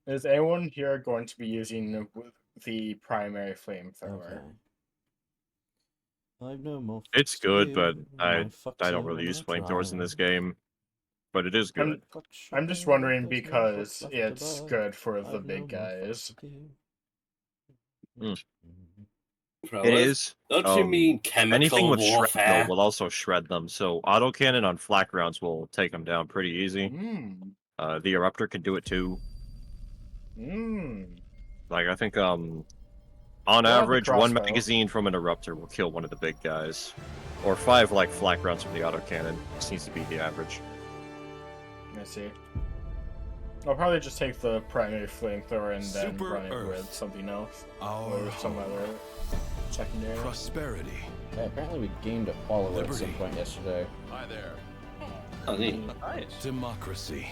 Is anyone here going to be using the primary flamethrower? Okay. I've no more It's fucks to good, but give. I My fucks don't are really use gonna flamethrowers in try. this game, but it is I'm good. Fuck I'm just sugar, wondering there's no fucks because left to it's buy. good for the I've no big more fucks guys. to give. Mm. It Throwers? is. Don't you mean Anything chemical with shrapnel warfare? will also shred them. So autocannon on flak rounds will take them down pretty easy. Mmm. The eruptor can do it too. Mmm. Like I think on What about the average, one crossbow? magazine from an eruptor will kill one of the big guys, or 5 like flak rounds from the autocannon. This needs to be the average. I see. I'll probably just take the primary flamethrower and then Super run it Earth. with something else. Our Or some other secondary. prosperity. Yeah, apparently we gained a follower at some Liberty. point yesterday. Hi there. Oh, neat. Democracy.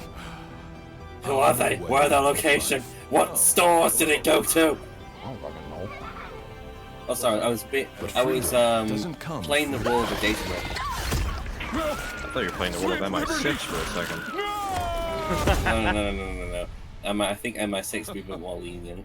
Who are they? Where are their location? What stores did it go to? I don't fucking know. Oh, sorry, I was Doesn't come playing the role of a data room. I thought you were playing the world of MI6 for a second. No. I think MI6 would be a bit more lenient.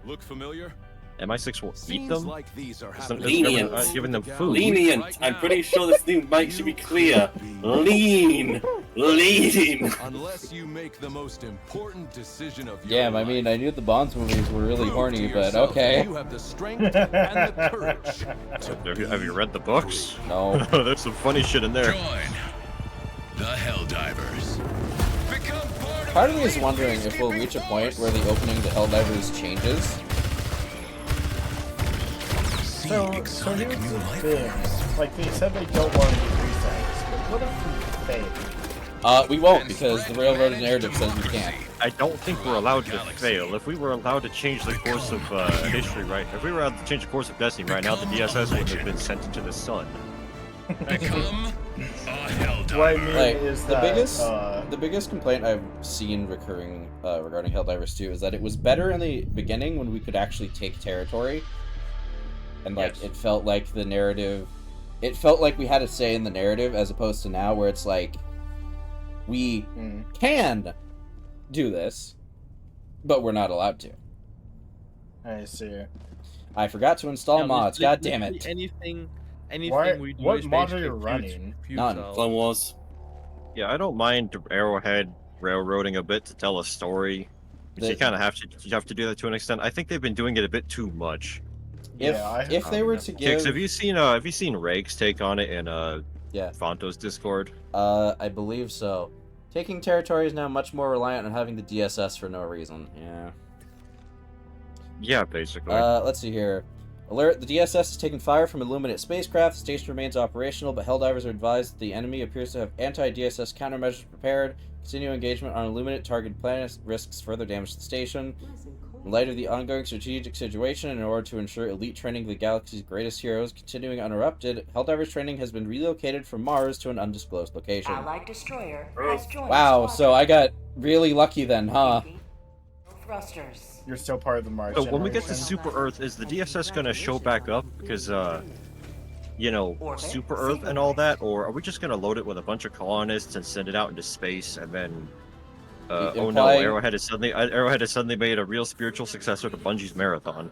Look familiar? MI6 will eat Scenes them? like these are It's happening Lenient. giving them food. Lenient. I'm pretty sure this new mic should be clear. Lean. Unless you make the most important decision of your Damn, I mean, I knew the Bonds movies were really Prove horny, to but yourself okay. that You have the strength and the courage. Have you read the books? No. There's some funny shit in there. Join the Helldivers. Become Part of me is wondering if we'll reach a point where the opening to Helldivers changes. So here's the thing. Like, they said they don't want to do resets, but what if we fail? We won't, because the Railroad narrative says we can't. I don't think we're allowed to fail. If we were allowed to change the course of history right, if we were allowed to change the course of Destiny right now, the DSS would have been sent into the sun. Become a Helldiver. What I mean Like, is the that, biggest complaint I've seen recurring regarding Helldivers 2 is that it was better in the beginning when we could actually take territory. And, like, Yes. it felt like the narrative... It felt like we had a say in the narrative, as opposed to now, where it's like... We can do this, but we're not allowed to. I see. I forgot to install mods, god damn it. Anything we do What is mod are basically you running? None. Clone Wars. Yeah, I don't mind Arrowhead railroading a bit to tell a story. But you kind of have to do that to an extent. I think they've been doing it a bit too much. If they were to Kix, give... have you seen Rake's take on it in Yeah. Fonto's Discord? I believe so. Taking territory is now much more reliant on having the DSS for no reason. Yeah. Yeah, basically. Let's see here. Alert, the DSS is taking fire from Illuminate spacecraft. The station remains operational, but Helldivers are advised that the enemy appears to have anti-DSS countermeasures prepared. Continue engagement on Illuminate targeted planets risks further damage to the station. In light of the ongoing strategic situation, and in order to ensure elite training of the galaxy's greatest heroes continuing uninterrupted, Helldivers training has been relocated from Mars to an undisclosed location. Allied destroyer has joined Wow, the so I got really lucky then, huh? thrusters. You're still part of the Mars So when we get to generation. Super Earth, is the DSS gonna show back up? Because, Super Earth and all that? Or are we just gonna load it with a bunch of colonists and send it out into space and then... oh no, Arrowhead has suddenly made a real spiritual successor to Bungie's Marathon.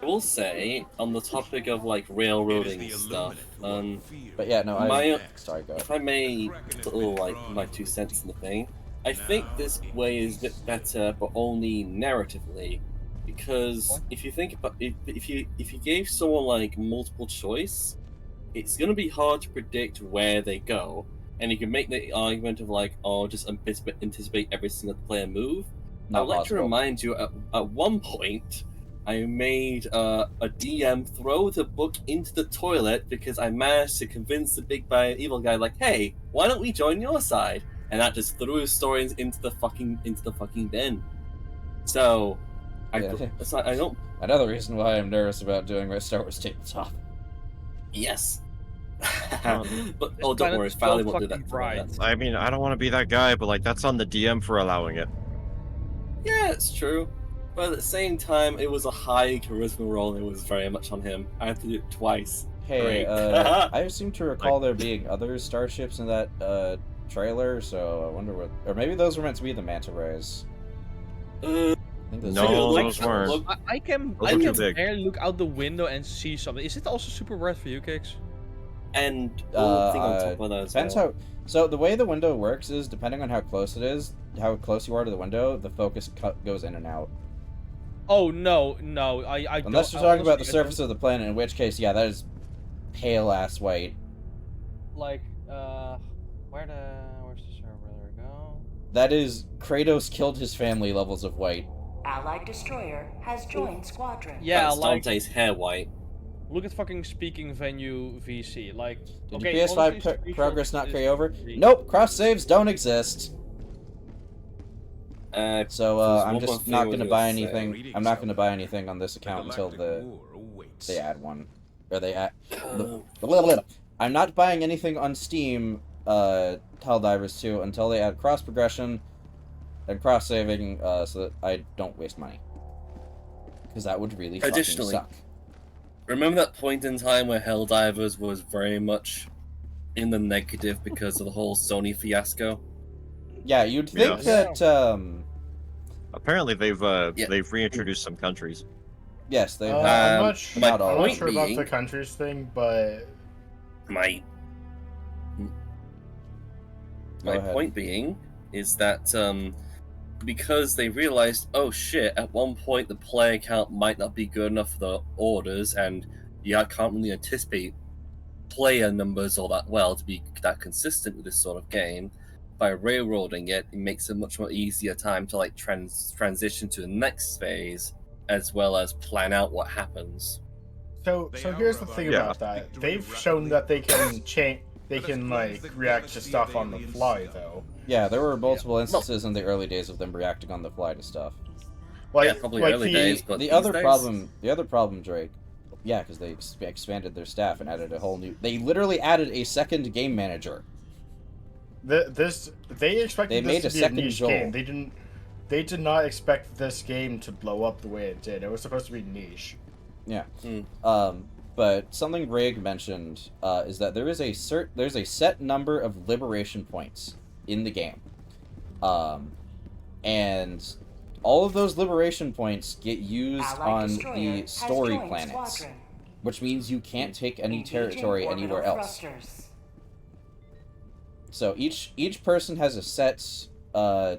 I will say, on the topic of, like, railroading stuff, But yeah, no, sorry, go. if I may put a little, like, my 2 cents in the thing, I think this way is a bit better, but only narratively. Because if you think about if you gave someone like multiple choice, it's gonna be hard to predict where they go, and you can make the argument of like, oh, just anticipate every single player move. I'd like to remind you, at one point, I made a DM throw the book into the toilet because I managed to convince the big bad evil guy, like, hey, why don't we join your side? And that just threw his stories into the fucking bin. So, I don't. Another reason why I'm nervous about doing my Star Wars tabletop. Yes. But don't worry, Fally won't do that. I mean, I don't want to be that guy, but like that's on the DM for allowing it. Yeah, it's true. But at the same time, it was a high charisma roll, and it was very much on him. I had to do it twice. Hey, I seem to recall there being other starships in that trailer, so I wonder what... Or maybe those were meant to be the manta rays. I think those No, are- those weren't. I can Those are too big. barely look out the window and see something. Is it also super red for you, Kicks? And one thing on top of that as Depends well. how... So the way the window works is, depending on how close it is, how close you are to the window, the focus goes in and out. Oh, no, I don't... Unless you're talking about the surface of the planet, in which case, yeah, that is pale-ass white. Like, where's the server? There we go. That is Kratos killed his family levels of white. Allied destroyer has joined squadron. Yeah, That's like, Dante's hair white. look at fucking Speaking Venue VC. Like, Did okay, your PS5 honestly, progress not screenshots carry is over? pretty- Nope, cross saves don't exist. So There's I'm one more just thing not I was gonna buy say. anything. I'm not gonna buy anything on this account until they add one, or they add. I'm not buying anything on Steam, Helldivers 2 until they add cross progression and cross saving, so that I don't waste money. Because that would really fucking Additionally, suck. remember that point in time where Helldivers was very much in the negative because of the whole Sony fiasco? Yeah, you'd think Yes. that. Apparently, they've reintroduced some countries. Yes, they. I'm not, not all. I'm not point sure about being- the countries thing, but My Go ahead. point being is that because they realized, oh shit, at one point the player count might not be good enough for the orders, and you can't really anticipate player numbers all that well to be that consistent with this sort of game. By railroading it, it makes it much more easier time to like transition to the next phase, as well as plan out what happens. so here's the thing about that. They've shown that they can change. They can like react to stuff on the fly, though. Yeah, there were multiple instances in the early days of them reacting on the fly to stuff. Like, Yeah, probably like early days, but The these other days- problem, Drake. Yeah, because they expanded their staff and added a whole new. They literally added a second game manager. they They expected made this a to be a second niche Joel. game. They did not expect this game to blow up the way it did. It was supposed to be niche. Yeah. Hmm. But something Rig mentioned is that there's a set number of liberation points in the game, and all of those liberation points get used Allied on destroyer the has story joined planets, squadron. which means you can't take any Engaging territory orbital anywhere else. thrusters. So each person has a set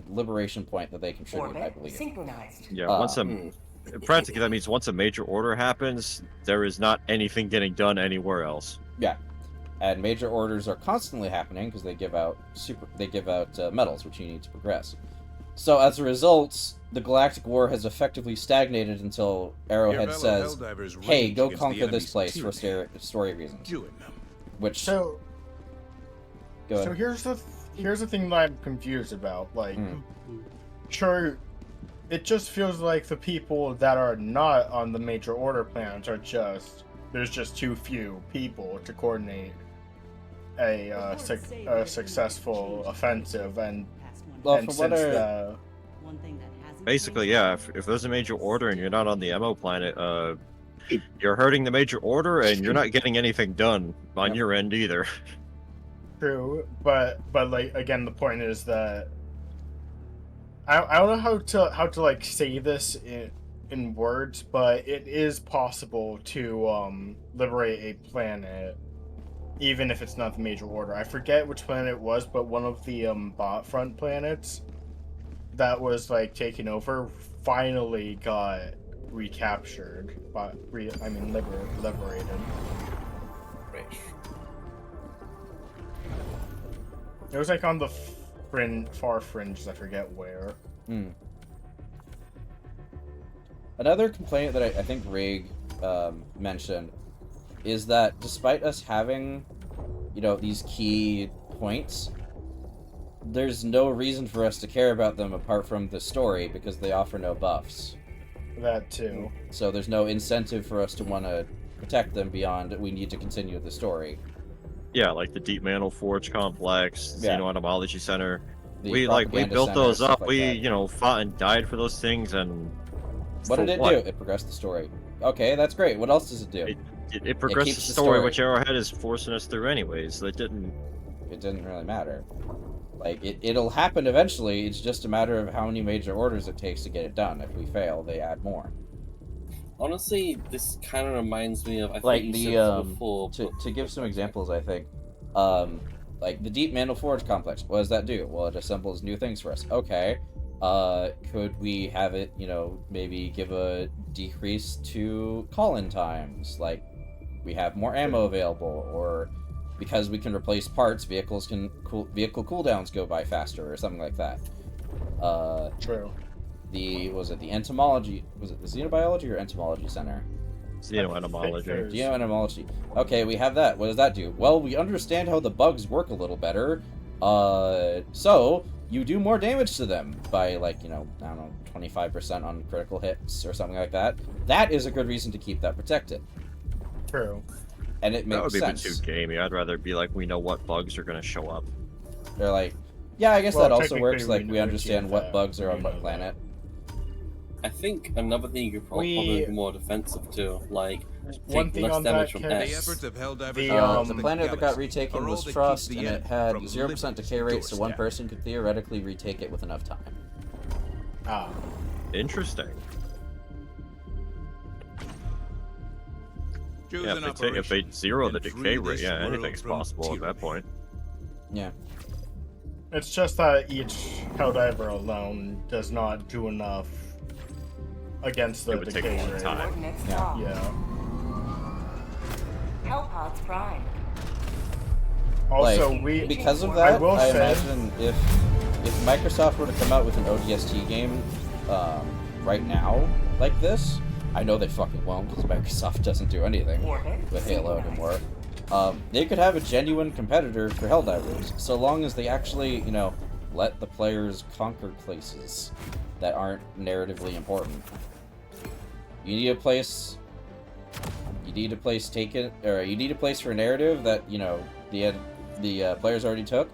liberation point that they contribute, I Orbit believe. synchronized. Yeah, Hmm. practically that means once a major order happens, there is not anything getting done anywhere else. And major orders are constantly happening because they give out medals, which you need to progress. So as a result, the Galactic War has effectively stagnated until Arrowhead says, "Hey, go conquer this place for story reasons." Which So go So ahead. here's the thing that I'm confused about. Like, Mm. sure, it just feels like the people that are not on the major order plans are there's just too few people to coordinate a successful offensive, and Well, and from what since I Basically, yeah, if there's a major order and you're not on the MO planet, you're hurting the major order and you're not getting anything done on Yep. your end either. true, but like again, the point is that I don't know how to like say this in words, but it is possible to liberate a planet even if it's not the major order. I forget which planet it was, but one of the bot front planets that was like taken over finally got recaptured, liberated. It was like on the far fringes, I forget where. Another complaint that I think Rig mentioned is that despite us having, these key points, there's no reason for us to care about them apart from the story because they offer no buffs. That too. So there's no incentive for us to want to protect them beyond we need to continue the story. Yeah, like the Deep Mantle Forge Complex, Yeah. Xenoentomology Center. The We propaganda built center, those stuff up. like We that. fought and died for those things, and What for did it do? It progressed the story. Okay, that's great. What else does it do? It progressed keeps the the story, story. which Arrowhead is forcing us through anyways. That didn't. it didn't really matter. Like, it'll happen eventually, it's just a matter of how many major orders it takes to get it done. If we fail, they add more. Honestly, this kind of reminds me of, I Like, think the, you said this before, to give some examples, I think, like, the Deep Mantle Forge complex, what does that do? Well, it assembles new things for us. Okay, could we have it, you know, maybe give a decrease to call-in times? Like, we have more ammo available, or because we can replace parts, vehicle cooldowns go by faster, or something like that. True. Was it the entomology? Was it the xenobiology or entomology center? Xenoentomology. Xenoentomology. Okay, we have that. What does that do? Well, we understand how the bugs work a little better. So you do more damage to them by, like, you know, I don't know, 25% on critical hits or something like that. That is a good reason to keep that protected. True. And it makes That would be sense. too gamey. I'd rather be like, we know what bugs are going to show up. They're like, yeah, I guess Well, that also technically, works. Like, we we understand achieve what that. bugs are on We what know planet. I think another thing you could probably be more defensive too, like One take thing less on damage that from case, The S. efforts of Helldivers the The planet that got retaken are all was that keep Trust, the and it end had from 0% living decay rate, so one doorstep. person could theoretically retake it with enough time. ah, Interesting. Choose Yeah, an if they operation zero the and decay free rate, this yeah, world anything's from possible at that tyranny. point. Yeah. it's just that each Helldiver alone does not do enough against the It would take a decay long rate. time. Coordinates Yeah. locked. Yeah. Hellpods prime. Also, Like, because of I that, will I say- imagine if Microsoft were to come out with an ODST game right now like this, I know they fucking won't because Microsoft doesn't do anything Orbit with Halo synchronized. anymore. They could have a genuine competitor for Helldivers, so long as they actually, you know, let the players conquer places that aren't narratively important. You need a place. You need a place taken, or you need a place for a narrative that, you know, the players already took.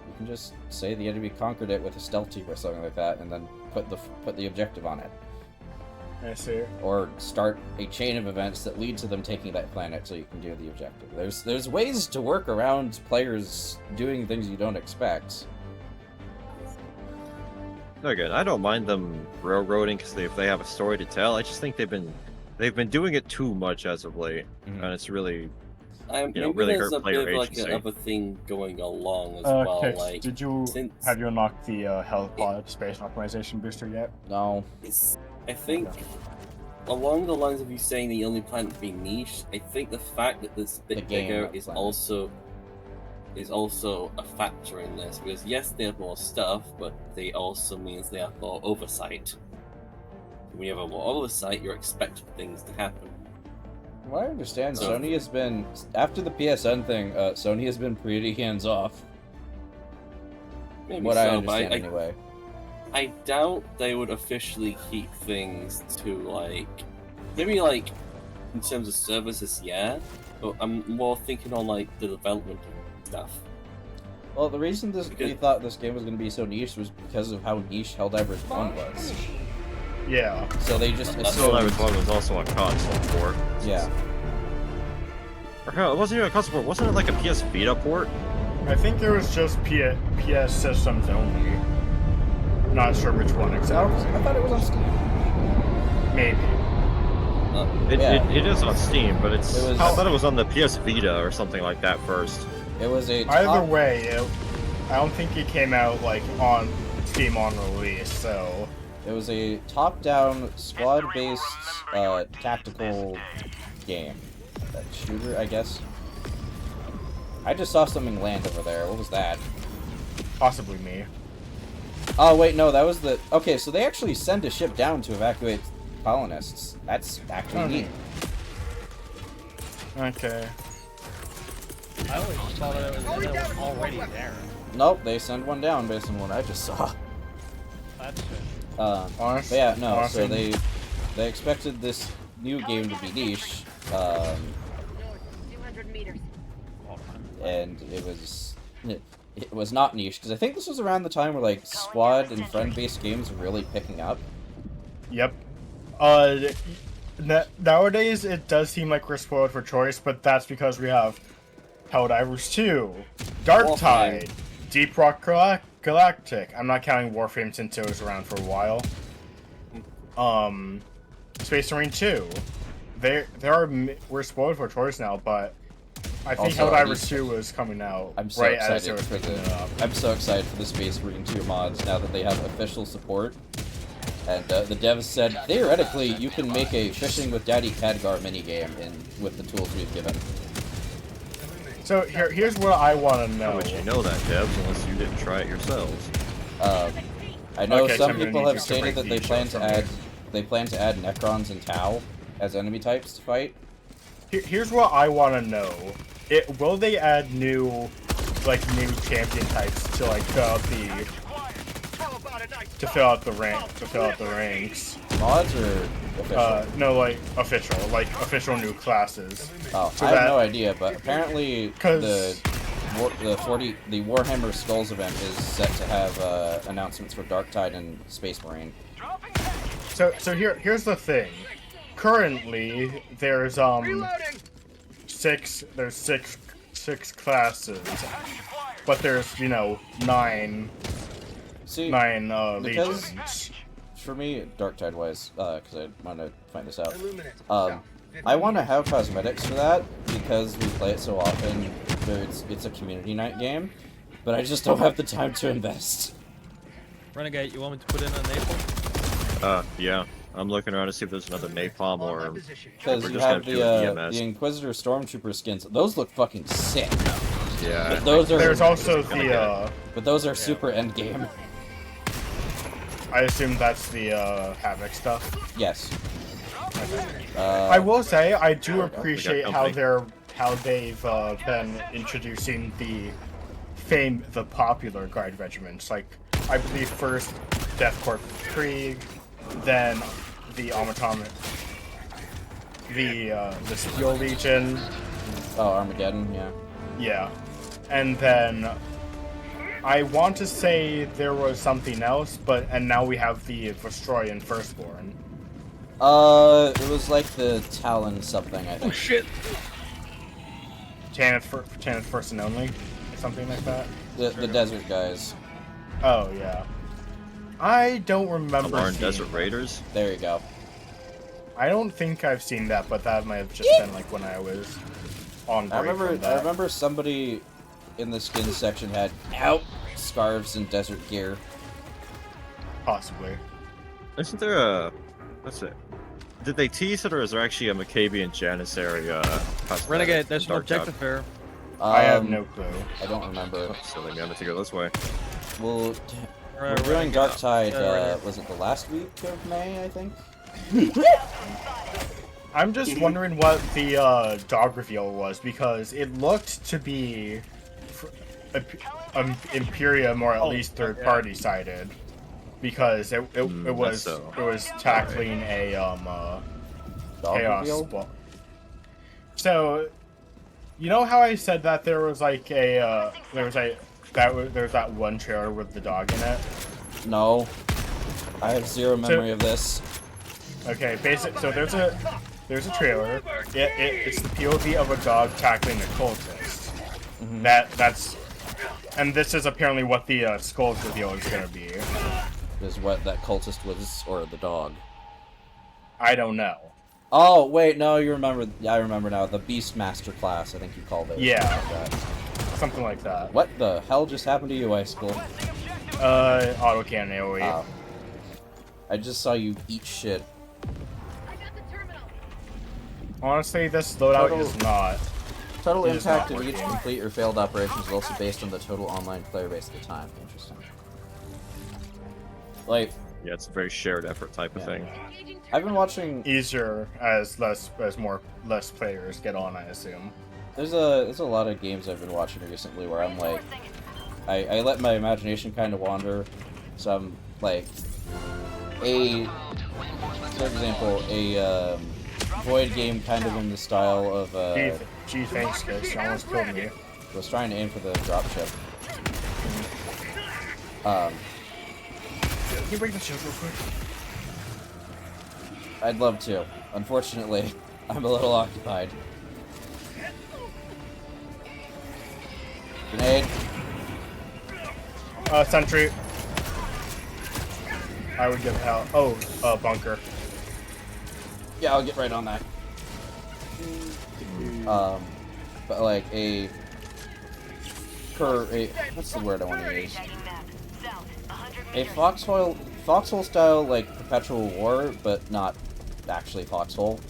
You can just say the enemy conquered it with a stealth tube or something like that, and then put the objective on it. I see. Or start a chain of events that lead to them taking that planet so you can do the objective. There's ways to work around players doing things you don't expect. Again, I don't mind them railroading because if they have a story to tell. I just think they've been doing it too much as of late, Mhm. and it's really Maybe really there's hurt a player bit of like agency. another thing going along as well. Kix, Like, did you since have you unlocked the Hellpod space optimization booster yet? No. I think along the lines of you saying the only planet being niche, I think the fact that this The bit game, bigger not is planet. also a factor in this, because yes, they have more stuff, but they also means they have more oversight. When you have more oversight, you're expecting things to happen. From what I understand, So- Sony has been, after the PSN thing, Sony has been pretty hands-off. Maybe What I so, but understand, anyway. I doubt they would officially keep things to like maybe like in terms of services, yeah. But I'm more thinking on like the development stuff. Well, the reason we Because- thought this game was going to be so niche was because of how niche Helldivers 1 Launch was. initiated. Yeah. So they just Helldivers assumed... 1 was also on console port. Yeah. Or hell, it wasn't even a console port. Wasn't it like a PS Vita port? I think it was just PS systems only. Not sure which one I exactly. thought it was on Steam. Maybe. It is on Steam, but it's. It was- I thought it was on the PS Vita or something like that first. It was a Either top... way, I don't think it came out like on Steam on release. So It was a top-down, squad-based, tactical game. Shooter, I guess. I just saw something land over there. What was that? possibly me. Oh, wait, no, that was the... Okay, so they actually send a ship down to evacuate colonists. That's actually neat. Okay. I always saw that it was already there. Nope, they send one down based on what I just saw. That's it. Honest, But yeah, no, so honestly, they expected this new game to be niche, 200 meters. and it was not niche, because I think this was around the time where, like, squad and friend-based games were really picking up. Yep. Nowadays it does seem like we're spoiled for choice, but that's because we have Helldivers 2, Dark Tide, Deep Rock Galactic. I'm not counting Warframe since it was around for a while. Space Marine 2. We're spoiled for choice now, but I think Also, Helldivers 2 was coming out I'm so right as it excited was for picking it up. I'm so excited for the Space Marine 2 mods now that they have official support. And the devs said, theoretically, you can make a Fishing with Daddy Khadgar minigame with the tools we've given. So here's what I want to know. How would you know that, devs, unless you didn't try it yourselves? I know Okay, so some I'm gonna people need have you to stated break that they these plan up to for me. add Necrons and Tau as enemy types to fight. Here's what I want to know. Will they add new champion types to fill out the ranks? Mods or official? No, official new classes. Oh, so I have that- no idea, but apparently the Warhammer Skulls event is set to have announcements for Dark Tide and Space Marine. So here's the thing. Currently, there's six classes, but there's nine legions. For me, Dark Tide wise, because I want to find this out. I want to have cosmetics for that because we play it so often. It's a community night game, but I just don't have the time to invest. Renegade, you want me to put in a napalm? Yeah. I'm looking around to see if there's another napalm or... Because we're you just have gonna do an EMS. the Inquisitor Stormtrooper skins. Those look fucking sick. Yeah. But those are... There's also But those are super endgame. I assume that's the Havoc stuff. Yes. I will say I do appreciate how company. they've been introducing the popular guard regiments. Like I believe first Death Corps Krieg, then the Automaton, the Steel Legion. Oh, Armageddon, yeah. Yeah, and then I want to say there was something else, and now we have the Vostroyan Firstborn. It was like the Talon something, I think. Oh shit! Tanith First and Only, or something like that. The desert guys. Oh yeah. I don't remember. Alarm seeing Desert Raiders? There you go. I don't think I've seen that, but that might have just been like when I was on break. I remember somebody in the skin section had scarves and desert gear. Possibly. Isn't there a... What's it? Did they tease it, or is there actually a Maccabi and Janissary cosmetic Renegade, there's in an Dark Tide? objective here. I have no clue. I don't remember. Oh, silly me, I'm gonna go this way. We're Right, doing Dark Tide, right. was it the last week of May, I think? I'm just wondering what the dog reveal was, because it looked to be Imperium or at least third party sided, because it was tackling a Dog chaos reveal? ball. So, you know how I said that there was like there was that one trailer with the dog in it? No. I have zero memory of this. Okay, so there's a trailer. It's the POV of a dog tackling a cultist. Mm-hmm. And this is apparently what the Skulls reveal is gonna be. Is what that cultist was, or the dog. I don't know. Oh, wait, no, you remember. Yeah, I remember now. The Beastmaster class, I think you called it. Yeah. Like that. Something like that. What the hell just happened to you, Icicle? Autocannon AoE. Oh. I just saw you eat shit. Honestly, this loadout is not. Total It is impact not of each working. complete or failed operation is also based on the total online player base at the time. Interesting. Like, Yeah, it's a very shared effort type of thing. I've been watching. Easier as less players get on, I assume. There's a lot of games I've been watching recently where I'm like, I let my imagination kind of wander. So I'm like, for example, a Void game kind of in the style of Gee, thanks, guys. You almost killed me. was trying to aim for the dropship. Can you break the shield real quick? I'd love to. Unfortunately, I'm a little occupied. Grenade. Sentry. I would give hell. Oh, bunker. Yeah, I'll get right on that. But like what's the word I want to use? A foxhole style like perpetual war, but not actually foxhole.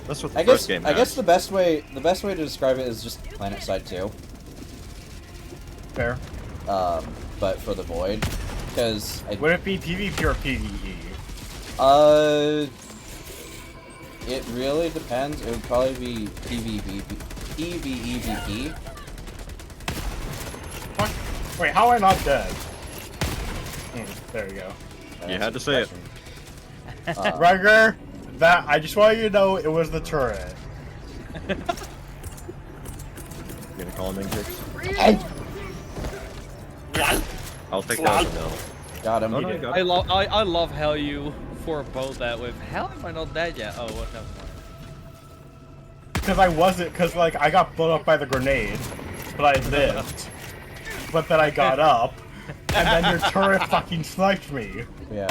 That's what the first game has. I guess the best way to describe it is just Planet Side 2. Fair. But for the Void, because would it be PvP or PvE? It really depends. It would probably be PvEVP. What? Wait, how am I not dead? There you go. You had to say it. Rugger, that I just want you to know it was the turret. You gonna call him in, Kicks? I'll take that as a no. Got him. Oh, no, you got I it. love how you forebode that with, how am I not dead yet? Oh, what happened? Because I wasn't, because like I got blown up by the grenade, but I lived. But then I got up, and then your turret fucking sniped me. Yeah.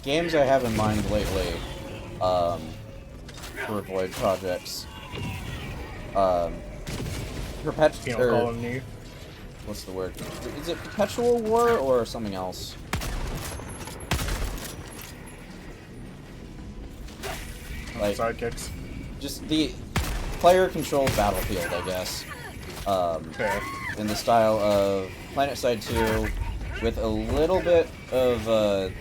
Games I have in mind lately, for Void projects. Colony. What's the word? Is it Perpetual War or something else? Like, Sidekicks. just the player-controlled battlefield, I guess. Fair. In the style of Planet Side 2, with a little bit of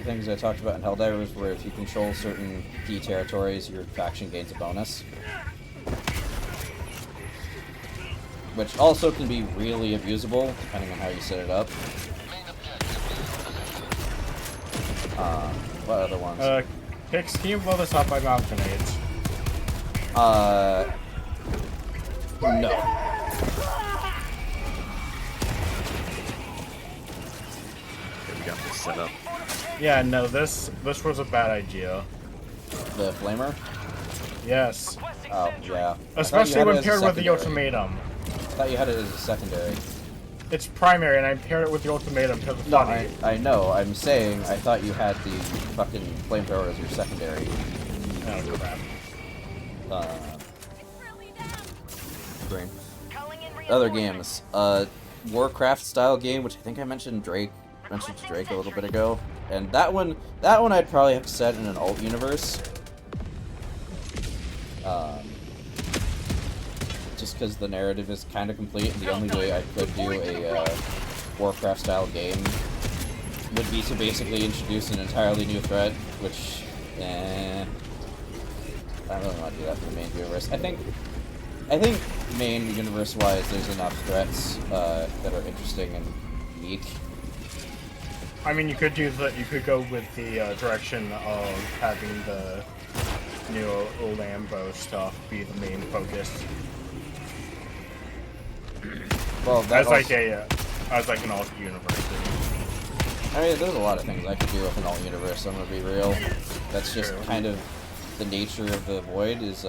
things I talked about in Helldivers, where if you control certain key territories, your faction gains a bonus. Which also can be really abusable, depending on how you set it up. What other ones? Kicks, can you blow this up by mouth grenades? No. Okay, we got this set up. Yeah, no, this was a bad idea. The flamer? Yes. Oh, yeah. Especially when paired with the ultimatum. I thought you had it as a secondary. It's primary, and I paired it with the ultimatum because it's No, funny. I know. I'm saying I thought you had the fucking flamethrower as your secondary. Oh, crap. Green. Other games. Warcraft style game, which I think I mentioned to Drake a little bit ago. And that one I'd probably have to set in an alt universe. Just because the narrative is kind of complete, and the only way I could do a Warcraft style game would be to basically introduce an entirely new threat, which, I don't really want to do that for the main universe. I think main universe-wise, there's enough threats that are interesting and unique. I mean, you could go with the direction of having the new Lambo stuff be the main focus. Well, as like an alt universe. I mean, there's a lot of things I could do with an alt universe. I'm gonna be real. That's just kind of the nature of the Void. Is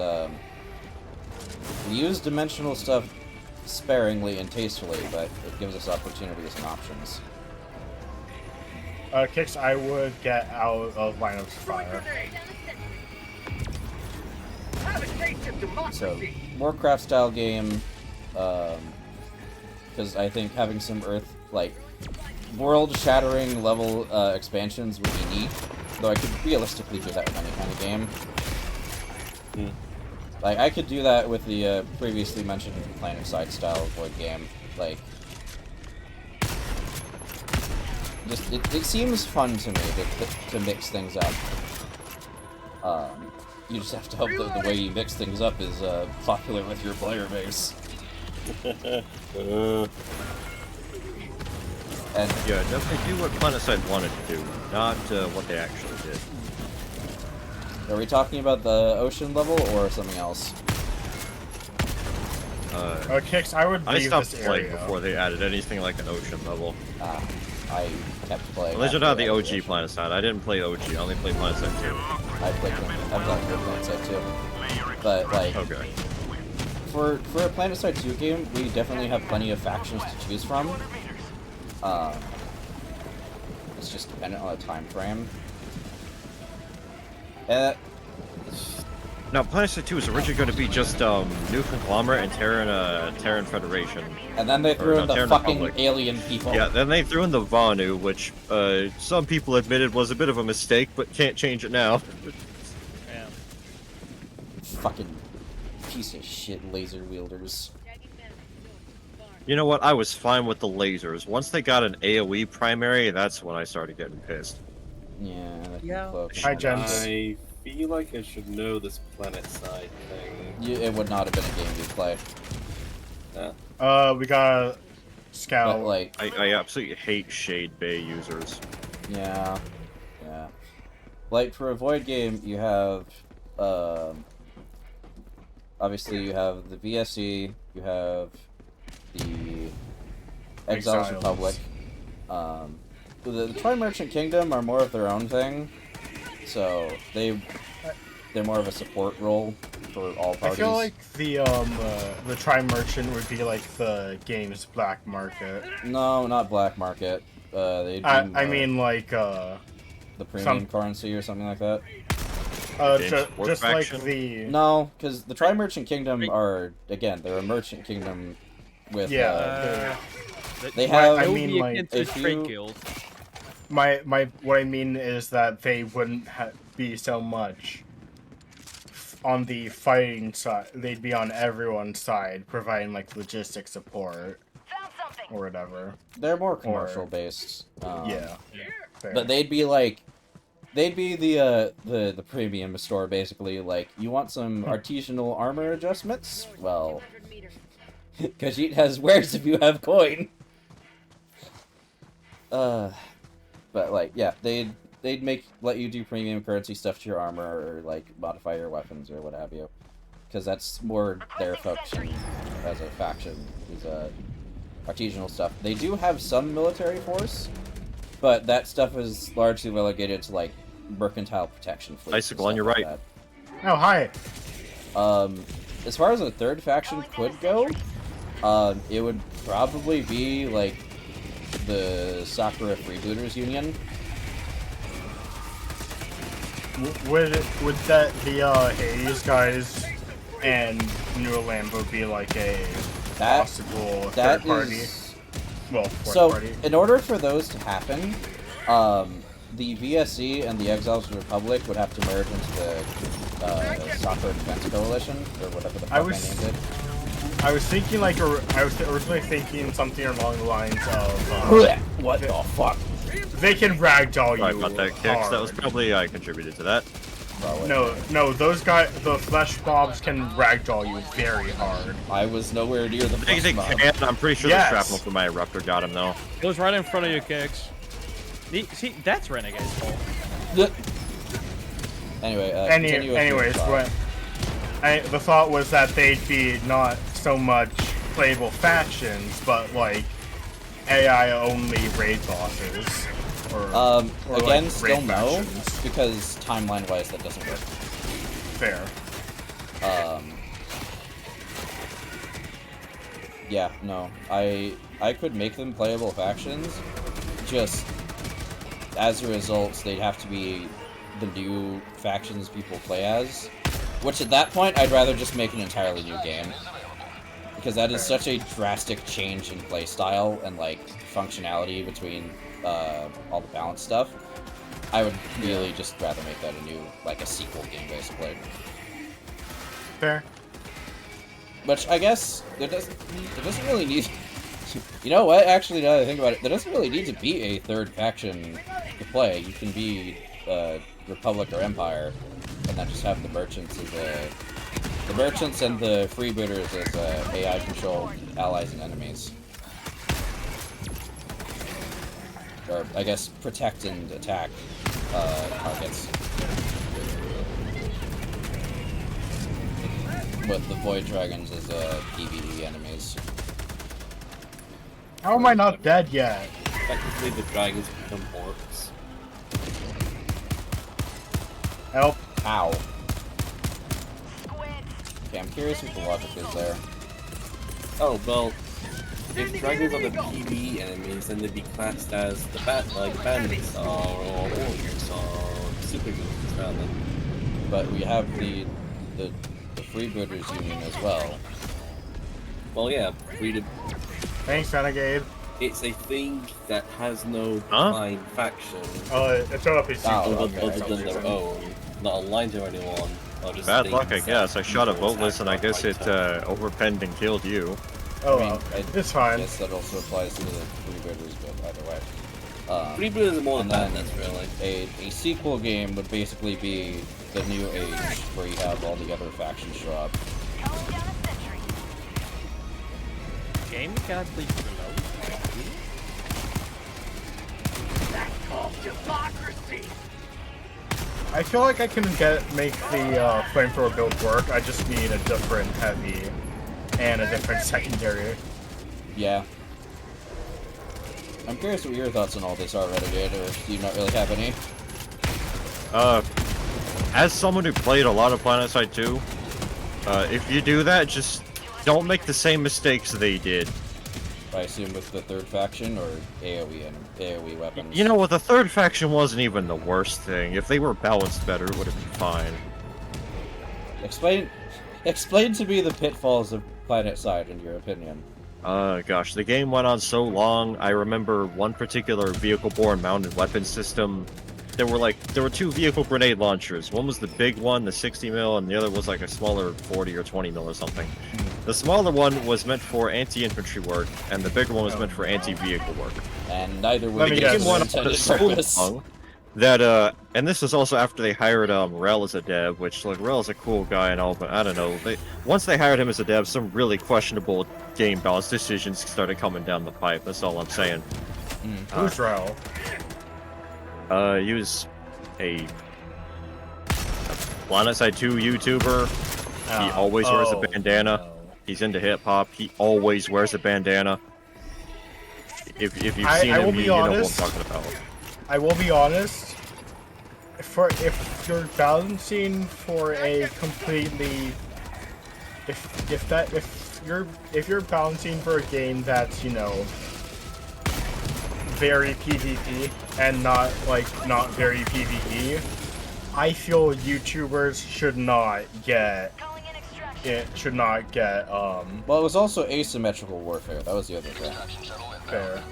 we use dimensional stuff sparingly and tastefully, but it gives us opportunities and options. Kicks, I would get out of line of fire. So, Warcraft style game, because I think having some world-shattering level expansions would be neat. Though I could realistically do that with any kind of game. Like, I could do that with the previously mentioned Planet Side style Void game. Like, just it seems fun to me to mix things up. You just have to hope that the way you mix things up is popular with your player base. And yeah, definitely do what Planet Side wanted to do, not what they actually did. Are we talking about the ocean level or something else? Kicks, I would leave stopped this playing area. before they added anything like an ocean level. I kept playing. Unless you're not the OG Planet Side. I didn't play OG, I only played Planet Side 2. I've played Planet Side 2. But, like, Okay. for a PlanetSide 2 game, we definitely have plenty of factions to choose from. It's just dependent on the time frame. Now, PlanetSide 2 is originally going to be just New Conglomerate and Terran Federation. And then they threw in the Terran fucking Republic. alien people. Yeah, then they threw in the Vanu, which some people admitted was a bit of a mistake, but can't change it now. Yeah. Fucking piece of shit laser wielders. You know what? I was fine with the lasers. Once they got an AoE primary, that's when I started getting pissed. Yeah. Hi, gents. I feel like I should know this PlanetSide thing. It would not have been a game you'd play. We got Scout. But, like, I absolutely hate Shade Bay users. yeah. Like, for a Void game, you have, obviously you have the VSE, you have the Exiles Republic. The Tri-Merchant Kingdom are more of their own thing, so they're more of a support role for all parties. I feel like the Tri-Merchant would be like the game's black market. No, not black market. They'd be I mean like the premium currency or something like that. Just like the No, because the Tri-Merchant Kingdom are, again, they're a merchant kingdom with they have. I mean, like, a few. What I mean is that they wouldn't be so much on the fighting side. They'd be on everyone's side, providing like logistic support or whatever. They're more commercial based. Yeah. But they'd be like, the premium store basically. Like, you want some artisanal armor adjustments? Well, Khajiit has wares if you have coin. But like, yeah, they'd let you do premium currency stuff to your armor or like modify your weapons or what have you, because that's more their function as a faction. Is artisanal stuff. They do have some military force, but that stuff is largely relegated to like mercantile protection fleets. Icicle, on your right. That. Oh, hi. As far as a third faction could go, it would probably be like the Sakura Freebooters Union. Would that the Hades guys and New Lambo be like a possible third party? Well, fourth party. In order for those to happen, the VSE and the Exiles Republic would have to merge into the Sakura Defense Coalition, or whatever the fuck I named it. I was thinking like, I was originally thinking something along the lines of... what the fuck? They can ragdoll you. Sorry about that, Kix. hard. That was probably I contributed to that. No, those guys, the flesh mobs can ragdoll you very hard. I was nowhere near the flesh mob. I'm pretty sure the shrapnel from my eruptor got him though. It was right in front of you, Kix. See, that's Renegade's fault. Anyway, anyways, the thought was that they'd be not so much playable factions, but like AI-only raid bosses. Or again, like still no, factions. because timeline-wise that doesn't work. Fair. Yeah, no. I could make them playable factions, just as a result, they'd have to be the new factions people play as, which at that point, I'd rather just make an entirely new game. Because that is such a drastic change in playstyle and, like, functionality between all the balance stuff. I would really just rather make that a new, like, a sequel game, basically. Fair. Which, I guess, it doesn't really need... You know what? Actually, now that I think about it, there doesn't really need to be a third faction to play. You can be Republic or Empire, and then just have the merchants as the merchants and the freebooters as AI-controlled allies and enemies. Or, I guess, protect and attack targets. With the Void Dragons as PvE enemies. How am I not dead yet? Effectively, the dragons become orcs. Help. Ow. Okay, I'm curious what the logic is there. Oh, well, if dragons are the PvE enemies, then they'd be classed as the bandits are, or warriors, or supervillains, rather. But we have the Freebooters Union as well. Well, yeah, freedom. Thanks, Renegade. It's a thing that has no defined faction It showed up his Oh, sequel. okay. other than their own, not aligned to anyone. Or just Bad things luck, I that guess. I shot a people boatless and I guess it overpenned and killed you. Oh, I mean, well. I It's fine. guess that also applies to the Freebooters, but either way. Freebooters are more than And bandits, really. A sequel game would basically be the New Age, where you have all the other factions show up. Game cannot please reload. I feel like I can make the flamethrower build work. I just need a different heavy and a different secondary. Yeah. I'm curious what your thoughts on all this are, Renegade, or do you not really have any? As someone who played a lot of PlanetSide 2, if you do that, just don't make the same mistakes they did. I assume with the third faction, or AoE and AoE weapons? You know what, the third faction wasn't even the worst thing. If they were balanced better, it would have been fine. Explain to me the pitfalls of PlanetSide, in your opinion. Gosh, the game went on so long. I remember one particular vehicle-borne mounted weapon system. There were two vehicle grenade launchers. One was the big one, the 60 mil, and the other was like a smaller 40 or 20 mil or something. The smaller one was meant for anti-infantry work, and the bigger one was meant for anti-vehicle work. And neither Let would me be guess. the intended purpose. That and this was also after they hired Rel as a dev, which like Rel's a cool guy and all, but I don't know. Once they hired him as a dev, some really questionable game balance decisions started coming down the pipe. That's all I'm saying. Who's Rel? He was a PlanetSide 2 YouTuber. He always wears a bandana. No. He's into hip hop. He always wears a bandana. If you've seen him, you know what I'm talking about. I will be honest. If you're balancing for a completely, if you're balancing for a game that's, you know, very PvP and not very PvE, I feel YouTubers should not get Well, it was also asymmetrical warfare. That was the other thing. fair.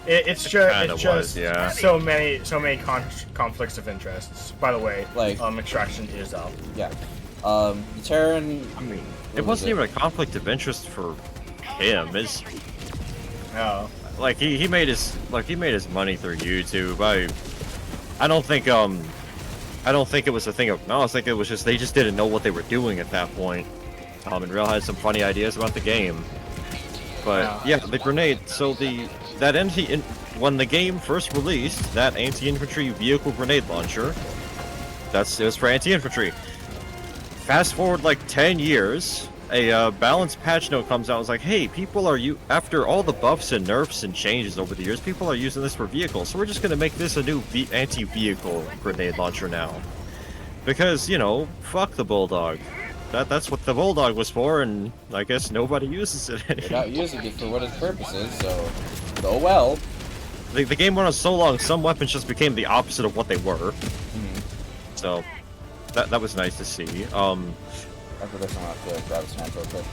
It's just yeah. so many conflicts of interests. By the way, Like- extraction is up. Yeah. Terran. I mean, it wasn't even a conflict of interest for him. It's Oh. like he made his money through YouTube. I don't think it was a thing of malice. I think it was just they just didn't know what they were doing at that point. And Real had some funny ideas about the game. But yeah, the grenade. So when the game first released, that anti-infantry vehicle grenade launcher, it was for anti-infantry. Fast forward like 10 years, a balanced patch note comes out. It's like, hey, after all the buffs and nerfs and changes over the years, people are using this for vehicles. So we're just gonna make this a new anti-vehicle grenade launcher now, because fuck the Bulldog. That's what the Bulldog was for, and I guess nobody uses it anymore. They're not using it for what its purpose is, so oh well. The game went on so long, some weapons just became the opposite of what they were. So that was nice to see. After this, I'm gonna have to grab a snap real quick.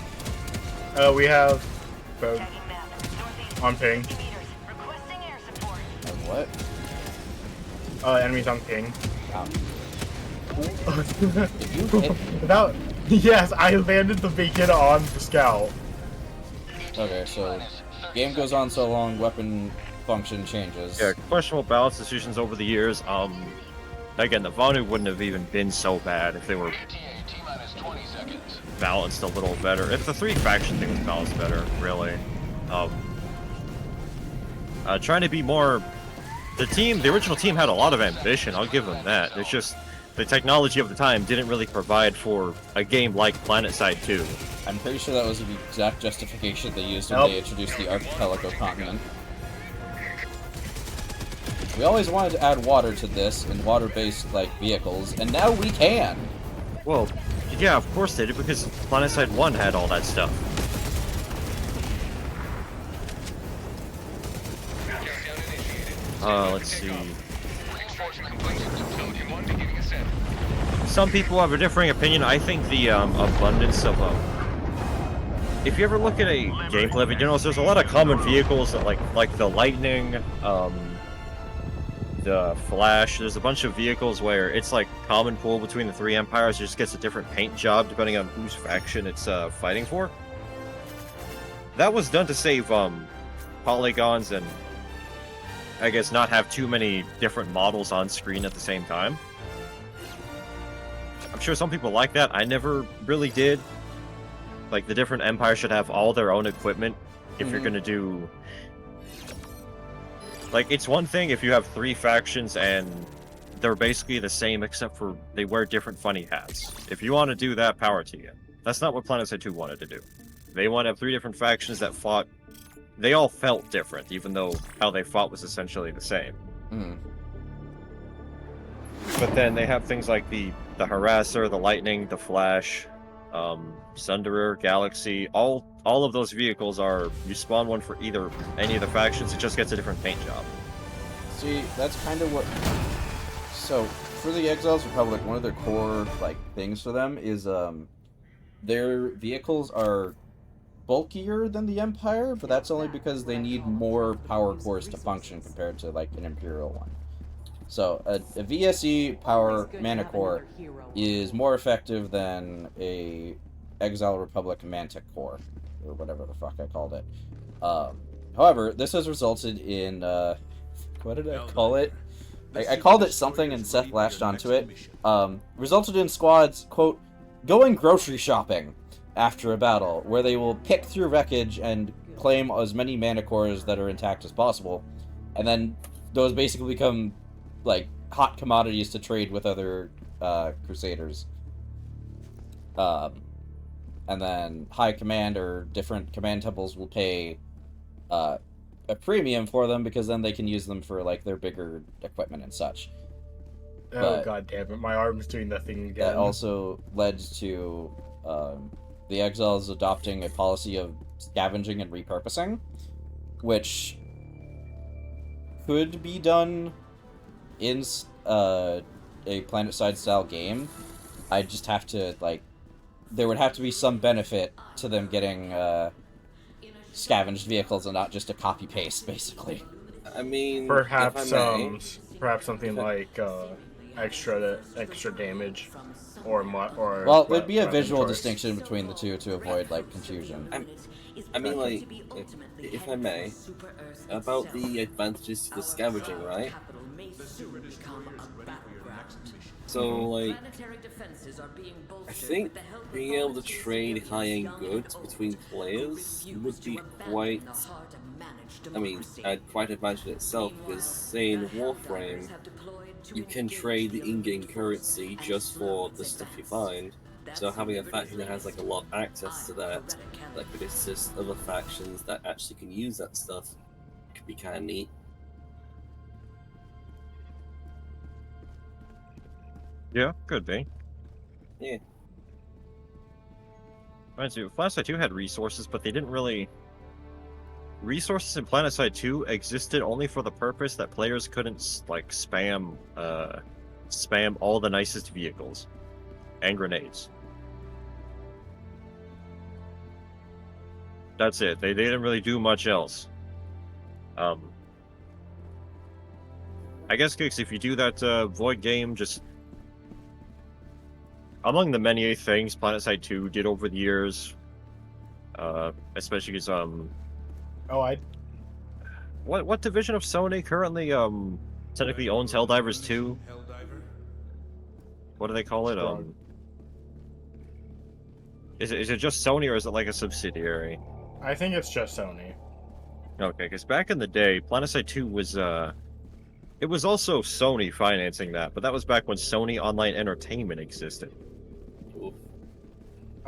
We have both on ping. What? Enemies on ping. Wow. If you hit... Yes, I landed the beacon on the scout. Okay, so game goes on so long, weapon function changes. Yeah, questionable balance decisions over the years. Again, the Vanu wouldn't have even been so bad if they were balanced a little better. If the three faction thing was balanced better, really. Trying to be more... The original team had a lot of ambition, I'll give them that. It's just the technology of the time didn't really provide for a game like PlanetSide 2. I'm pretty sure that was the exact justification they used when they introduced the archipelago continent. We always wanted to add water to this and water-based, vehicles, and now we can! Well, Yeah, of course they did, because PlanetSide 1 had all that stuff. Let's see. Some people have a differing opinion. I think the abundance of if you ever look at a gameplay video, there's a lot of common vehicles that like the Lightning, the Flash. There's a bunch of vehicles where it's like common pool between the three empires. It just gets a different paint job depending on whose faction it's fighting for. That was done to save polygons and I guess not have too many different models on screen at the same time. I'm sure some people like that. I never really did. Like, the different empires should have all their own equipment if you're gonna do... Like, it's one thing if you have three factions and they're basically the same except for they wear different funny hats. If you want to do that, power to you. That's not what PlanetSide 2 wanted to do. They want to have three different factions that fought... They all felt different, even though how they fought was essentially the same. But then they have things like the Harasser, the Lightning, the Flash, Sunderer, Galaxy. All of those vehicles are, you spawn one for either any of the factions, it just gets a different paint job. See, that's kind of what... So, for the Exiles Republic, one of their core, like, things for them is, their vehicles are bulkier than the Empire, but that's only because they need more power cores to function compared to, like, an Imperial one. So, a VSE power mana core is more effective than a Exile Republic Mantic core, or whatever the fuck I called it. However, this has resulted in, what did I call it? I called it something and Seth latched onto it. Resulted in squads, quote, going grocery shopping after a battle, where they will pick through wreckage and claim as many mana cores that are intact as possible, and then those basically become like hot commodities to trade with other Crusaders. And then High Command or different command temples will pay a premium for them because then they can use them for like their bigger equipment and such. Oh, god damn it, my arm's doing that thing again. That also led to the Exiles adopting a policy of scavenging and repurposing, which could be done in a PlanetSide style game. I just have to, like, there would have to be some benefit to them getting scavenged vehicles and not just a copy paste, basically. I mean, perhaps something like extra damage, or well, there'd be a visual distinction between the two to avoid like confusion. I mean, like, if I may, about the advantages to the scavenging, right? So, like, I think being able to trade high-end goods between players would be quite, quite advantage in itself, because, say, in Warframe, you can trade the in-game currency just for the stuff you find, so having a faction that has, like, a lot of access to that could assist other factions that actually can use that stuff, could be kind of neat. Yeah, could be. Yeah. PlanetSide 2 had resources, but they didn't really... Resources in PlanetSide 2 existed only for the purpose that players couldn't, like, spam all the nicest vehicles. And grenades. That's it. They didn't really do much else. I guess, Kix, if you do that Void game, just... Among the many things PlanetSide 2 did over the years, especially because, What division of Sony currently, technically owns Helldivers 2? What do they call it? Is it just Sony, or is it like a subsidiary? I think it's just Sony. Okay, because back in the day, PlanetSide 2 was, it was also Sony financing that, but that was back when Sony Online Entertainment existed.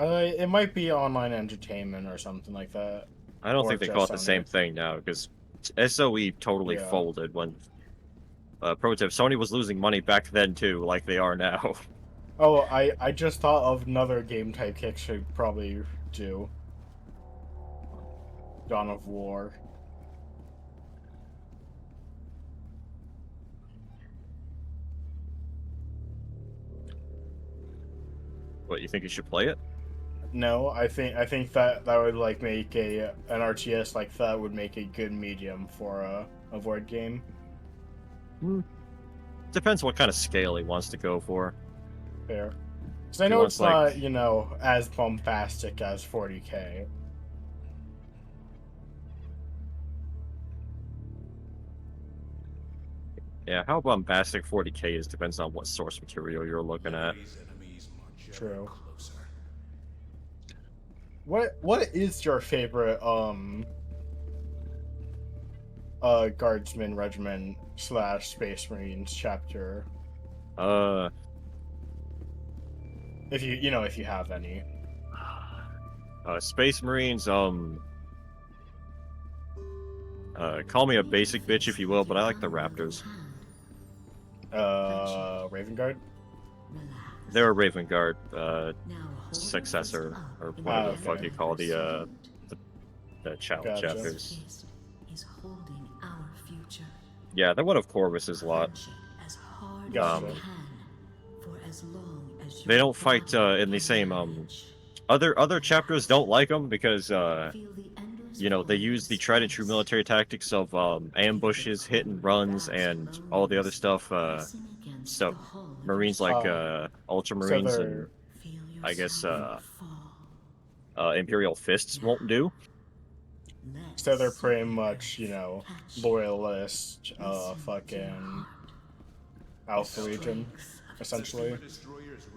It might be online entertainment or something like that. I don't Or think they just call it the Sony. same thing now, because SOE totally folded when... Pro tip, Sony was losing money back then too, like they are now. Oh, I just thought of another game type Kick should probably do. Dawn of War. What, you think you should play it? No, I think that that would like make an RTS like that would make a good medium for a board game. Depends what kind of scale he wants to go for. Fair. Because I He know wants, it's like- not, you know, as bombastic as 40K. Yeah, how bombastic 40K is depends on what source material you're looking at. True. What is your favorite Guardsman Regiment / Space Marines chapter? If you have any. Space Marines, call me a basic bitch if you will, but I like the Raptors. Raven Guard? They're a Raven Guard, successor, or whatever the fuck you call the challenge Gotcha. chapters. Is holding our future. Yeah, they're one of Corvus's lot. As hard Gotcha. as you can, for as long as They don't fight in the same other chapters don't like them because you know, they use the tried and true military tactics of ambushes, hit and runs, and all the other stuff. Marines like Ultramarines so and I guess Imperial Fists won't do. So they're pretty much, you know, loyalist, fucking Alpha Legion, essentially.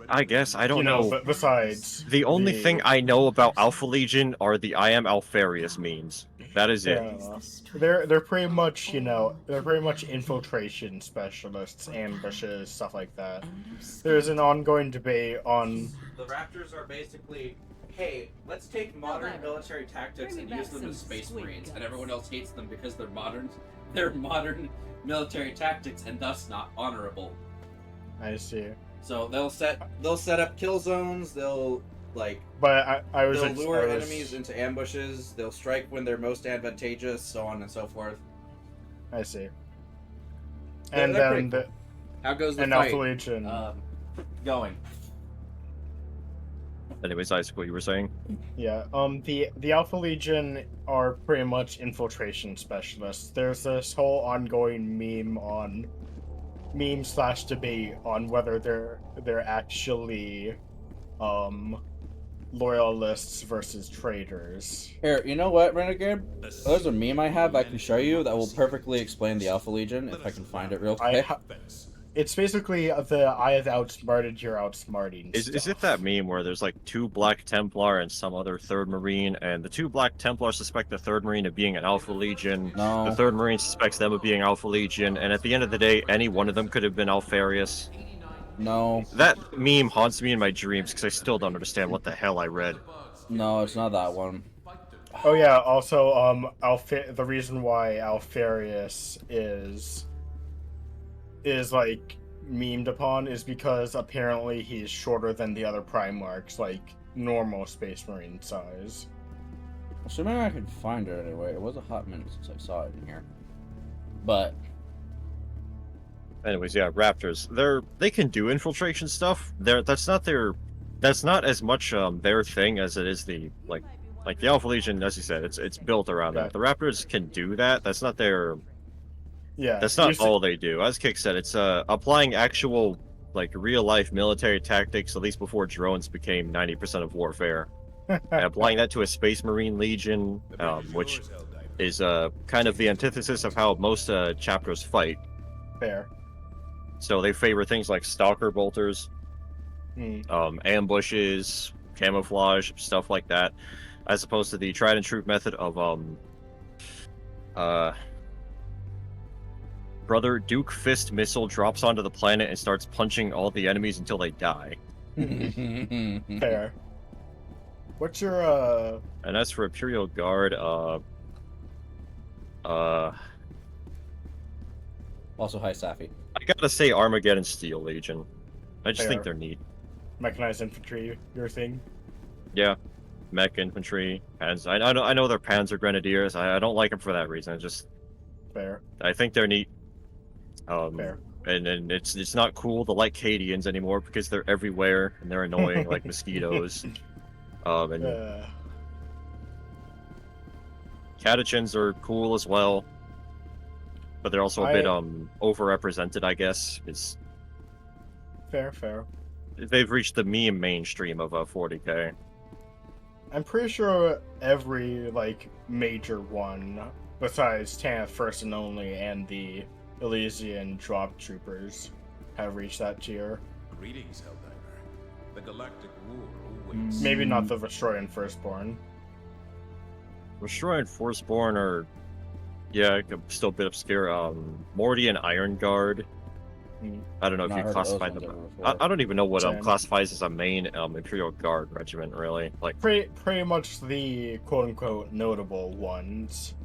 I guess I don't know. But besides, The only thing I know about Alpha Legion are the I am Alfarius memes. That is it. They're pretty much, you know, they're pretty much infiltration specialists, ambushes, stuff like that. There's an ongoing debate on. The Raptors are basically, hey, let's take modern military tactics and use them as Space Marines, and everyone else hates them because they're modern military tactics and thus not honorable. I see. So they'll set up kill zones. They'll But they'll lure enemies into ambushes. They'll strike when they're most advantageous, so on and so forth. I see. Yeah, And they're then pretty cool. How goes the and fight? Alpha Legion. Going. Anyways, Isaac, what you were saying? Yeah. The Alpha Legion are pretty much infiltration specialists. There's this whole ongoing meme / debate on whether they're actually loyalists versus traitors. Here, you know what, Renegade? There's a meme I have I can show you that will perfectly explain the Alpha Legion, if I can find it real quick. It's basically the I have outsmarted, you're outsmarting. Is it that meme where there's like 2 Black Templar and some other 3rd Marine, and the 2 Black Templar suspect the 3rd Marine of being an Alpha Legion, No. the 3rd Marine suspects them of being Alpha Legion, and at the end of the day, any one of them could have been Alfarius? No. That meme haunts me in my dreams because I still don't understand what the hell I read. No, it's not that one. Oh yeah, also the reason why Alfarius is like memed upon is because apparently he's shorter than the other Primarchs, like normal Space Marine size. Assuming I can find it anyway. It was a hot minute since I saw it in here. But Anyways, yeah, Raptors. They can do infiltration stuff. That's not as much their thing as it is the like the Alpha Legion, as you said, it's built around that. The Raptors can do that. That's not their that's not all they do. As Kick said, it's applying actual like real life military tactics, at least before drones became 90% of warfare. And applying that to a Space Marine Legion, which is kind of the antithesis of how most chapters fight. Fair. So they favor things like stalker bolters, ambushes, camouflage, stuff like that, as opposed to the tried and true method of Brother Duke Fist missile drops onto the planet and starts punching all the enemies until they die. Fair. What's your And as for Imperial Guard, also, hi, Safi. I gotta say Armageddon Steel Legion. I just think Fair. they're neat. Mechanized infantry, your thing? Yeah, mech infantry, pans. I know they're Panzer Grenadiers. I don't like them for that reason. Fair. I think they're neat. Fair. And it's not cool to like Cadians anymore because they're everywhere and they're annoying like mosquitoes. And Catechins are cool as well, but they're also a bit overrepresented, I guess. Is fair. they've reached the meme mainstream of 40k. I'm pretty sure every like major one, besides Tanith First and Only and the Elysian Drop Troopers, have reached that tier. Greetings, Helldiver. The galactic war awaits. Maybe not the Destroy and Firstborn. Destroy and Forceborn are, yeah, still a bit obscure. Morty and Iron Guard. I don't know if Not you heard of classify those them. ones ever before. I don't even know what Same. classifies as a main Imperial Guard regiment, really. Like, Pretty much the quote-unquote notable ones.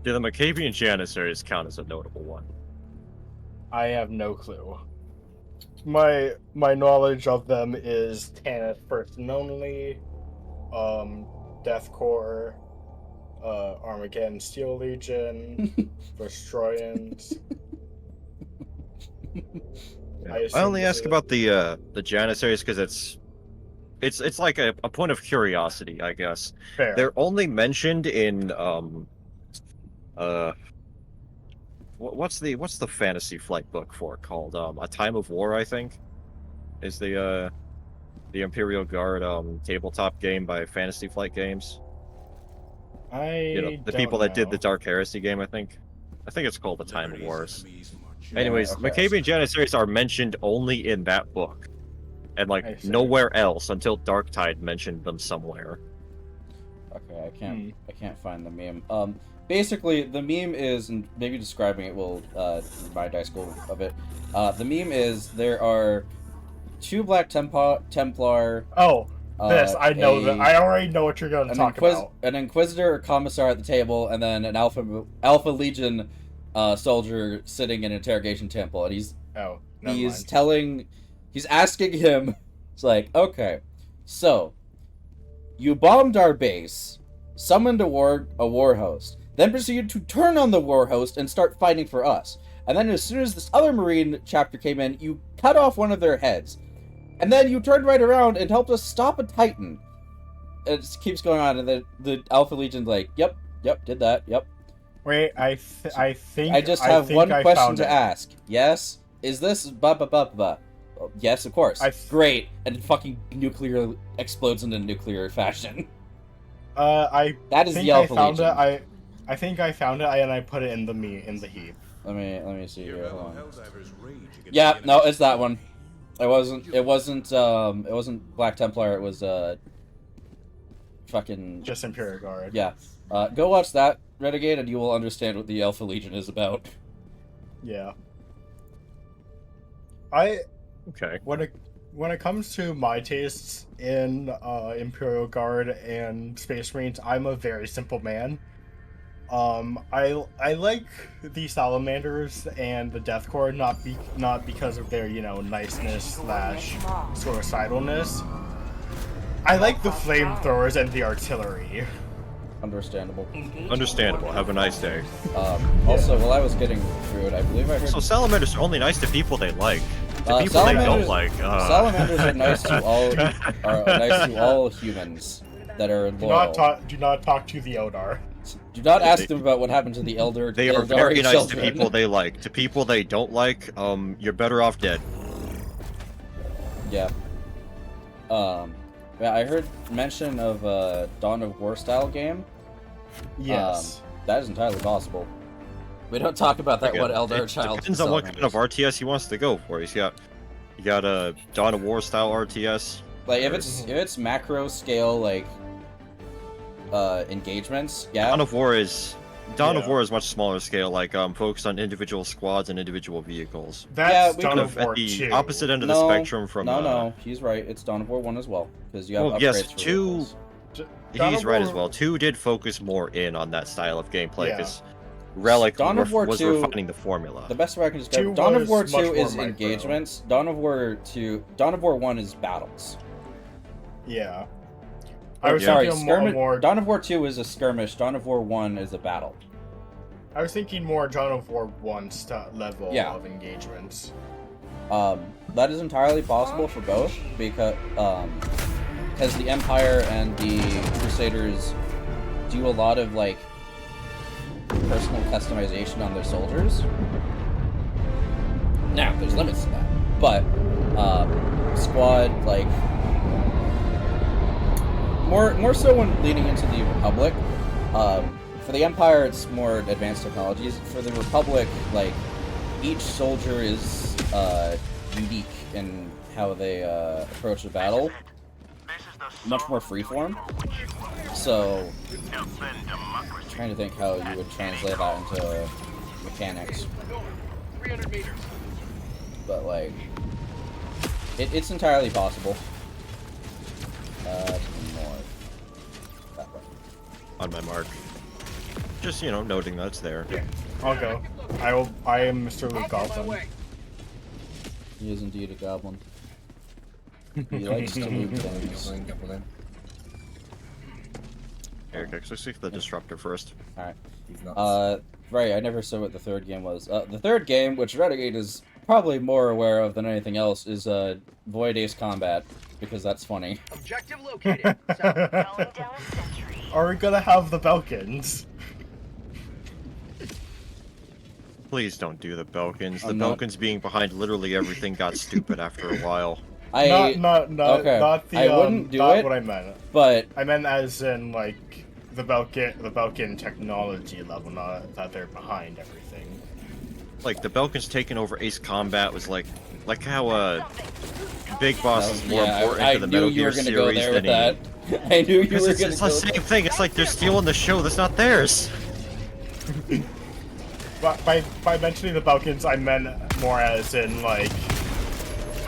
do the Macabian Janissaries count as a notable one? I have no clue. My knowledge of them is Tanith First and Only, Death Corps, Armageddon Steel Legion, Destroyans. I only ask about the Janissaries because it's like a point of curiosity, I guess. Fair. They're only mentioned in what's the fantasy flight book for it called? A Time of War, I think, is the Imperial Guard tabletop game by Fantasy Flight Games. The people that did the Dark Heresy game, I think it's called The Time of Wars. Anyways, okay. Macabian Janissaries are mentioned only in that book, and like nowhere else until Darktide mentioned them somewhere. Okay, I can't find the meme. Basically, the meme is, and maybe describing it will remind high school of it. The meme is there are 2 Black Templar. Oh, I know that. I already know what you're going to talk about. An Inquisitor or Commissar at the table, and then an Alpha Legion soldier sitting in an interrogation temple, and he's asking him. It's like, okay, so you bombed our base, summoned a war host, then proceeded to turn on the war host and start fighting for us. And then as soon as this other Marine chapter came in, you cut off one of their heads. And then you turned right around and helped us stop a Titan. It just keeps going on, and the Alpha Legion's like, yep, did that, yep. Wait, I think I just have one question to ask. Yes? Is this ba? Yes, of course. Great. And fucking nuclear explodes into nuclear fashion. That is the Alpha Legion. I think I found it and I put it in the heap. Let me see here. Hold on. Yeah, no, it's that one. It wasn't Black Templar, it was fucking just Imperial Guard. Yeah. Go watch that, Renegade, and you will understand what the Alpha Legion is about. Yeah. Okay. When it comes to my tastes in Imperial Guard and Space Marines, I'm a very simple man. I like the Salamanders and the Death Corps not because of their niceness / suicidalness. I like the flamethrowers and the artillery. Understandable. Have a nice day. Also, while I was getting through it, I believe I heard. So salamanders are only nice to people they like. To people they don't like. Salamanders are nice to all humans that are loyal. Do not talk to the Eldar. Do not ask them about what happened to the Elder. They are very nice to people they like. To people they don't like, you're better off dead. Yeah. Yeah, I heard mention of a Dawn of War style game. Yes. That is entirely possible. We don't talk about that one Elder child. Depends on what kind of RTS he wants to go for. You got a Dawn of War style RTS. Like if it's macro scale like engagements, yeah. Dawn of War is much smaller scale, like focused on individual squads and individual vehicles. That's Dawn of War at the 2. opposite end of the spectrum from. No, he's right. It's Dawn of War 1 as well, because you have upgrades yes, for 2. vehicles. He's right as well. 2 did focus more in on that style of gameplay because Relic Dawn of War was 2 refining the formula. The best way I can describe 2 it, Dawn of was War much 2 more is micro. engagements. Dawn of War 1 is battles. Yeah. I was Sorry, thinking more. Dawn of War 2 is a skirmish. Dawn of War 1 is a battle. I was thinking more Dawn of War 1 level Yeah. of engagements. That is entirely possible for both because the Empire and the Crusaders do a lot of like personal customization on their soldiers. Now, there's limits to that, but Squad like more so when leading into the Republic. For the Empire, it's more advanced technologies. For the Republic, like each soldier is unique in how they approach the battle. Much more freeform. So, trying to think how you would translate that into mechanics. 300 meters. But like, it's entirely possible. North. That way. On my mark. Just, you know, noting that's there. Yeah. I'll go. I am Mr. Luke Goblin. He is indeed a goblin. He likes to loot things. Here, let's see the disruptor first. Alright. Right, I never said what the third game was. The third game, which Renegade is probably more aware of than anything else, is Void Ace Combat, because that's funny. Objective located. Are we gonna have the Belkins? Please don't do the Belkins. The I'm not- Belkins being behind literally everything got stupid after a while. Okay. Not the I wouldn't do not it, what I meant. but I meant as in like the Belkin technology level, not that they're behind everything. Like, the Belkins taking over Ace Combat was like how Big Boss is more important to the Metal Gear series than he... I knew you were It's gonna the go same thing. It's like they're stealing the show that's not theirs. But by mentioning the Belkins, I meant more as in like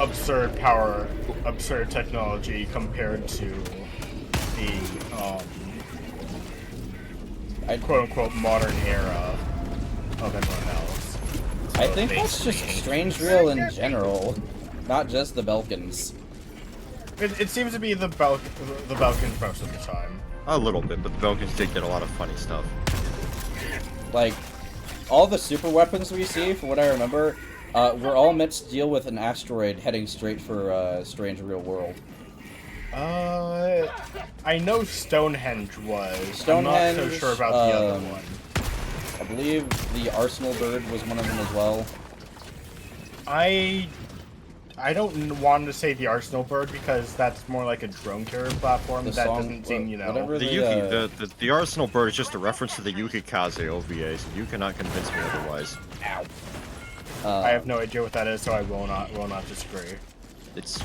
absurd power, absurd technology compared to the quote-unquote modern era of everyone else. So I think that's just Strange Real in general, not just the Belkins. It seems to be the Belkins most of the time. A little bit, but the Belkins did get a lot of funny stuff. Like, all the super weapons we see, from what I remember, were all meant to deal with an asteroid heading straight for Strange Real World. I know Stonehenge was. Stonehenge, I'm not so sure about the other one. I believe the Arsenal Bird was one of them as well. I don't want to say the Arsenal Bird because that's more like a drone carrier platform. The that song- doesn't seem, you know. whatever The Arsenal Bird is just a reference to the Yukikaze OVA, so you cannot convince me otherwise. I have no idea what that is, so I will not disagree. It's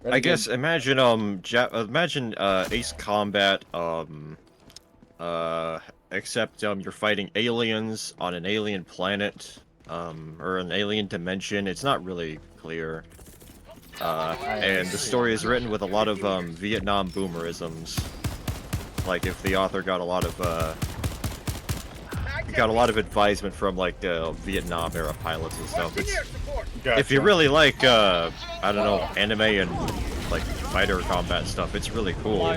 Renegade- I guess imagine Ace Combat except you're fighting aliens on an alien planet or an alien dimension. It's not really clear. And the story is written with a lot of Vietnam boomerisms. Like if the author got a lot of advisement from like Vietnam era pilots and stuff. If you really like I don't know, anime and like fighter combat stuff, it's really cool.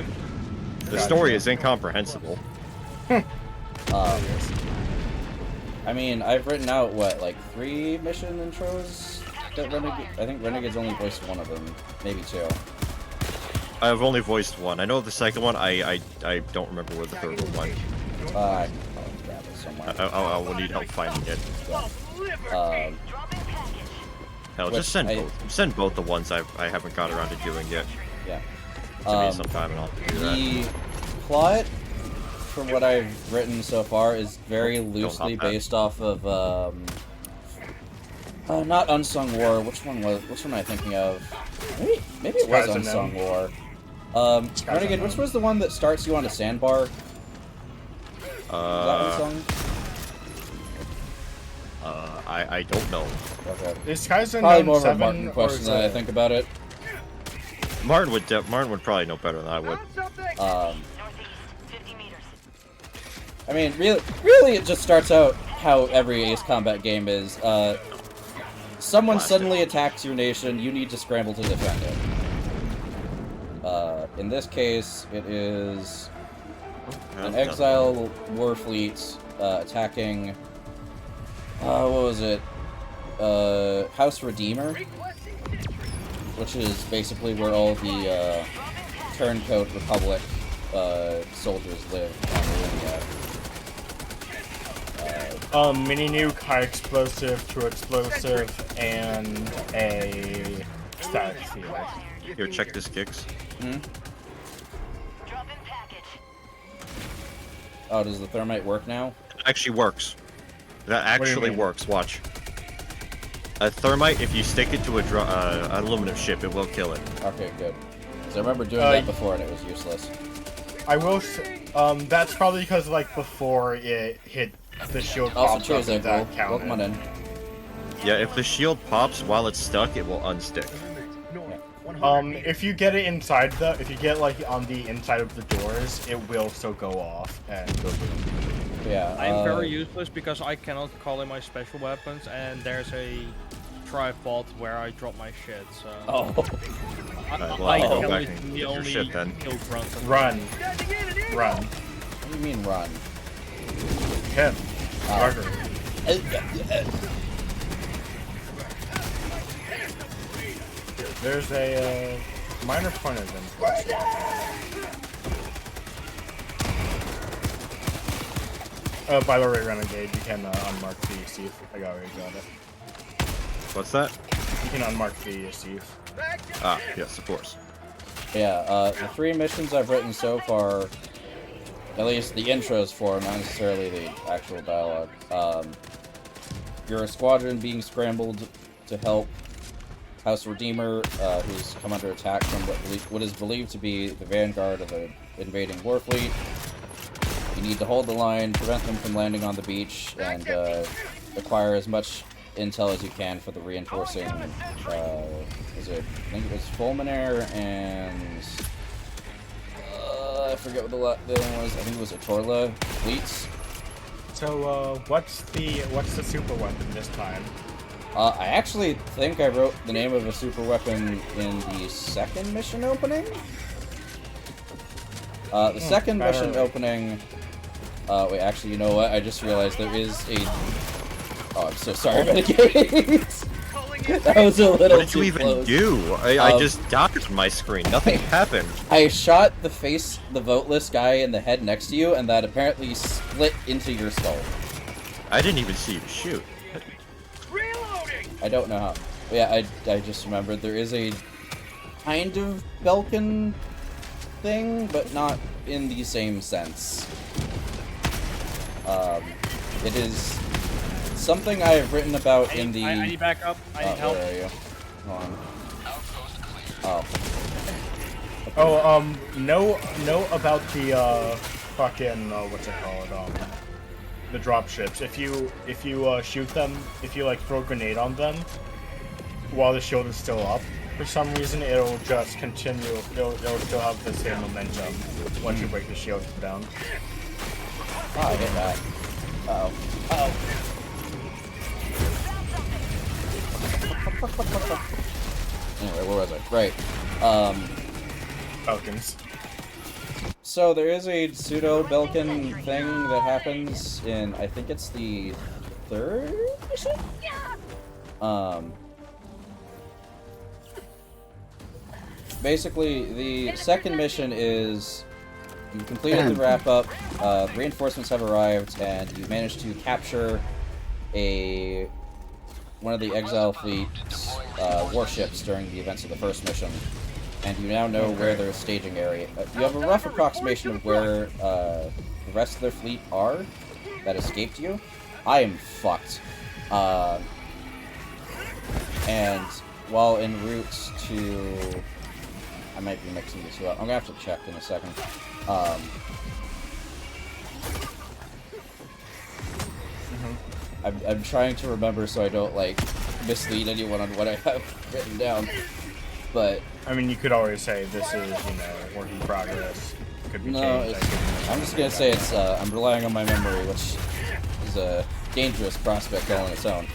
The story is incomprehensible. I mean, I've written out, what, like 3 mission intros? That Renegade, I think Renegade's only voiced one of them, maybe 2. I've only voiced one. I know the second one. I don't remember where the third one went. I can probably grab it somewhere. I will need help finding it. Hell, just send both the ones I haven't got around to doing yet. Yeah. To me sometime, and I'll do that. The plot, from what I've written so far, is very loosely based off of not Unsung War. Which one am I thinking of? Maybe it was Unsung War. Renegade, which was the one that starts you on a sandbar? Is that Unsung? I don't know. Okay. Is Kaizen probably more of a 7 Martin question than I think about it. Martin would probably know better than I would. I mean, really, it just starts out how every Ace Combat game is. Someone suddenly attacks your nation, you need to scramble to defend it. In this case, it is an exile war fleet attacking. What was it? House Redeemer, which is basically where all the Turncoat Republic soldiers live on the Lunia. Mini nuke, high explosive, true explosive, and a static field. Here, check this kicks. Hmm? Oh, does the thermite work now? It actually works. That do you actually mean? works. Watch. A thermite, if you stick it to an aluminum ship, it will kill it. Okay, good. Because I remember doing that before and it was useless. I will. That's probably because like before it hit the shield. Also, popped cheers, up, April. that counted. Welcome on in. Yeah, if the shield pops while it's stuck, it will unstick. If you get it inside if you get like on the inside of the doors, it will still go off and go boom. Yeah. I'm very useless because I cannot call in my special weapons, and there's a tri-fault where I drop my shit. So. Oh. Alright, well, I I'll go can back only and the get your only ship then. kill grunt. Run. Run. What do you mean run? Him. Margaret. There's a minor point of interest. By the way, Renegade, you can unmark the Steve. I already got it. What's that? You can unmark the Steve. Ah, yes, of course. Yeah, the 3 missions I've written so far, at least the intros for, not necessarily the actual dialogue. You're a squadron being scrambled to help House Redeemer, who's come under attack from what is believed to be the vanguard of the invading warfleet. You need to hold the line, prevent them from landing on the beach, and acquire as much intel as you can for the reinforcing, I think it was Fulminaire and I forget what the other one was. I think it was Atorla fleets. So, what's the super weapon this time? I actually think I wrote the name of a super weapon in the second mission opening. The second mission opening. Wait, actually, you know what? I just realized there is a. Oh, I'm so sorry, Renegade. That was a little. What did you even close. do? I just dodged my screen. Nothing happened. I shot the voteless guy in the head next to you, and that apparently split into your skull. I didn't even see you shoot. I don't know how. Yeah, I just remembered there is a kind of Belkin thing, but not in the same sense. It is something I have written about in the. I need backup. I need help. Where are you? Hold on. Oh. Oh, know about the fucking what's it called? The drop ships. If you shoot them, if you like throw a grenade on them while the shield is still up, for some reason it'll just continue. It'll still have the same momentum once you break the shield down. Oh, I hit that. Uh-oh. Anyway, where was I? Right. Falcons. So there is a pseudo-Belkin thing that happens in, I think it's the 3rd mission? Basically, the second mission is you completed the wrap-up, reinforcements have arrived, and you managed to capture one of the Exile Fleet's warships during the events of the first mission. And you now know where their staging area. You have a rough approximation of where the rest of their fleet are that escaped you. I am fucked. And while en route to, I might be mixing the two up. I'm gonna have to check in a second. I'm trying to remember so I don't like mislead anyone on what I have written down. But I mean, you could always say this is, work in progress. Could be No, changed. I'm just gonna say it's. I'm relying on my memory, which is a dangerous prospect all on its own.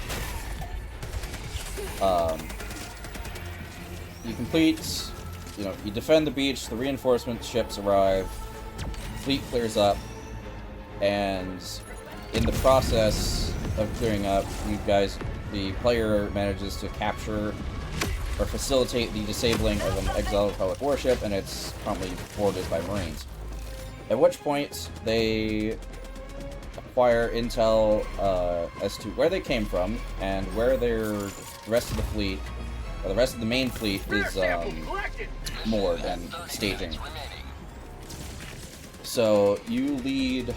You complete. You defend the beach. The reinforcement ships arrive. Fleet clears up, and in the process of clearing up, the player manages to capture or facilitate the disabling of an exiled Republic warship, and it's promptly boarded by Marines. At which point, they acquire intel as to where they came from and where the rest of the fleet, or the rest of the main fleet, is moored and staging. So you lead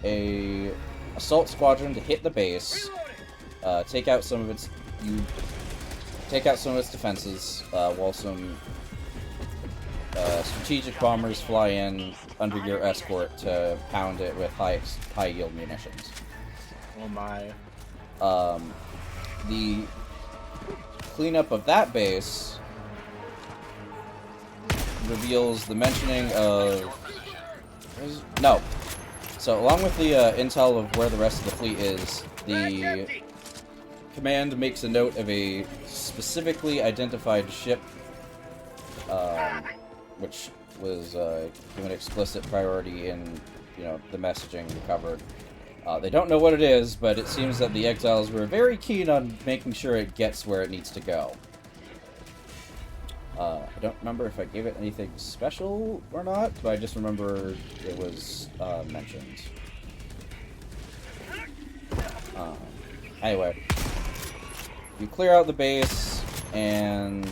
a assault squadron to hit the base, take out some of its defenses, while some strategic bombers fly in under your escort to pound it with high yield munitions. Oh my. The cleanup of that base reveals the mentioning of no. So along with the intel of where the rest of the fleet is, the command makes a note of a specifically identified ship, which was given explicit priority in, the messaging covered. They don't know what it is, but it seems that the exiles were very keen on making sure it gets where it needs to go. I don't remember if I gave it anything special or not, but I just remember it was mentioned. Anyway, you clear out the base, and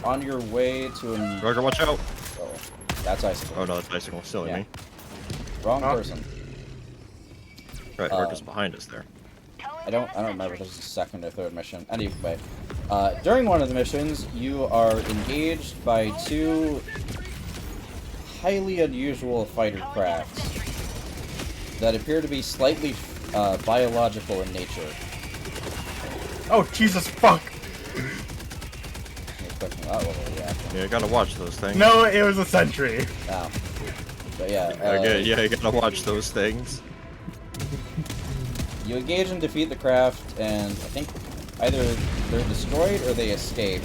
on your way to an... Roger, watch out! Oh, that's Icicle. Oh no, that's Icicle. Silly Yeah. me. Wrong person. Right, Roger's behind us there. I don't remember if this is the second or third mission. Anyway, during one of the missions, you are engaged by two highly unusual fighter crafts that appear to be slightly biological in nature. Oh, Jesus fuck! I'm expecting that level of reaction. Yeah, you gotta watch those things. No, it was a sentry. Wow. But yeah. Okay, yeah, you gotta watch those things. You engage and defeat the craft, and I think either they're destroyed or they escape.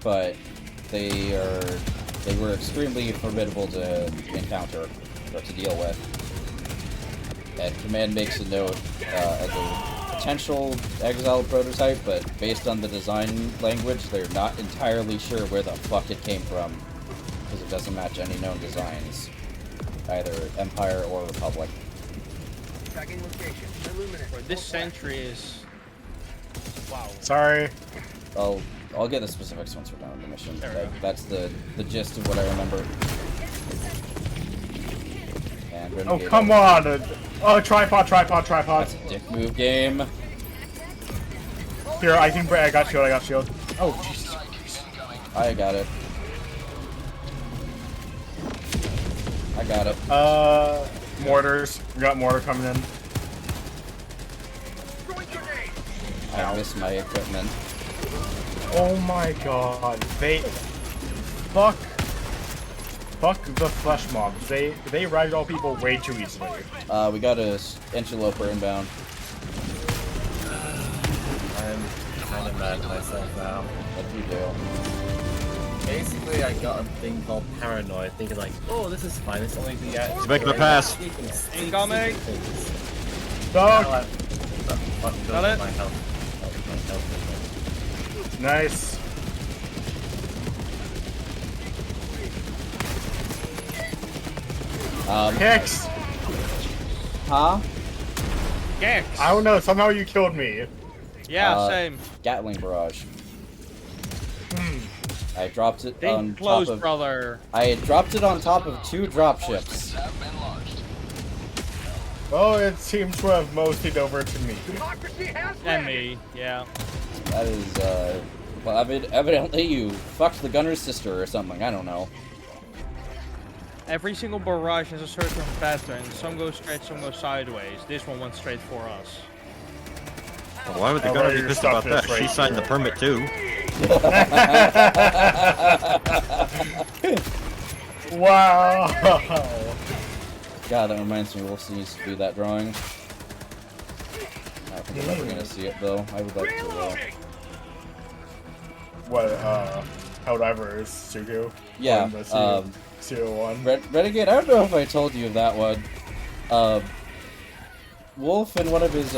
But they were extremely formidable to encounter or to deal with. And Command makes a note as a potential exile prototype, but based on the design language, they're not entirely sure where the fuck it came from, because it doesn't match any known designs, either Empire or Republic. Tracking location. Illuminate. Bro, this sentry is... Wow. Sorry. I'll get the specifics once we're done with the mission. There we go. That's the gist of what I remember. And Oh, Renegade. come on! Oh, tripod. That's a dick move game. Here, I got shield. Oh, Jesus. I got it. I got it. Mortars. We got mortar coming in. I missed my equipment. Oh my god. Fuck the flesh mobs. They ragdoll people way too easily. We got a interloper inbound. I'm kind of mad at myself now. What'd you do? Basically, I got a thing called paranoid, thinking like, oh, this is fine. It's only the... He's making a pass. Incoming! Dog! Got it? My health. Nice. Hicks! Huh? Gex! I don't know, somehow you killed me. Yeah, same. Gatling barrage. I dropped it Think on close, top of... brother. I dropped it on top of 2 dropships. Well, it seems to have moseyed over to me. And me, yeah. That is, well, evidently you fucked the gunner's sister or something, I don't know. Every single barrage has a certain pattern. Some go straight, some go sideways. This one went straight for us. Well, why would the Oh, gunner right, be your pissed stuff about that? is right She signed the here. permit too. Wow. God, that reminds me, Wolf needs to do that drawing. I don't think I'm ever gonna see it though. I would like to though. What, Helldivers, Sugu? Yeah, CO1. Renegade, I don't know if I told you of that one. Wolf, in one of his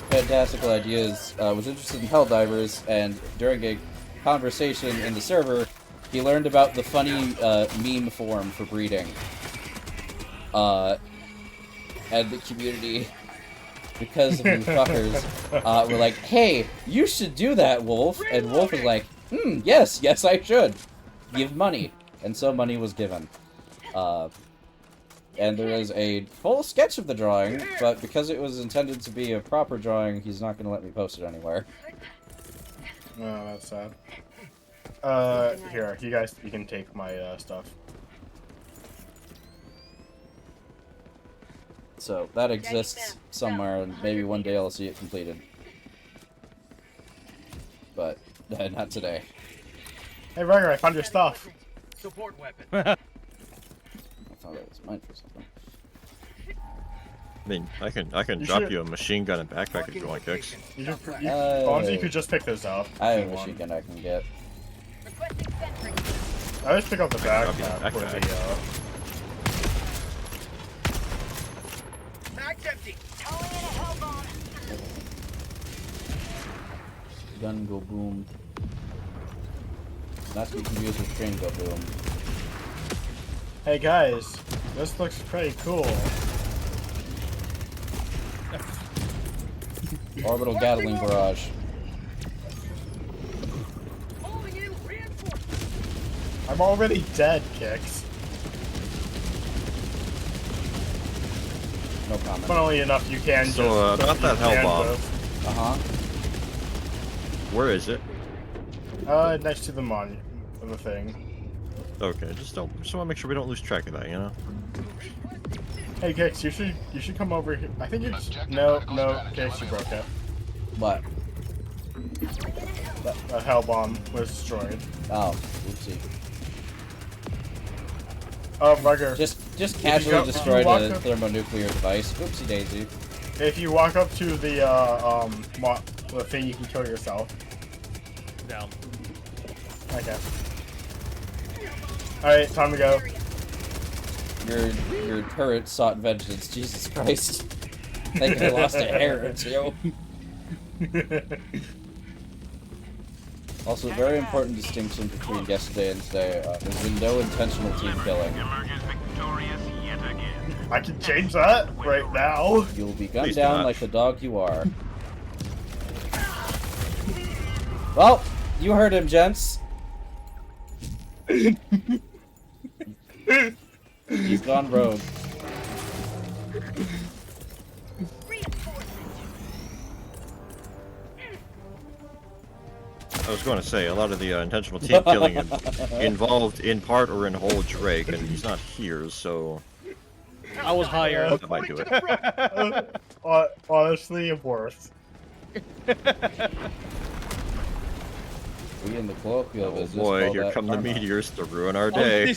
fantastical ideas, was interested in Helldivers, and during a conversation in the server, he learned about the funny meme form for breeding. And the community, because of you fuckers, were like, hey, you should do that, Wolf. And Wolf was like, yes, I should. Give money. And so money was given. And there is a full sketch of the drawing, but because it was intended to be a proper drawing, he's not going to let me post it anywhere. Oh, that's sad. Here, you can take my, stuff. So, that exists somewhere, and maybe one day I'll see it completed. But, not today. Hey, Rugger, I found your stuff. Support weapon. I thought it was mine for something. I mean, I can drop you a machine gun and backpack if you want, Kicks. Honestly, you could just pick this up. I have a machine gun I can get. I just pick up the backpack for backpack. the, Mag's empty. Gun go boom. Not to be confused with train go boom. Hey guys, this looks pretty cool. Orbital Gatling barrage. I'm already dead, Kicks. No comment. Funnily enough, you can So, just... about that hell bomb. Uh-huh. Where is it? Next to the the thing. Okay, just want to make sure we don't lose track of that, you know? Hey, Kicks, you should come over here. I think it's... No, Kicks, you broke it. What? The hell bomb was destroyed. Oh, oopsie. Oh, Rugger. Just casually destroyed a thermonuclear device. Oopsie daisy. If you walk up to the thing, you can kill yourself. Down. Okay. Alright, time to go. Your turret sought vengeance. Jesus Christ. I think I lost a hair or two. Also, very important distinction between yesterday and today. There's been no intentional team killing. I can change that right now. You'll be gunned down like the dog you are. Well, you heard him, gents. He's gone rogue. I was going to say, a lot of the intentional team killing involved in part or in whole Drake, and he's not here, so... I was higher. That might do it. Honestly, worse. We in the colloquial Oh business. boy, here come the karma. meteors to ruin our day.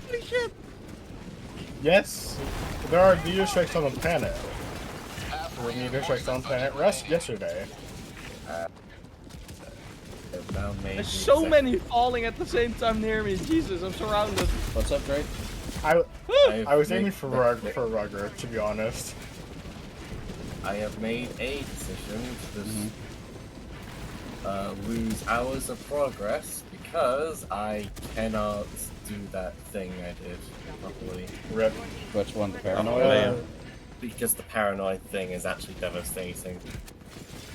Holy shit! Yes, there are meteor strikes on the planet. There were meteor strikes on planet Rest yesterday. There's so many falling at the same time near me. Jesus, I'm surrounded. What's up, Drake? I was aiming for Rugger, to be honest. I have made a decision to just lose hours of progress because I cannot do that thing I did properly. Rip. Which one, the paranoid? Because the paranoid thing is actually devastating.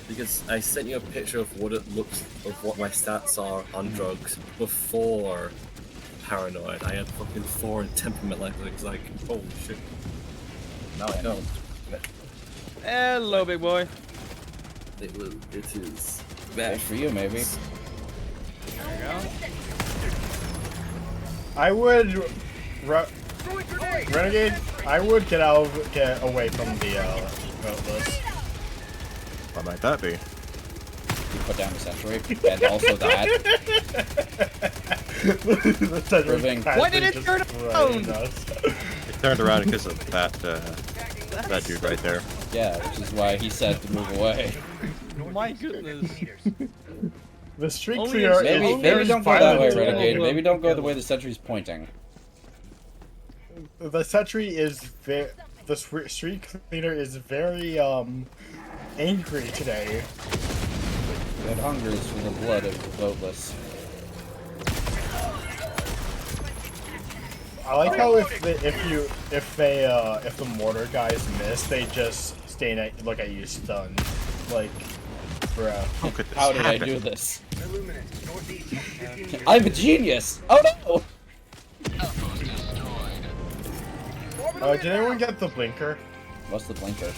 Because I sent you a picture of what it looks, of what my stats are on drugs before paranoid. I had fucking 4 in temperament, like it's like, holy shit. Now I don't. Hello, big boy. It is Bad bad for you, maybe. There you go. I would, Renegade. I would get away from the list. What might that be? he put down the sentry, and also that. The sentry Proving- Why did it just turn running around? us. It turned around because of that dude right there. Yeah, which is why he said to move away. My goodness. The street Only clear Maybe, is maybe don't go that way, violent. Renegade. Maybe don't go the way the sentry's pointing. The sentry is the street cleaner is very angry today. That hungers for the blood of the voteless. I like how if the mortar guys miss, they just look at you stunned, like, bruh. How could this How did I happen? do this? Illuminate, northeast. I'm a genius! Oh no! Did anyone get the blinker? What's the blinker?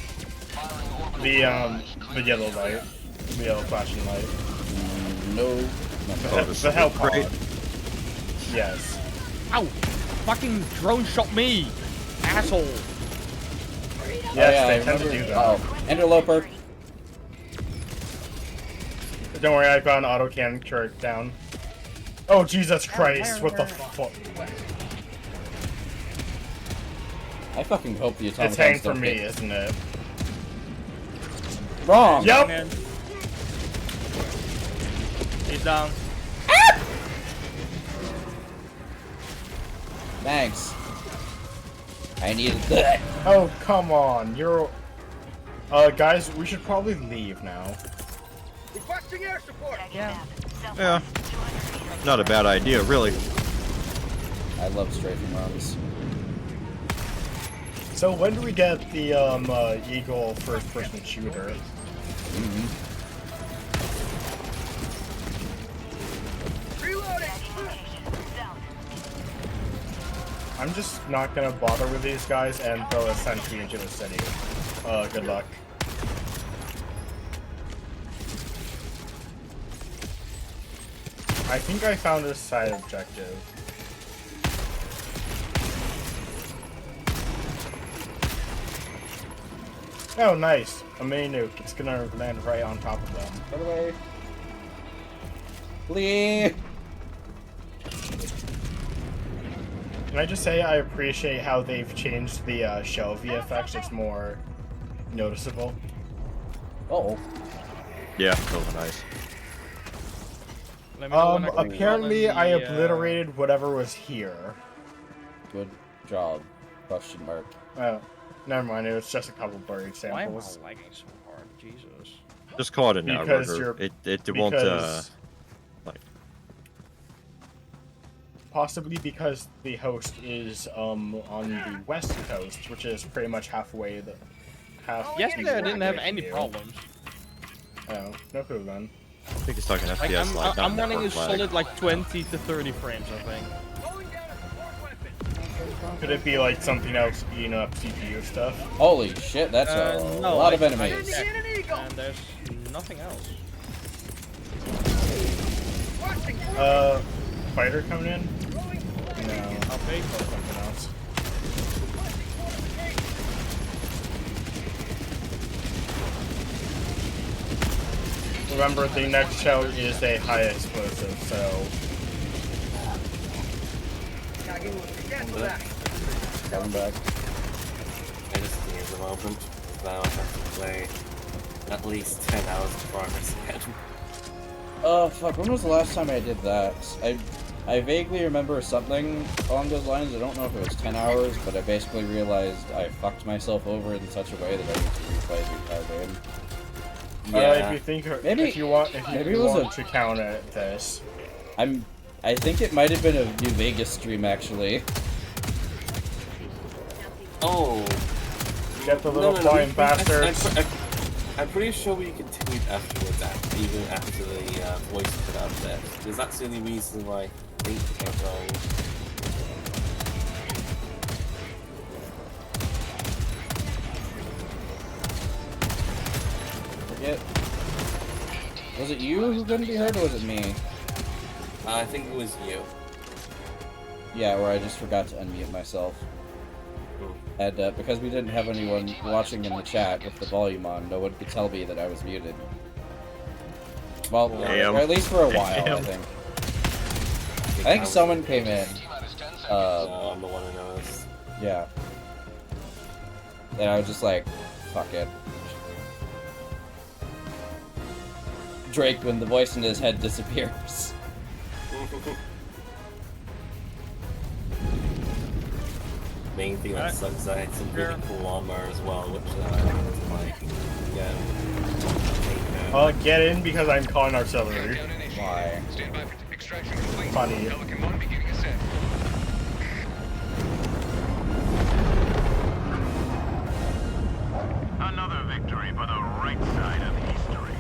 The yellow light, the yellow flashing light. No. The hell pod. great. Yes. Ow! Fucking drone shot me! Asshole! Yes, yeah, they I tend to remember. do that. Oh, interloper. Don't worry, I got an auto cannon turret down. Oh Jesus Christ! What the fuck? I fucking hope the atomic It's hanging bombs for don't me, hit. isn't it? Wrong! Yep. Man. He's down. Thanks. I needed that. Oh come on, you're. Guys, we should probably leave now. Requesting air support. Yeah. Yeah. Not a bad idea, really. I love strafing runs. So when do we get the Eagle first-person shooter? Reloading. I'm just not gonna bother with these guys and throw a sentry into the city. Good luck. I think I found a side objective. Oh, nice. A mini nuke. It's gonna land right on top of them. By the way. Please. Can I just say I appreciate how they've changed the shell VFX? It's more noticeable. Oh. Yeah, those are nice. Let me know when I can Apparently run in I the, obliterated whatever was here. Good job. Question mark. Oh, never mind. It was just a couple blurry Why am I samples. lagging so hard? Jesus. Just call it an Because outrigger. you're- It won't like. Possibly because the host is on the west coast, which is pretty much halfway the half. Yesterday I didn't have away any from you. problems. Oh, no clue then. I think it's talking Like, FPS lag. I'm not running a network lag. solid like 20 to 30 frames, I think. Could it be like something else eating up CPU stuff? Holy shit, that's a No, lot of I enemies. checked, and there's nothing else. Fighter coming in? No, I'll pay for it. something else. Remember, the next shell is a high explosive, so Coming back. I just need the moment. Now I have to play at least 10 hours of progress again. Oh fuck, when was the last time I did that? I vaguely remember something along those lines. I don't know if it was 10 hours, but I basically realized I fucked myself over in such a way that I need to replay the entire game. if you think, Maybe- if you want maybe it was want to counter this, I think it might have been a New Vegas stream actually. Oh. get the little flying bastards. I'm pretty sure we continued afterwards, even after the voice put out there. Because that's the only reason why I think it went wrong. Forget. Was it you who couldn't be heard, or was it me? I think it was you. Yeah, where I just forgot to unmute myself. And because we didn't have anyone watching in the chat with the volume on, no one could tell me that I was muted. Well, Damn. or at least for a while, I Damn. think. I think someone came in. No, I'm the one who knows. Yeah. And I was just like, fuck it. Drake when the voice in his head disappears. Main thing that sucks is I had some really cool armor as well, which like, yeah. Get in because I'm calling artillery. Why? Funny. Another victory for the right side of history.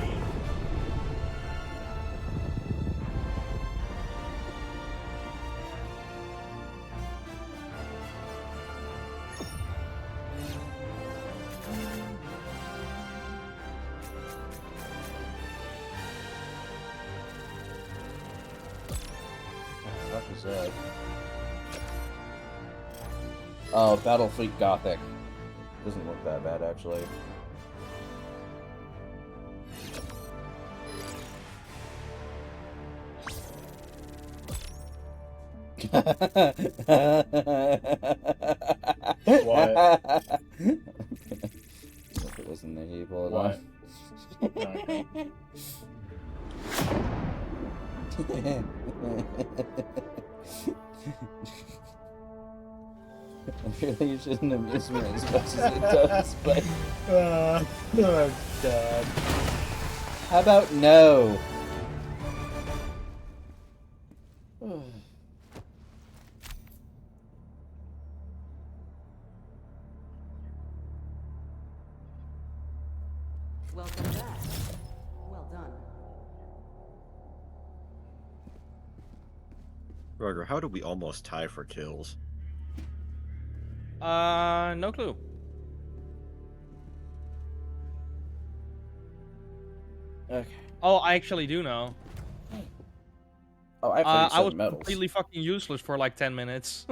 What is that? Oh, Battlefleet Gothic. Doesn't look that bad, actually. What? If it wasn't there, you pull it What? off. Okay. I really shouldn't amuse me as much as it does, but Oh, God. how about no? Welcome back. Well done. Roger, how did we almost tie for kills? No clue. Okay. Oh, I actually do know. Oh, I have I 37 was medals. completely fucking useless for like 10 minutes.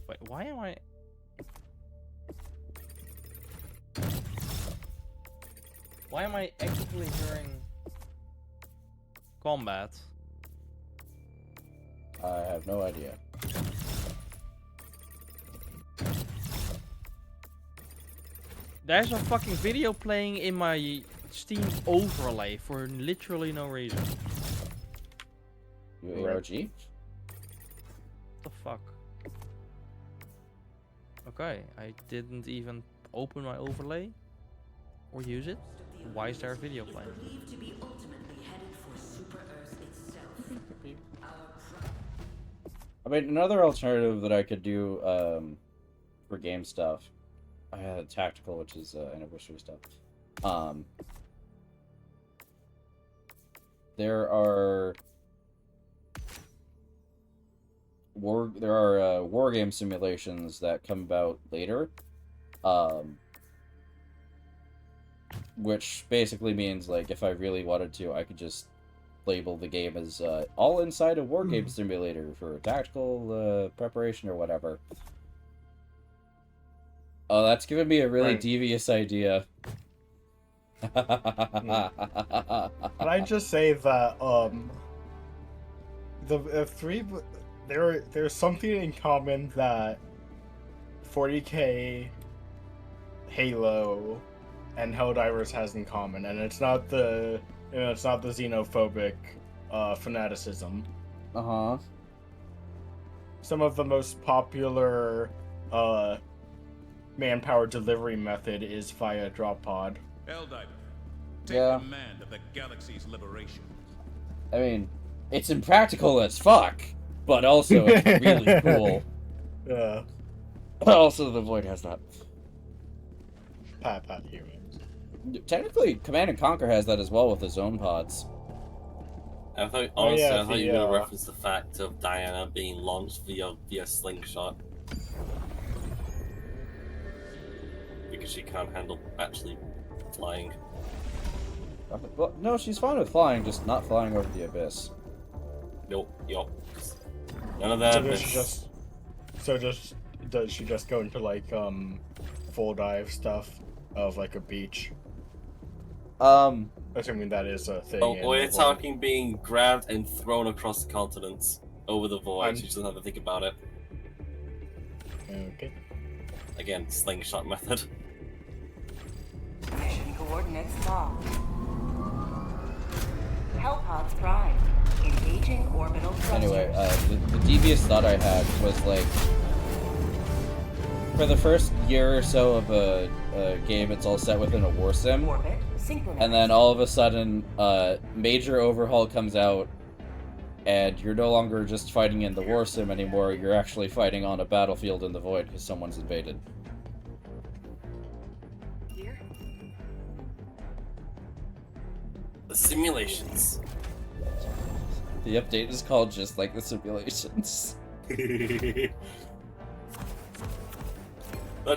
Wait, why am I... Why am I actively hearing combat? I have no idea. There's a fucking video playing in my Steam overlay for literally no reason. UARG? What the fuck? Okay, I didn't even open my overlay or use it. Why is there a video playing? Believed to be ultimately headed for Super Earth itself. I mean, another alternative that I could do for game stuff, I had tactical, which is anniversary stuff. There are war game simulations that come about later, which basically means like if I really wanted to, I could just label the game as all inside a war game simulator for tactical preparation or whatever. Oh, that's given me a really Right. devious idea. Can I just say that the three there's something in common that 40K, Halo, and Helldivers has in common, and it's not the xenophobic fanaticism. Uh-huh. Some of the most popular manpower delivery method is via drop pod. Helldiver, take Yeah. command of the galaxy's liberation. I mean, it's impractical as fuck, but also it's really cool. Yeah. Also, the Void has that. Pat humans. Technically, Command and Conquer has that as well with the zone pods. I thought, Oh, honestly, yeah, I thought you the, were going to uh, reference the fact of Diana being launched via slingshot. because she can't handle actually flying. Well, no, she's fine with flying, just not flying over the abyss. Nope, yup. None of that. Does she just go into like full dive stuff of like a beach? Assuming that is a thing. Oh, we're in talking being grabbed and thrown across the continents over the void. She doesn't have to think about it. Okay. Again, slingshot method. Mission coordinates locked. Hellpods Prime. Engaging orbital thrusters. Anyway, the devious thought I had was like, for the first year or so of a game, it's all set within a war sim. Orbit synchronized. And then all of a sudden, major overhaul comes out, and you're no longer just fighting in the war sim anymore, you're actually fighting on a battlefield in the void because someone's invaded. Here. The simulations. The update is called just like the simulations.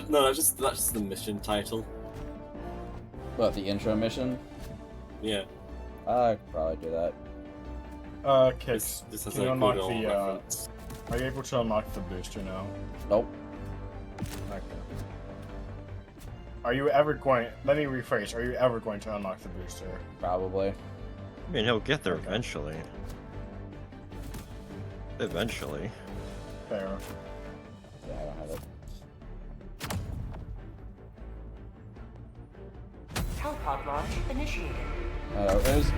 No, that's just the mission title. What, the intro mission? Yeah. I could probably do that. Okay. This has Can you a unlock good old the? reference. Are you able to unlock the booster now? Nope. Okay. Are you ever going? Let me rephrase. Are you ever going to unlock the booster? Probably. I mean, he'll get there eventually. Eventually. Fair. Yeah, I don't have it. Hellpod launch initiated. It was...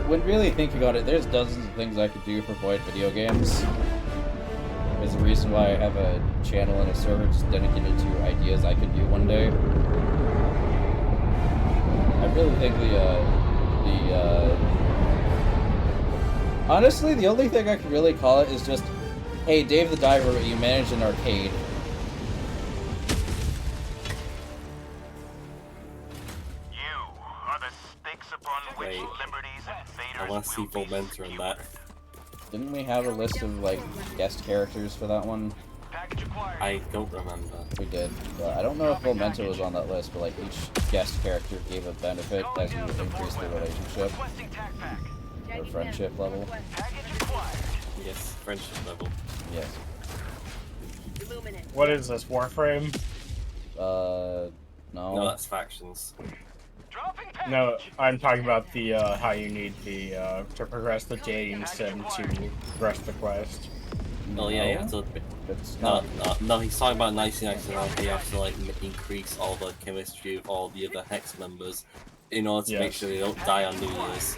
When really thinking about it, there's dozens of things I could do for Void video games. There's a reason why I have a channel and a server just dedicated to ideas I could do one day. I really think honestly, the only thing I could really call it is just, hey, Dave the Diver, you manage an arcade. Wait, I want to see Volmenta in that. Didn't we have a list of, like, guest characters for that one? I don't remember. We did. I don't know if Volmenta was on that list, but, like, each guest character gave a benefit as you increase the relationship. Or friendship level. Yes, friendship level. Yes. What is this, Warframe? No. No, that's factions. No, I'm talking about the how you need the to progress the dating sim to progress the quest. Oh yeah, you have to. It's No, he's talking about 1999. You have to like increase all the chemistry of all the other hex members in order to make sure they don't die on New Year's.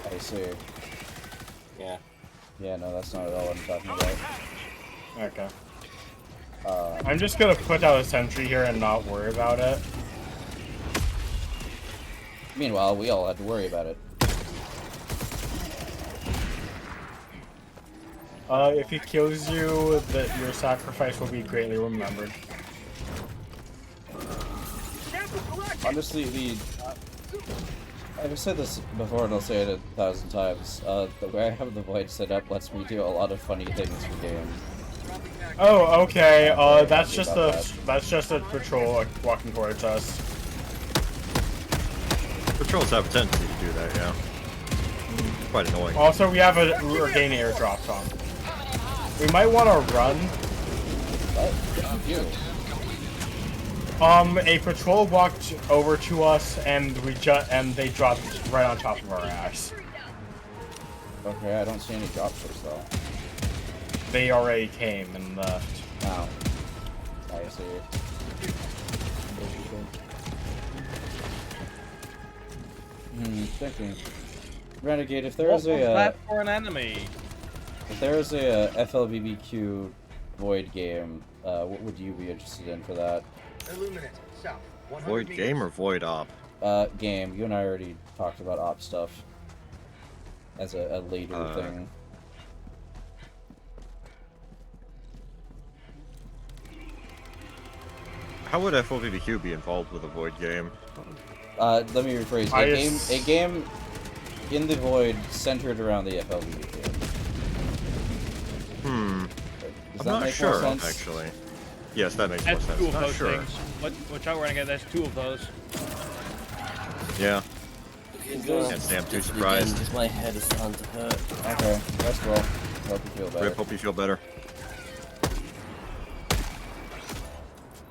I see. Yeah. Yeah, no, that's not at all what I'm talking about. Okay. I'm just gonna put out a sentry here and not worry about it. Meanwhile, we all had to worry about it. If he kills you, your sacrifice will be greatly remembered. Honestly, I've said this before and I'll say it 1,000 times. The way I have the Void set up lets me do a lot of funny things for games. Oh, okay. That's just a patrol walking towards us. Patrols have a tendency to do that, yeah. Quite annoying. Also, we're gaining airdrops on. We might want to run. What did you do? A patrol walked over to us, and they dropped right on top of our ass. Okay, I don't see any dropships though. They already came and left. Oh. I see. Thinking. Renegade, if there What was was a that for an enemy? if there was a FLBBQ Void game, what would you be interested in for that? Void game or Void op? Game. You and I already talked about op stuff as a later thing. How would FLVBQ be involved with a Void game? Let me rephrase. A game in the Void centered around the FLVBQ. I'm not sure, actually. Yes, that makes more That's sense. two of Not those sure. things. Watch out, Renegade. That's two of those. Yeah. Can't say I'm too surprised. Because my head is starting to hurt. Okay, rest well. Hope you feel better. Rip, hope you feel better.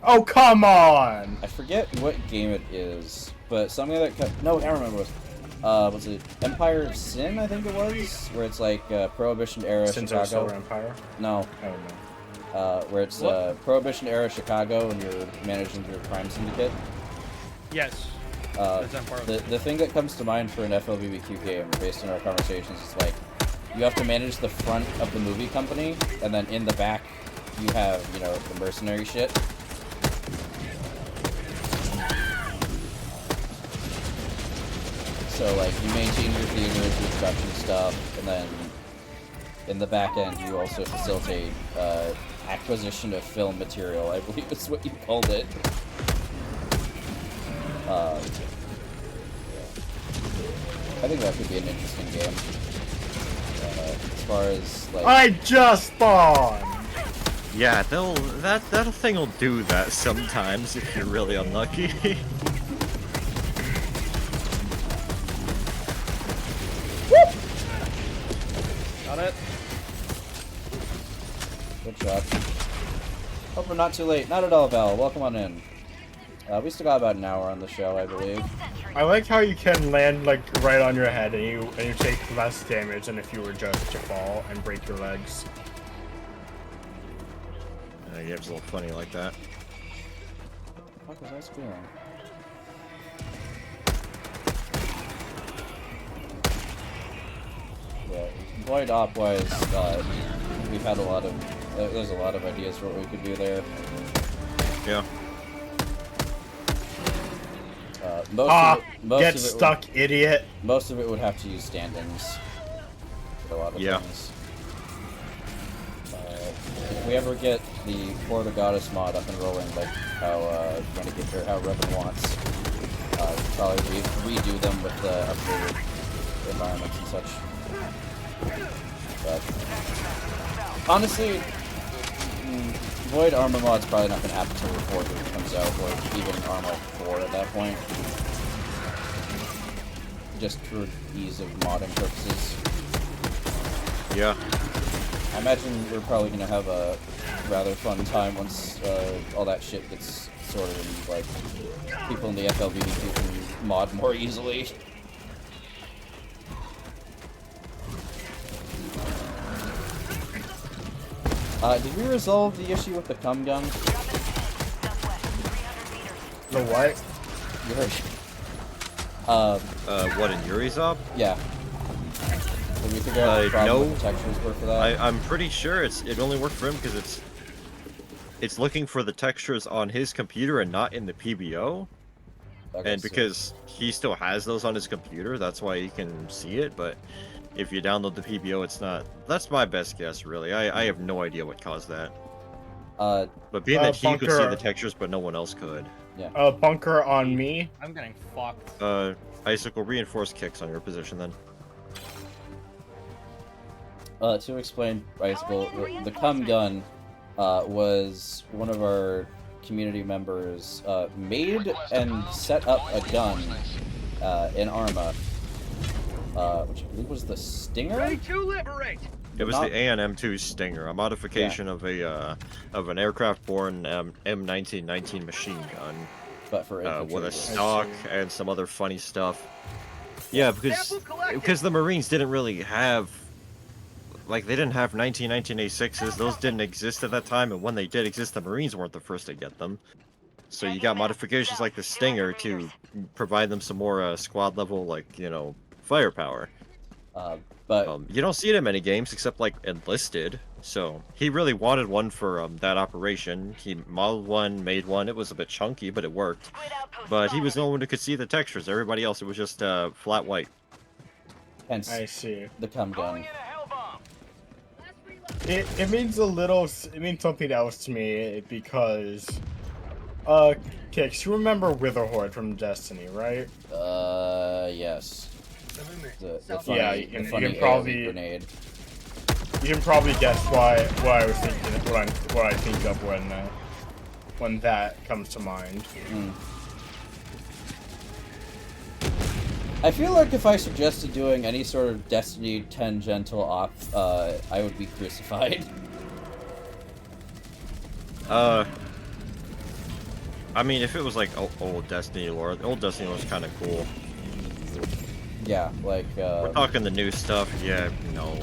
Oh, come on! I forget what game it is, but something that no, I remember what it was. Was it Empire of Sin? I think it was, where it's like Prohibition era Since our Chicago. Silver Empire? No, I don't know. where it's Prohibition era Chicago, and you're managing your crime syndicate. Yes. The thing that comes to mind for an FLVBQ game, based on our conversations, is like you have to manage the front of the movie company, and then in the back you have, you know, the mercenary shit. So like you maintain your theaters, your production stuff, and then in the back end you also facilitate acquisition of film material, I believe is what you called it. I think that could be an interesting game. As far as like I just spawned! Yeah, that thing will do that sometimes if you're really unlucky. Got it. Good job. Hope we're not too late. Not at all, Val. Welcome on in. We still got about an hour on the show, I believe. I like how you can land like right on your head and you take less damage than if you were just to fall and break your legs. Game's a little funny like that. What was I spearing? Yeah, Void Op-wise, we've had a lot of, there's a lot of ideas for what we could do there. Yeah. Get stuck, idiot! Most of it would have to use stand-ins for a lot of things. If we ever get the Port of Goddess mod up and rolling, like how Renegade or how Revan wants, probably redo them with the upgraded environments and such. But honestly, Void Armor mod's probably not going to happen until Reforged comes out, or even Armor 4 at that point. Just for ease of modding purposes. Yeah. I imagine we're probably going to have a rather fun time once all that shit gets sorted and, like, people in the FLVBQ can mod more easily. Did we resolve the issue with the cum gun? The what? What, in Yuri's Op? Yeah. Did we figure out what the problem with the textures were for that? I'm pretty sure it only worked for him because it's looking for the textures on his computer and not in the PBO. And because he still has those on his computer, that's why he can see it, but if you download the PBO, it's not. That's my best guess, really. I have no idea what caused that. But being that he could see the textures, but no one else could. Yeah. Bunker on me. I'm getting fucked. Icicle, reinforce kicks on your position then. To explain, Icicle, the cum gun was one of our community members made and set up a gun in Arma. Which I believe was the Stinger? Ready to liberate! It was the AN-M2 Stinger, a modification of an aircraft-borne M1919 machine gun. But for with a stock and some other funny stuff. Yeah, because the Marines didn't really have, like, they didn't have 1919 A6s. Those didn't exist at that time, and when they did exist, the Marines weren't the first to get them. So you got modifications like the Stinger to provide them some more squad level, like, you know, firepower. But you don't see it in many games except like Enlisted. So he really wanted one for that operation. He modeled one, made one. It was a bit chunky, but it worked. But he was the only one who could see the textures. Everybody else, it was just flat white. Hence, I see. The cum gun. It means a little. It means something else to me because. Kix, you remember Witherhoard from Destiny, right? Yes. The funny, the funny you can probably grenade. You can probably guess what I was thinking, what I think of when when that comes to mind. I feel like if I suggested doing any sort of Destiny tangential op, I would be crucified. I mean, if it was like old Destiny lore, the old Destiny lore was kind of cool. Yeah, like, We're talking the new stuff, yeah, no.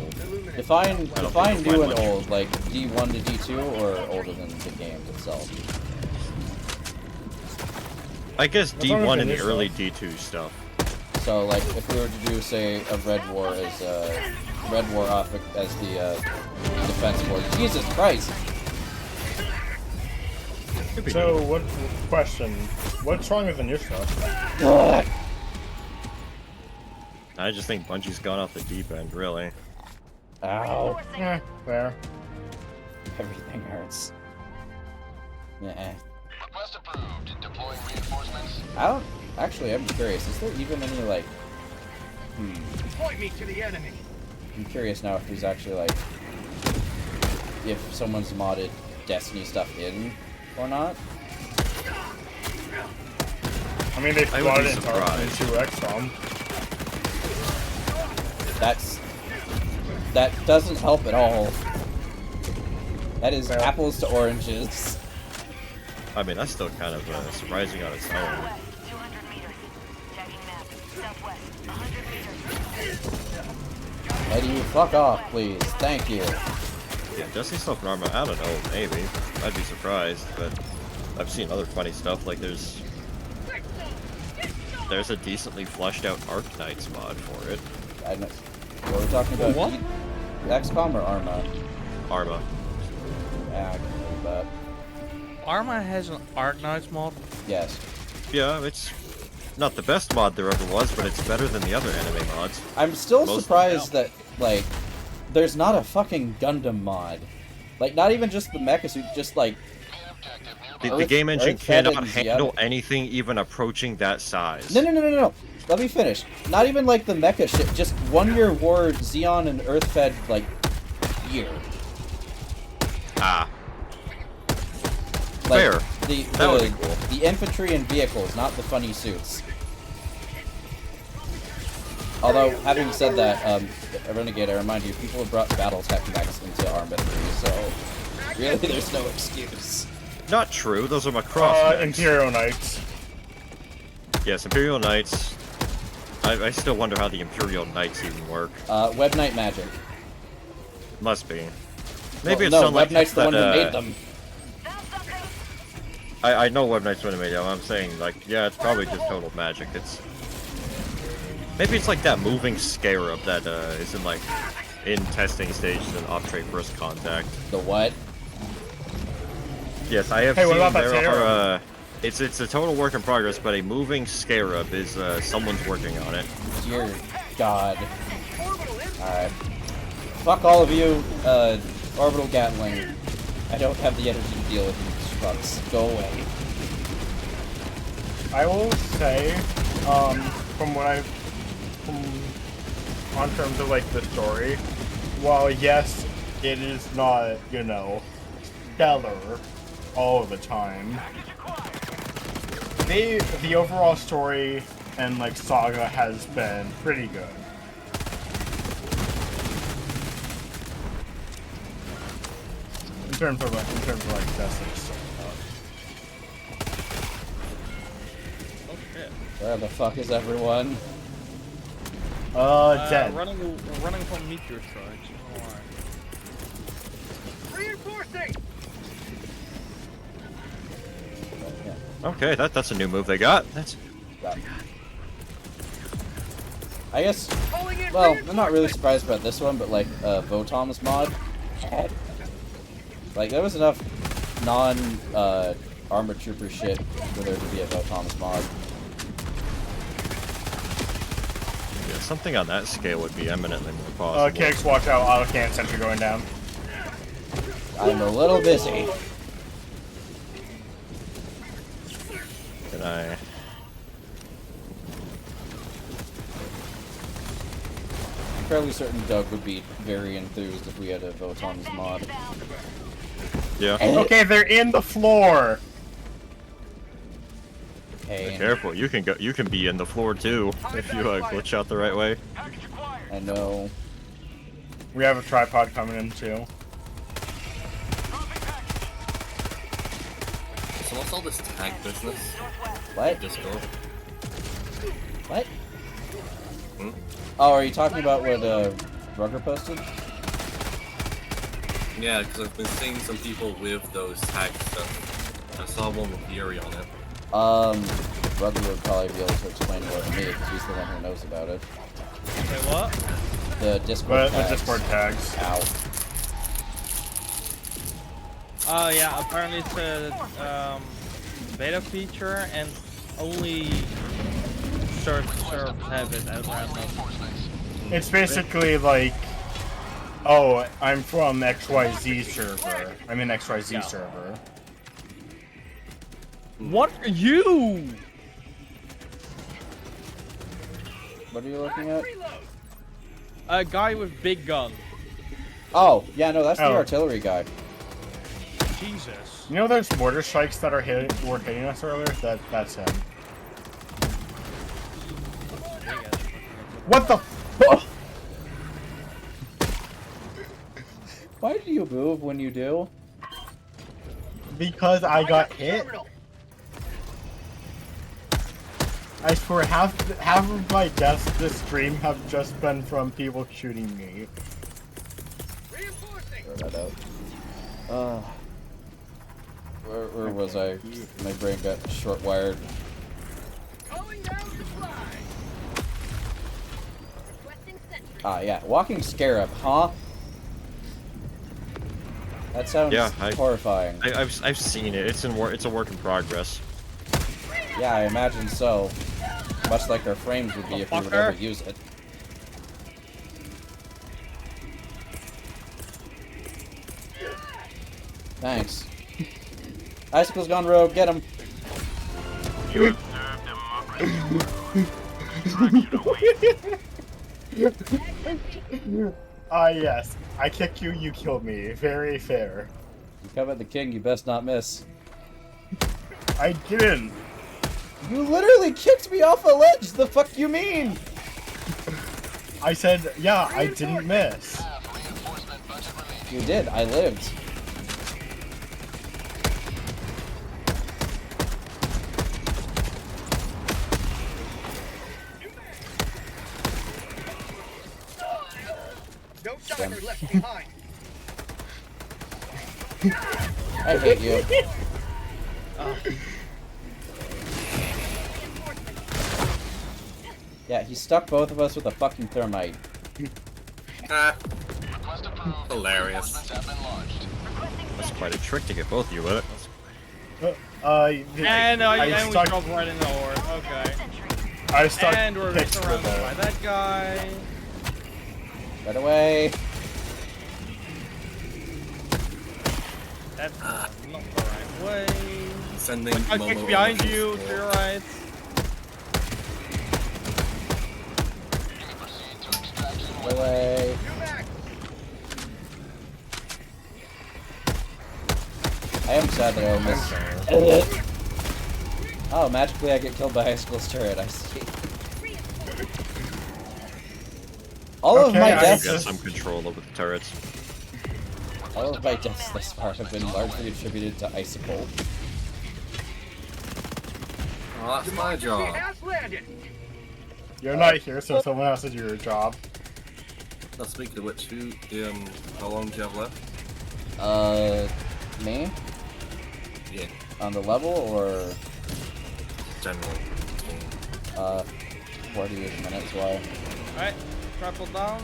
Define new find and much. old, like D1 to D2, or older than the game itself? I guess What's wrong with D1 the and the new early stuff? D2 stuff. So, like, if we were to do, say, a Red War as Red War off as the defense force. Jesus Christ! So, what question? What's wrong with the new stuff? Ugh. I just think Bungie's gone off the deep end, really. Ow. Fair. Everything hurts. Yeah. Request approved. Deploying reinforcements. I don't... Actually, I'm curious. Is there even any, like... Point me to the enemy. I'm curious now if there's actually, like... If someone's modded Destiny stuff in, or not. I mean, they I would brought be it into surprised. XCOM. That doesn't help at all. That is apples to oranges. I mean, that's still kind of surprising on its own. 200 meters. Tagging map. Southwest. 100 meters. Eddie, fuck off, please. Thank you. Yeah, Destiny stuff and armor, I don't know, maybe. I'd be surprised, but I've seen other funny stuff, like there's a decently fleshed out Arknights mod for it. I know. What we're talking about? What? XCOM or Arma? Arma. Yeah, I can believe that. Arma has an Arknights mod. Yes. Yeah, it's not the best mod there ever was, but it's better than the other anime mods. I'm still Most surprised that, like, there's not a fucking Gundam mod. Like, not even just the mecha suit, just like... The game engine Earth-fed cannot and handle Xeon. anything even approaching that size. No. Let me finish. Not even like the mecha shit, just 1 year war Xeon and Earth-fed, like, gear. Ah. Like, Fair. That would be cool. The infantry and vehicles, not the funny suits. Although, having said that, Renegade, I remind you, people have brought Battletech mechs into Arma 3, so really there's no excuse. Not true, those are Macross mechs. Imperial Knights. Yes, Imperial Knights. I still wonder how the Imperial Knights even work. Web Knight Magic. Must be. Maybe it's no, something Web like Knight's the that, one who made them. I know Web Knight's one who made them. I'm saying, like, yeah, it's probably just total magic. Maybe it's like that moving scarab that is in, like, in testing stages in Optrade First Contact. The what? Yes, I have Hey, what seen about that there scarab? are, it's a total work in progress, but a moving scarab is, someone's working on it. Dear God. Alright. Fuck all of you, Orbital Gatling. I don't have the energy to deal with you trucks. Go away. I will say, from on terms of like the story, while yes, it is not, you know, stellar all of the time, the overall story and like saga has been pretty good. In terms of like Destiny stuff. Where the fuck is everyone? Dead. Running from meteor strikes. Reinforcing. Okay, that's a new move they got. I guess, well, I'm not really surprised about this one, but like, Votom's mod. Like, there was enough non-Armored Trooper shit for there to be a Votom's mod. Yeah, something on that scale would be eminently more possible. Kicks, watch out, auto cannon sentry going down. I'm a little busy. Can I... I'm fairly certain Doug would be very enthused if we had a Votom's mod. Yeah. Okay, they're in the floor. pain. Careful, you can go. You can be in the floor too if you glitch out the right way. I know. We have a tripod coming in too. So what's all this tag business? What? Discord. What? Hmm? Oh, are you talking about what Rugger posted? Yeah, because I've been seeing some people with those tags stuff. I saw one with Fury on it. Rugger would probably be able to explain more than me because he's the one who knows about it. Wait, what? The Discord tags. The Discord tags. Ow. Oh yeah, apparently it's a beta feature and only certain servers have it as random. It's basically like, oh, I'm from XYZ server. I'm in XYZ server. What are you? What are you looking at? A guy with big gun. Oh, yeah, no, that's the Oh. artillery guy. Jesus. You know those mortar strikes that were hitting us earlier? That's him. What the? Why do you move when you do? Because I got hit. I swear, half of my deaths this stream have just been from people shooting me. Throw that out. Where was I? My brain got short-wired. Ah, yeah. Walking Scarab, huh? That sounds horrifying. I've seen it. It's a work in progress. Yeah, I imagine so. Much like our frames would be if we would ever use it. Thanks. Icicle's gone rogue, get him! Ah, yes. I kick you, you kill me. Very fair. You come at the king, you best not miss. I didn't. You literally kicked me off a ledge! The fuck you mean? I said, yeah, I didn't miss. You did, I lived. No diver left behind. I hate you. Yeah, he stuck both of us with a fucking thermite. Hilarious. That's quite a trick to get both of you with it. And we stuck, drove right in the horde. Okay. I stuck And we're surrounded by that guy. Right away. That's not the right way. Sending I Momo kick behind over you the to your right. Right away. I am sad that I missed. Oh, magically I get killed by Icicle's turret, I see. All of my deaths. You got some control over the turrets. All of my deaths thus far have been largely attributed to Icicle. Oh, that's my job. You're not here, so someone else to do your job. Now, speaking of which, how long do you have left? Me? Yeah. On the level, or? Generally. 48 minutes, why? Alright, triple down.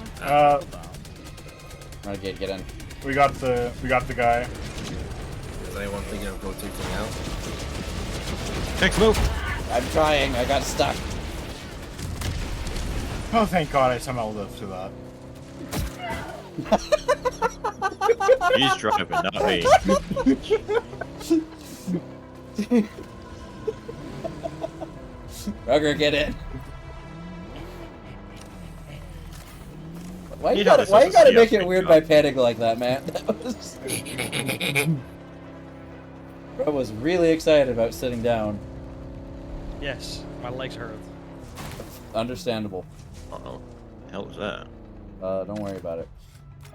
Renegade, get in. We got the guy. Is anyone thinking of rotating out? Next move! I'm trying, I got stuck. Oh, thank God I somehow lived through that. He's driving, not me. Rugger, get in. Why you gotta make it weird by panicking like that, man? That was... Bro was really excited about sitting down. Yes, my legs hurt. Understandable. Uh-oh. The hell was that? Don't worry about it.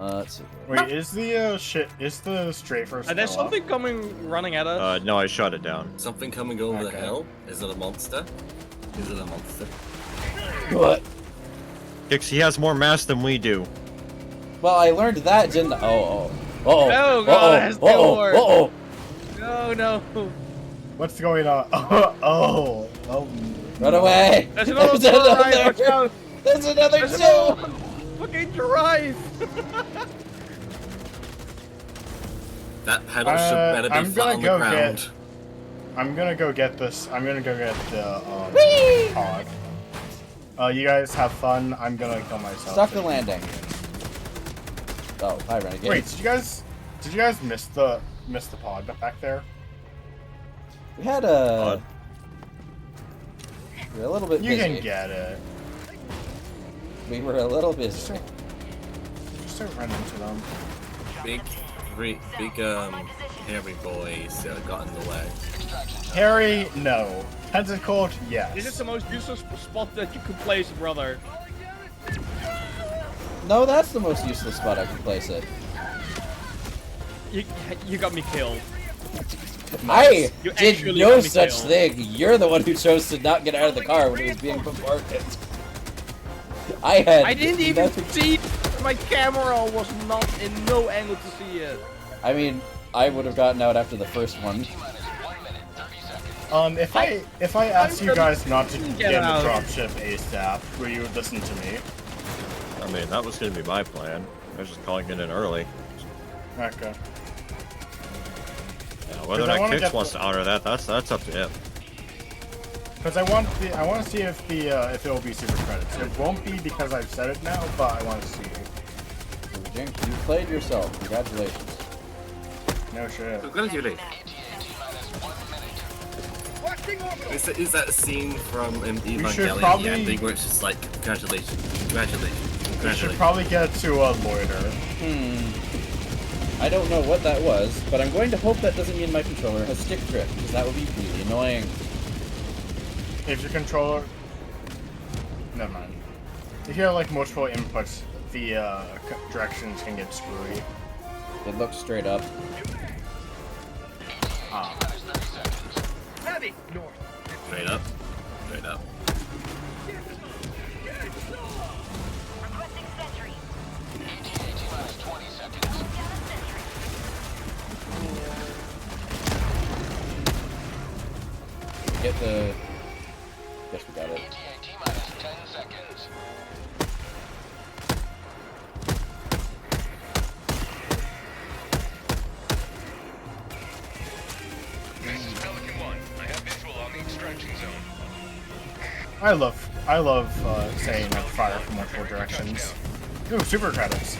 Let's see. Wait, is the strafer still There's up? something coming, running at us. No, I shot it down. Something coming over the Okay. hill? Is it a monster? Is it a monster? What? Kix, he has more mass than we do. Well, I learned that, didn't I? Oh. Oh, God, that's the word. Uh-oh. No. What's going on? Oh. Run away! There's another drive, watch out! There's another There's two! another one. Fucking drive! That pedal should better be I'm flat gonna on the go ground. I'm gonna go get this. I'm gonna go get the pod. You guys have fun. I'm gonna kill myself. Stuck the landing. Oh, hi, Renegade. Wait, did you guys miss the pod back there? We had a... We were a little bit You busy. can get it. We were a little busy. Just don't run into them. Big hairy boys got in the way. Harry, no. Tentacle, yes. This is the most useless spot that you could place, brother. No, that's the most useless spot I can place it. You got me killed. I You did actually no got me such killed. thing. You're the one who chose to not get out of the car when it was being bombarded. I didn't even nothing- see. My camera was not in no angle to see it. I mean, I would have gotten out after the first one. If I asked you guys not to Get get in the out. dropship ASAP, will you listen to me? I mean, that was gonna be my plan. I was just calling it in early. Okay. Yeah, whether or I not wanna Kix get wants the- to honor that, that's up to him. Because I want to see if it will be super credits. It won't be because I've said it now, but I want to see. You played yourself. Congratulations. No shit. Congratulations. Is that scene from Evangelion probably- the ending where it's just like, congratulations, congratulations, We should congratulations. probably get to loiter. I don't know what that was, but I'm going to hope that doesn't mean my controller has stick drift, because that would be really annoying. If your controller, never mind. If you have like multiple inputs, the directions can get screwy. It looks straight up. Ah. Straight up, straight up. Requesting sentry. Get the... Guess we got it. I love saying like fire from multiple directions. Ooh, super credits.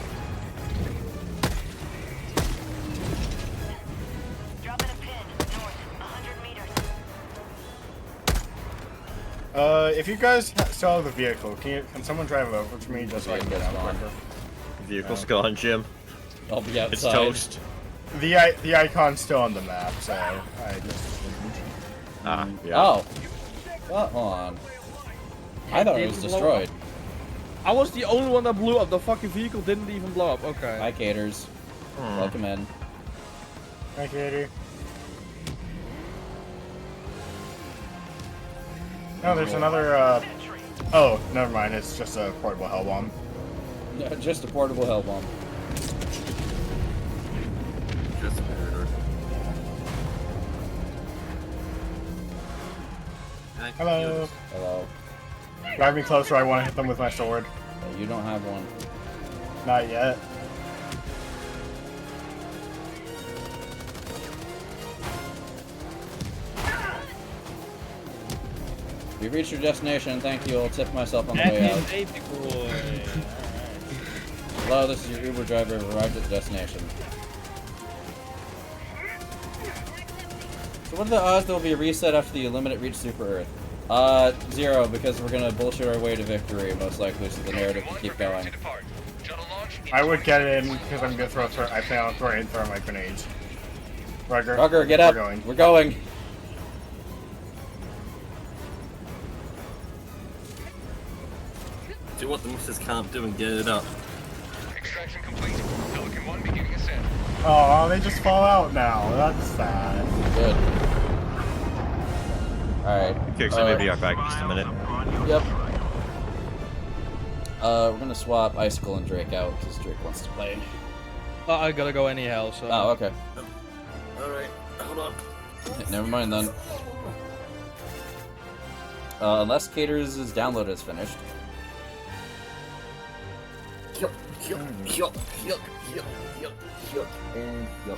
Dropping a pin. North. 100 meters. If you guys still have the vehicle, can someone drive it over to me just so I can get out Vehicle's quicker? Vehicle's gone, Jim. I'll be outside. It's toast. The icon's still on the map, so I just didn't. Ah, yeah. Oh. Well, hold on. I thought it was didn't blow destroyed. I was the only one that blew up. The fucking vehicle didn't even blow up. Okay. Hi, Caters. Welcome in. Hi, Katie. No, there's another, oh, never mind, it's just a portable hell bomb. Just a portable hell bomb. Just murdered. Hello. Hello. Drive me closer, I want to hit them with my sword. You don't have one. Not yet. You've reached your destination. Thank you. I'll tip myself on the way out. Baby boy. Hello, this is your Uber driver. I've arrived at the destination. So what are the odds there will be a reset after the Illuminate reach Super Earth? 0, because we're gonna bullshit our way to victory, most likely, so the narrative can keep going. I would get in, because I'm gonna I plan on throwing thermite grenades. Rugger. Rugger, get up! We're going. We're going! Do what the missus can't do and get it up. Extraction complete. Pelican 1 beginning ascent. Oh, they just fall out now. That's sad. Good. Alright. Okay, so maybe I'm back in just a minute. Yep. We're gonna swap Icicle and Drake out because Drake wants to play. I gotta go anyhow, so. Oh, okay. Alright, hold on. Never mind then. Unless Cater's download is finished. Yup, yup, yup, yup, yup, yup, yup, and yup.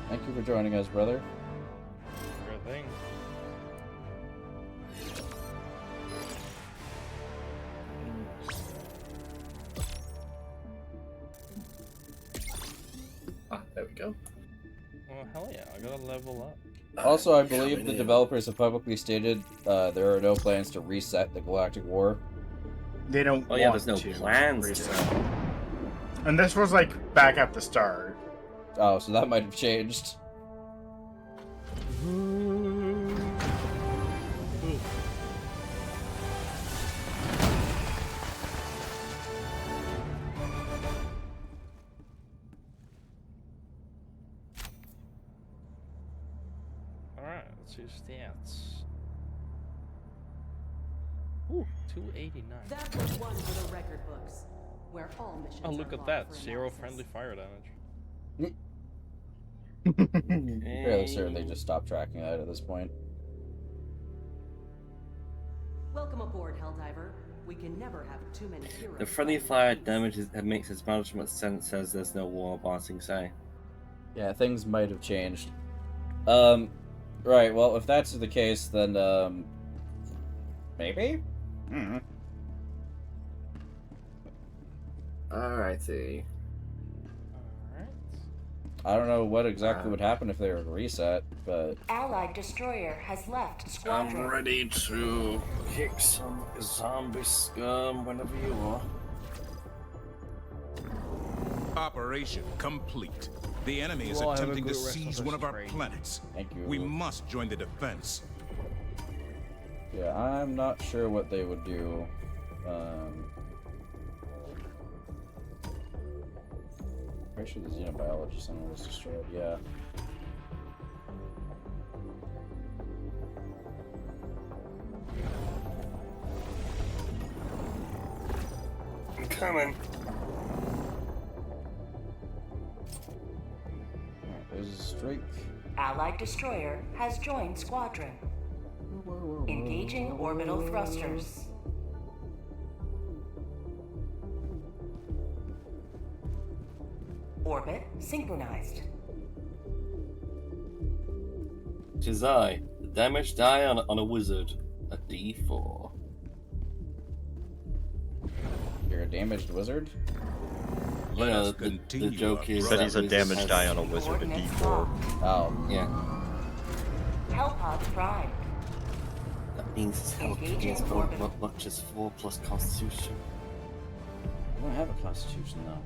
Thank you for joining us, brother. Sure thing. Ah, there we go. Well, hell yeah, I gotta level up. Also, I believe Coming the in. developers have publicly stated there are no plans to reset the Galactic War. They don't. Oh yeah, want there's no to plans reset. to. And this was like back at the start. Oh, so that might have changed. Alright, let's see stats. Ooh, 289. That was one for the record books, where all missions Oh, look are at logged that. for 0 analysis. friendly fire damage. Fairly certain they just stopped tracking that at this point. Welcome aboard, Helldiver. We can never have too many heroes. The friendly fire damage makes its management sense, says there's no war balancing say. Yeah, things might have changed. Right, well, if that's the case, then, maybe? Alrighty. Alright. I don't know what exactly would happen if they were to reset, but... Allied destroyer has left I'm squadron. ready to kick some zombie scum whenever you are. Operation complete. The enemy is Well, I have a attempting to good rest of seize this one of our train. planets. Thank you. We must join the defense. Yeah, I'm not sure what they would do. Pretty sure the Xenobiology Center was destroyed, yeah. I'm coming. Alright, there's Drake. Allied destroyer has joined squadron. Engaging orbital thrusters. Orbit synchronized. Jizai, the damage die on a wizard. A D4. You're a damaged wizard? You Let know, us the continue joke our is Said that he's a wizard damage has- die on a wizard, a Coordinates D4. locked. Oh. Yeah, Hellpod prime. that means his health Engaging is not orbital. not much as 4 plus constitution. I don't have a constitution, though.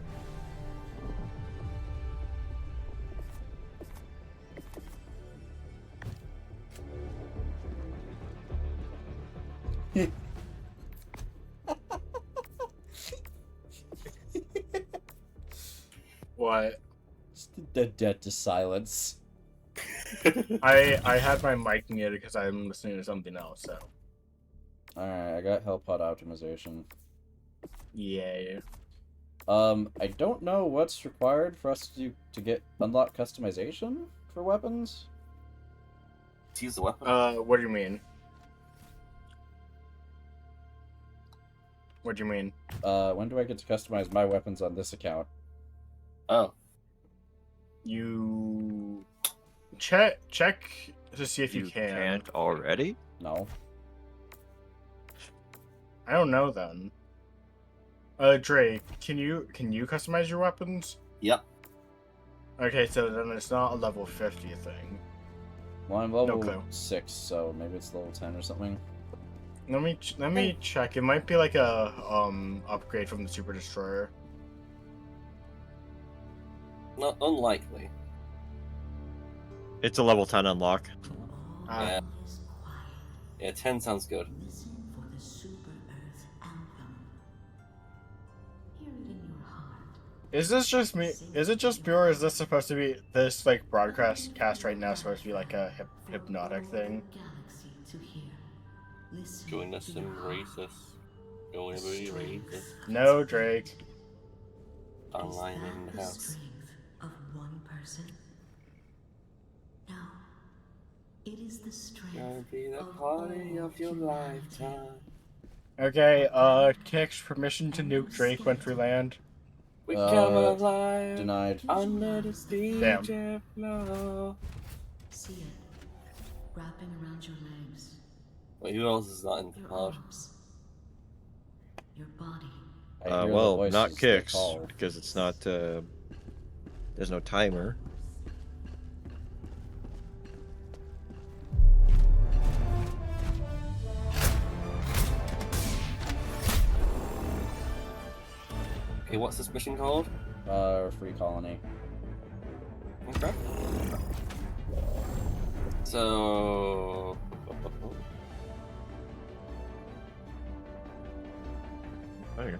What? Just the dead to silence. I had my mic muted because I'm listening to something else. So Alright, I got Hellpod optimization. yeah. I don't know what's required for us to get unlock customization for weapons. To use the weapon. What do you mean? What do you mean? When do I get to customize my weapons on this account? Oh, You check to see if you can. Can't already? No. I don't know then. Drake, can you customize your weapons? yep. Okay, so then it's not a level 50 thing. Well, I'm level clue. 6, so maybe it's level 10 or something. Let me check. It might be like a upgrade from the Super Destroyer. Not unlikely. It's a level 10 unlock. Yeah. Yeah, 10 sounds good. Is this just me? Is it just me, or is this supposed to be this like broadcast cast right now? Supposed to be like a hypnotic thing? Join us and raise us. Join everybody, raise us. No, Drake. Online in the house. Of one person? No. It is the strength Gonna be the party of your lifetime. Okay, Kix, permission to nuke Drake went through land. We come alive. Denied. Under the DJ floor. See it wrapping around your legs. Wait, who else is not in the Your pod? arms. Your body. I hear the Well, voices not they Kix, call. because it's not, there's no timer. Okay, what's this mission called? Free Colony. Okay. So... There you go.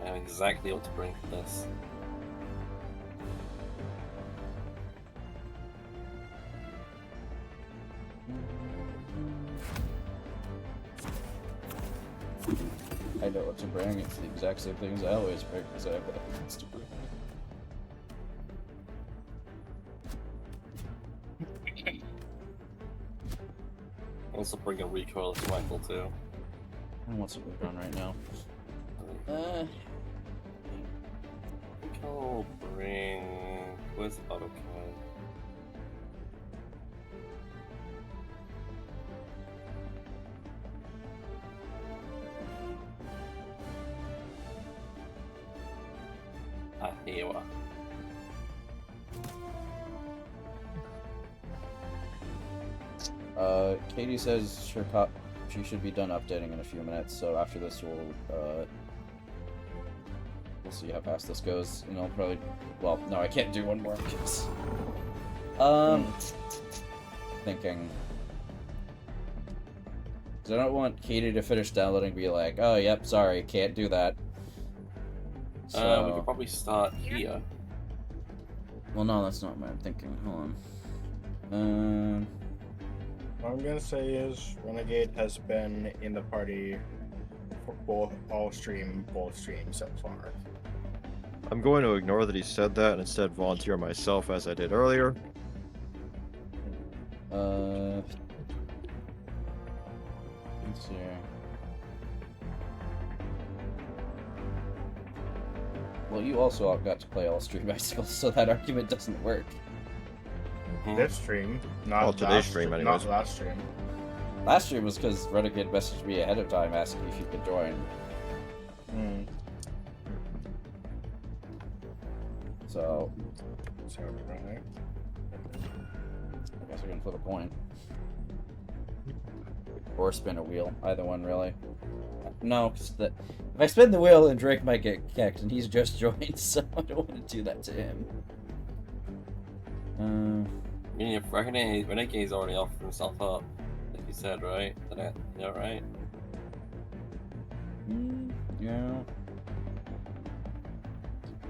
I know exactly what to bring for this. I know what to bring. It's the exact same things I always bring because I have things to bring. Also bring a recoilless rifle too. I want some on right now. I think I'll bring... Where's the auto cannon? Ah, here you are. Katie says she should be done updating in a few minutes, so after this we'll see how fast this goes, and I'll probably, well, no, I can't do one more because, thinking, because I don't want Katie to finish downloading and be like, oh, yep, sorry, can't do that. So, We could probably start here. well, no, that's not what I'm thinking, hold on. What I'm gonna say is Renegade has been in the party for both streams so far. I'm going to ignore that he said that and instead volunteer myself as I did earlier. Let's see. Well, you also got to play all stream bicycles, so that argument doesn't work. This stream, not today's last stream, not anyways. last stream. Last stream was because Renegade messaged me ahead of time asking if you could join. So, right. I guess we're gonna flip a coin. Or spin a wheel. Either one, really. No, because if I spin the wheel, then Drake might get kicked, and he's just joined, so I don't want to do that to him. I mean, if Renegade's already offered himself up, like you said, right? Is that right? Yeah.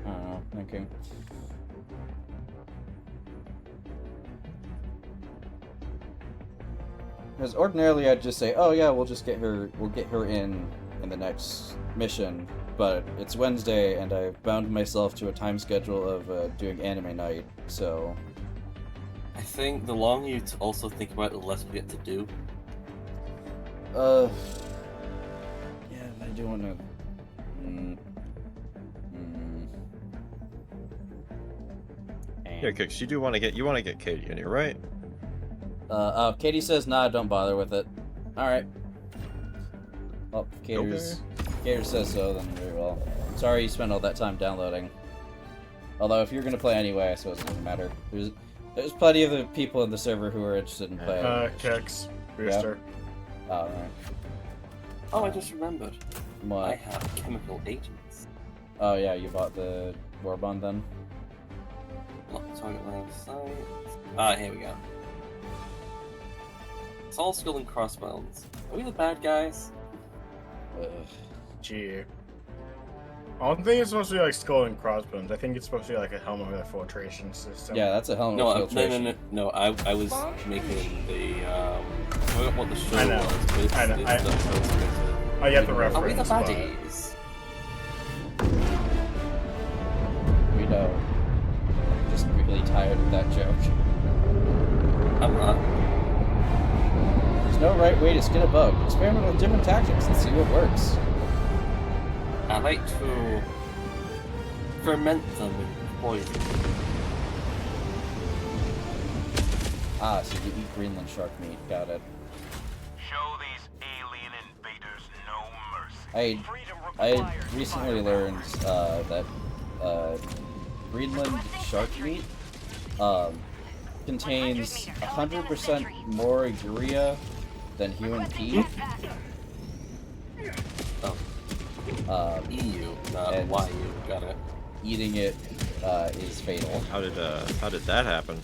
I don't know, thinking. Because ordinarily I'd just say, oh yeah, we'll get her in the next mission, but it's Wednesday and I've bound myself to a time schedule of doing anime night, so... I think the longer you also think about it, the less we get to do. Yeah, I do want to... Yeah, Kix, you want to get Katie in here, right? Katie says, nah, don't bother with it. Alright. Well, if Katie says so, then very well. Sorry you spent all that time downloading. Although, if you're gonna play anyway, I suppose it doesn't matter. There's plenty of the people in the server who are interested in playing. Kix, Booster. Yeah? Oh, right. Oh, I just remembered. What? I have chemical agents. Oh yeah, you bought the Warbond then? Lock target line of sight. Ah, here we go. It's all skull and crossbones. Are we the bad guys? Gee. I don't think it's supposed to be like skull and crossbones. I think it's supposed to be like a helmet with a filtration system. Yeah, that's a helmet No, with no, filtration. no. I was making the I forgot what the show I know. was. But it's, I know. It's I get the Are we the reference. but- baddies? We know. I'm just really tired of that joke. I'm not. There's no right way to skin a bug. Experiment with different tactics and see what works. I like to ferment them with poison. Ah, so you eat Greenland shark meat. Got it. Show these alien invaders no mercy. I recently learned that Greenland shark meat contains 100% more urea than human pee. Oh. EU, not and YU. Got it. Eating it is fatal. How did that happen?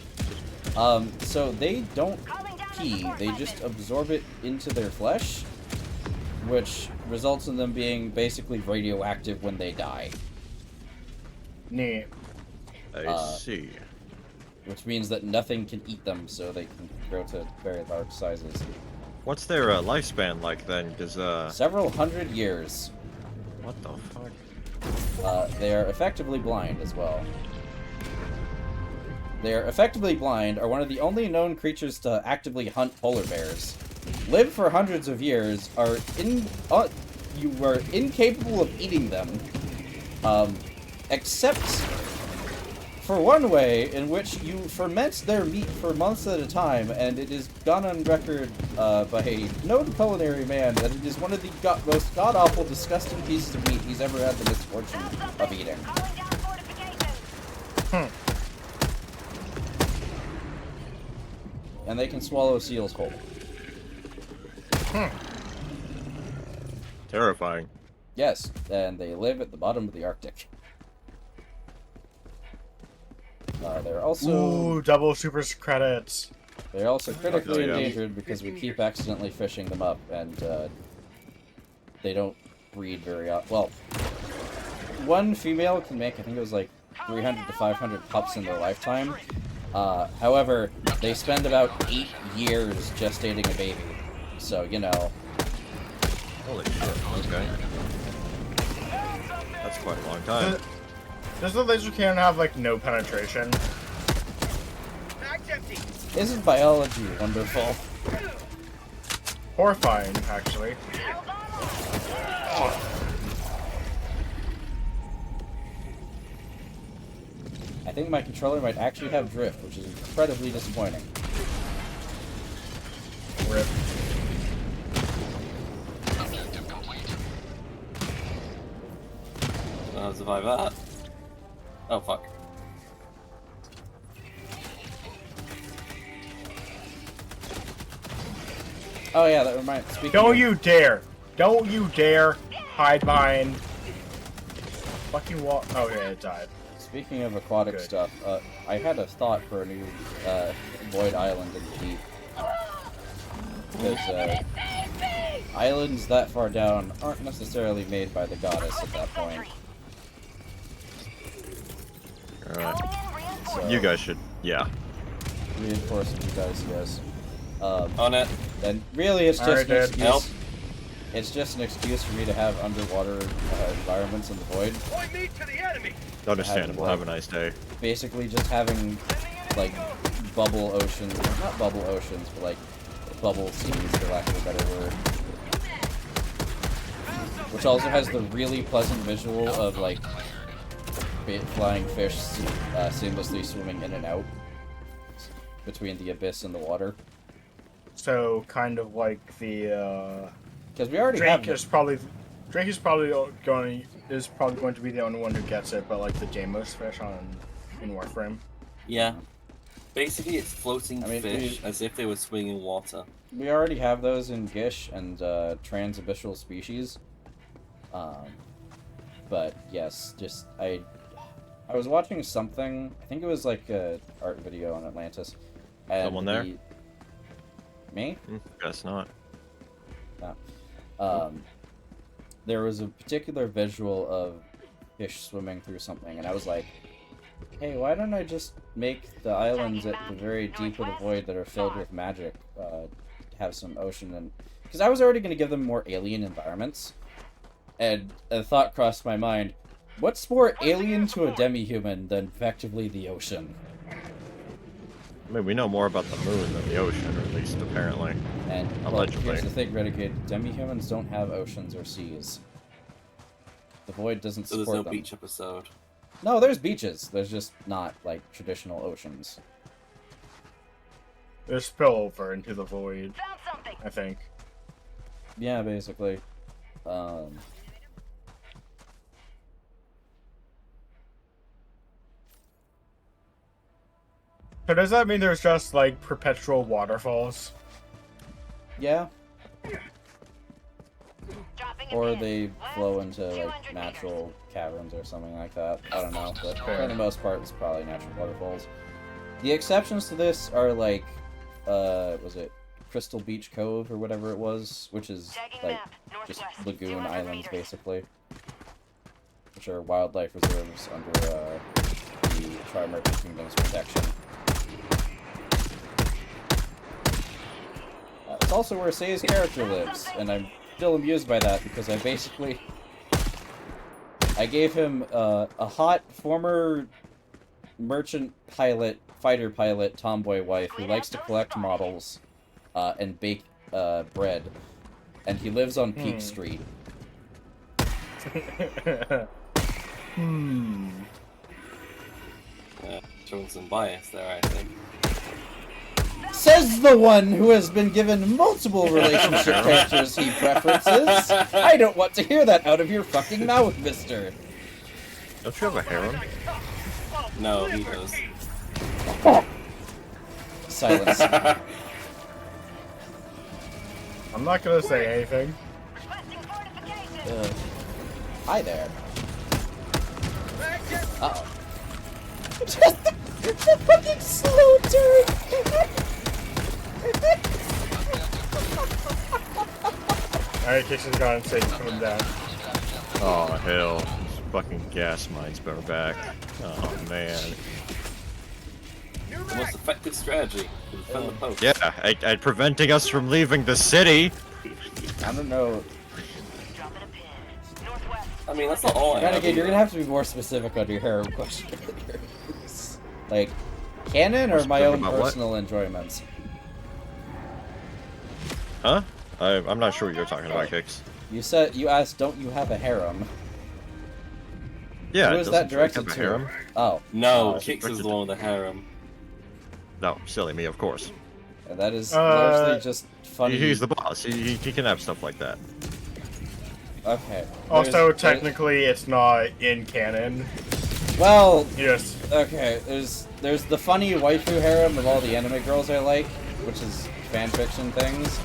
So they don't pee, they just absorb it into their flesh, which results in them being basically radioactive when they die. Neat. I see. Which means that nothing can eat them, so they can grow to very large sizes. What's their lifespan like then? Cause Several hundred years. what the fuck? They are effectively blind as well. They are effectively blind, are one of the only known creatures to actively hunt polar bears. Live for hundreds of years, you are incapable of eating them, except for one way in which you ferment their meat for months at a time, and it is gone on record by a known culinary man that it is one of the most god-awful, disgusting pieces of meat he's ever had the misfortune of eating. And they can swallow seals whole. Terrifying. Yes, and they live at the bottom of the Arctic. They're also... Ooh, double super credits. They're also critically yeah. endangered because we keep accidentally fishing them up, and they don't breed very often. Well, one female can make, I think it was like 300 to 500 pups in their lifetime. However, they spend about 8 years gestating a baby. So, you know. Holy shit, okay. That's quite a long time. Does the laser cannon have, like, no penetration? Isn't biology wonderful? Horrifying, actually. I think my controller might actually have drift, which is incredibly disappointing. Rip. I'll survive that. Oh fuck. Oh yeah, that reminds. Speaking Don't of, you dare! Don't you dare hide behind fucking wall. Oh yeah, it died. Speaking of aquatic Good. stuff, I had a thought for a new Void Island in the deep. Because islands that far down aren't necessarily made by the goddess at that point. Alright. So, You guys should, yeah. reinforcing you guys, yes. On it. And really, it's just Alright, an dude. excuse. Help. It's just an excuse for me to have underwater environments in the void. Understandable. Have a nice day. Basically, just having like bubble oceans, not bubble oceans, but like bubble seas, for lack of a better word. Which also has the really pleasant visual of like flying fish seamlessly swimming in and out between the abyss and the water. So kind of like the Because we already have Drake is probably going to be the only one who gets it, but like the Jamos fish in Warframe. Yeah. Basically, it's floating I mean, fish as if they were swimming in water. We already have those in Gish and transabyssal species. But yes, just I was watching something. I think it was like a art video on Atlantis. And Someone there? Me? Guess not. No. There was a particular visual of fish swimming through something, and I was like, hey, why don't I just make the islands at the very deep of the void that are filled with magic have some ocean? And because I was already going to give them more alien environments, and a thought crossed my mind, what's more alien to a demi-human than effectively the ocean? I mean, we know more about the moon than the ocean, or at least apparently. And well, allegedly. here's the thing, Renegade, demi-humans don't have oceans or seas. The void doesn't So support there's no them. beach episode. No, there's beaches. There's just not, like, traditional oceans. There's spillover into the void, I think. Yeah, basically. So does that mean there's just, like, perpetual waterfalls? Yeah. Or they flow into, like, natural caverns or something like that. I don't know, but for the most part, it's probably natural waterfalls. The exceptions to this are, like, was it Crystal Beach Cove or whatever it was? Which is, like, just lagoon islands, basically. Which are wildlife reserves under, the Tri-Merchant Kingdom's protection. It's also where Sei's character lives, and I'm still amused by that because I gave him a hot former merchant pilot, fighter pilot, tomboy wife who likes to collect models and bake bread, and he lives on Peak Street. Showing some bias there, I think. Says the one who has been given multiple relationship characters he preferences. I don't want to hear that out of your fucking mouth, mister. Don't you have a harem? No, he does. Silence. I'm not gonna say anything. Hi there. Uh-oh. The fucking slow turn! Alright, Kishin's gone and say put him down. Oh, hell. These fucking gas mines better back. Oh, man. The most effective strategy to defend the post. Yeah, preventing us from leaving the city. I don't know. I mean, that's not all I have. Renegade, you're gonna have to be more specific on your harem question. Like, canon or my own personal enjoyments? Huh? I'm not sure what you're talking about, Kix. You asked, don't you have a harem? Yeah, who is that directed to? Harem? Oh. No, Kix is the one with the harem. No, silly me, of course. And that is largely just funny. He's the boss. He can have stuff like that. Okay. Also, technically, it's not in canon. Well, yes. Okay, there's the funny waifu harem of all the anime girls I like, which is fanfiction things.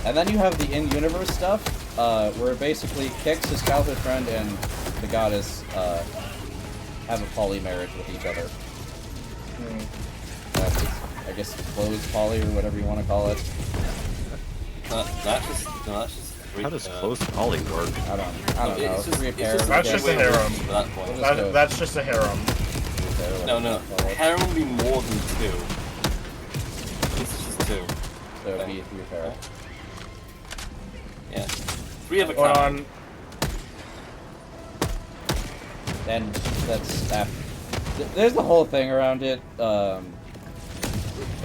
And then you have the in-universe stuff, where basically Kix, his childhood friend, and the goddess have a poly marriage with each other. I guess closed poly or whatever you want to call it. That's just how does closed poly work? I don't know. That's just a harem. That's just a harem. No. A harem would be more than two. This is just two. So it'd be 3 pair. Yeah. 3 of a kind. And that's after. There's the whole thing around it.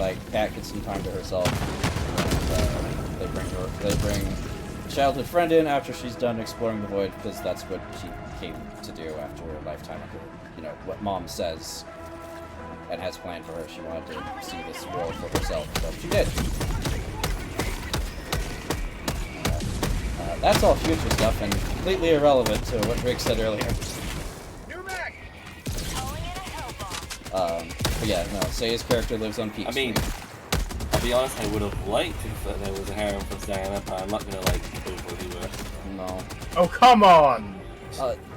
Like Kat gets some time to herself. And, they bring a childhood friend in after she's done exploring the void, because that's what she came to do after a lifetime of her. You know what Mom says and has planned for her. She wanted to see this world for herself, so she did. That's all future stuff and completely irrelevant to what Drake said earlier. But yeah, no, Sei's character lives on Peak Street. I'll be honest, I would have liked if there was a harem for Diana, but I'm not gonna overdo it. No. Oh, come on!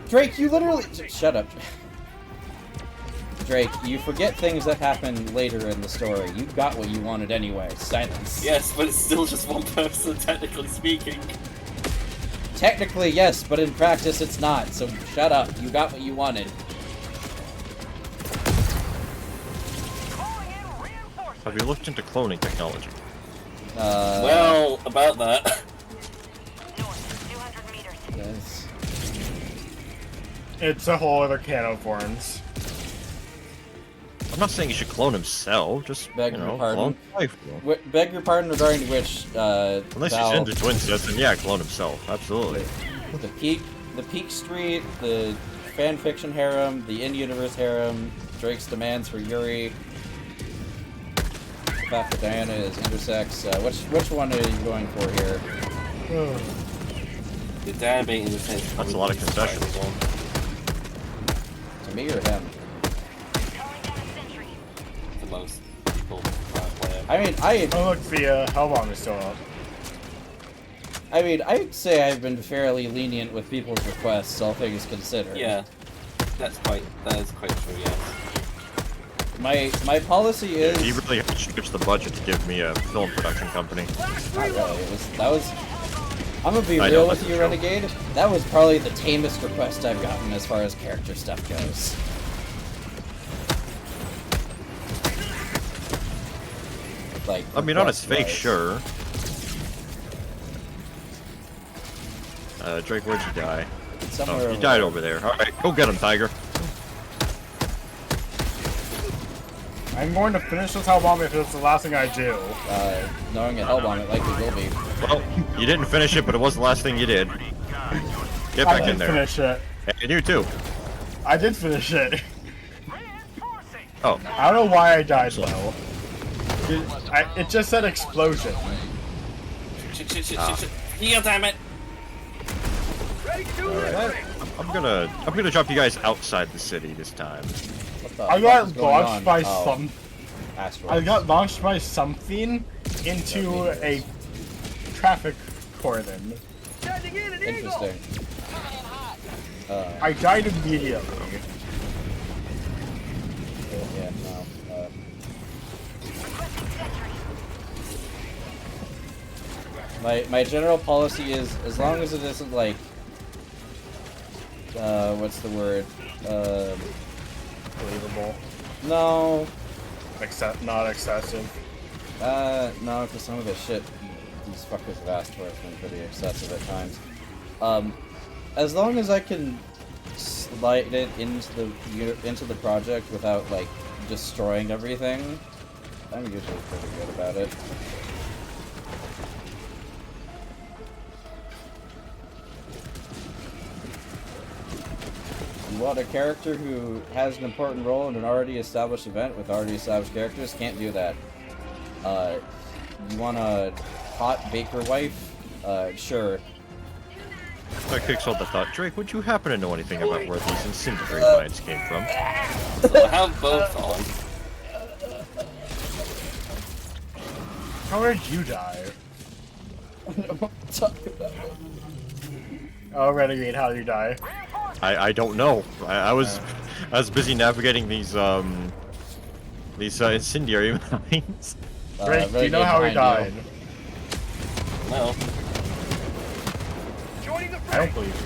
Drake, you literally... Shut up. Drake, you forget things that happen later in the story. You got what you wanted anyway. Silence. Yes, but it's still just one person, technically speaking. Technically, yes, but in practice, it's not. So shut up. You got what you wanted. Have you looked into cloning technology? Well, about that. Yes. It's a whole other can of worms. I'm not saying he should clone himself, just, Beg you your know, pardon. clone life. Beg your pardon regarding which, Unless he's into twin sets, then yeah, clone himself. Absolutely. The Peak Street, the fanfiction harem, the in-universe harem, Drake's demands for Yuri. The fact that Diana is intersex. Which one are you going for here? The Diana being in the sense. That's a lot of concessions. To me or him? The most people play. I mean, Oh look, the Hellbomb is still up. I mean, I'd say I've been fairly lenient with people's requests, all things considered. Yeah, that is quite true. Yes. My policy is. He really had to switch the budget to give me a film production company. Not really. That was. I'm gonna be I real know, with that's you, a joke. Renegade. That was probably the tamest request I've gotten as far as character stuff goes. Like. I mean, on its face, request-wise. sure. Drake, where'd you die? Somewhere Oh, over you died there. over there. Alright, go get him, Tiger. I'm going to finish this Hellbomb if it's the last thing I do. Knowing a Hellbomb, it likely will be. Well, you didn't finish it, but it was the last thing you did. Get back I in did there. finish it. And you too. I did finish it. Oh. I don't know why I died though. It just said explosion. Shit. Yeah, damn it. I'm gonna drop you guys outside the city this time. What the I fuck is got going launched on? by Oh, some. asteroids. I got launched by something into a traffic cordon. Interesting. I died immediately. Yeah, no. My general policy is, as long as it isn't like, what's the word? Believable. No. Not excessive. No, because some of the shit these fuckers have asked for has been pretty excessive at times. As long as I can slide it into the project without like destroying everything, I'm usually pretty good about it. You want a character who has an important role in an already established event with already established characters? Can't do that. You want a hot baker wife? Sure. That kicks off the thought. Drake, would you happen to know anything about where these incinerate mines came from? So I have both on. How did you die? Oh, Renegade, how did you die? I don't know. I was busy navigating these incendiary mines. Drake, do you know how he died? No. I don't believe you.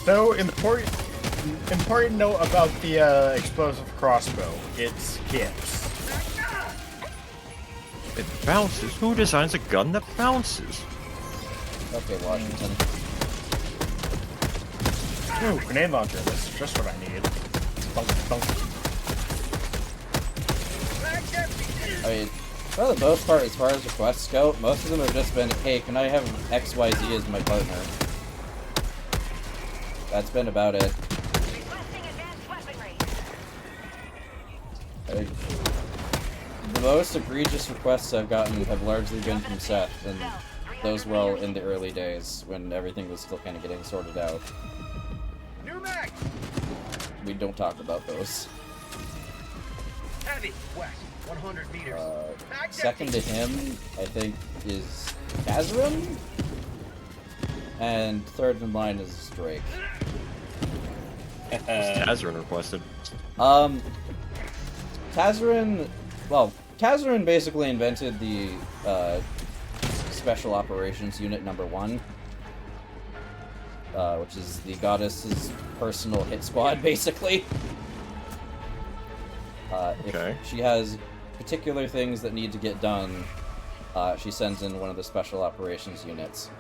So important note about the explosive crossbow. It's hips. It bounces. Who designs a gun that bounces? Okay, Washington. Ooh, grenade launcher. This is just what I need. Thunk, thunk. I mean, for the most part, as far as requests go, most of them have just been, hey, can I have XYZ as my partner? That's been about it. The most egregious requests I've gotten have largely been from Seth, and those were all in the early days, when everything was still kind of getting sorted out. We don't talk about those. Heavy west, 100 meters. Second to him, I think, is Kazrim? And third in line is Drake. Tazarin requested. Tazarin, well, Tazarin basically invented the Special Operations Unit number 1, which is the goddess's personal hit squad, basically. Okay. If she has particular things that need to get done, she sends in one of the Special Operations units.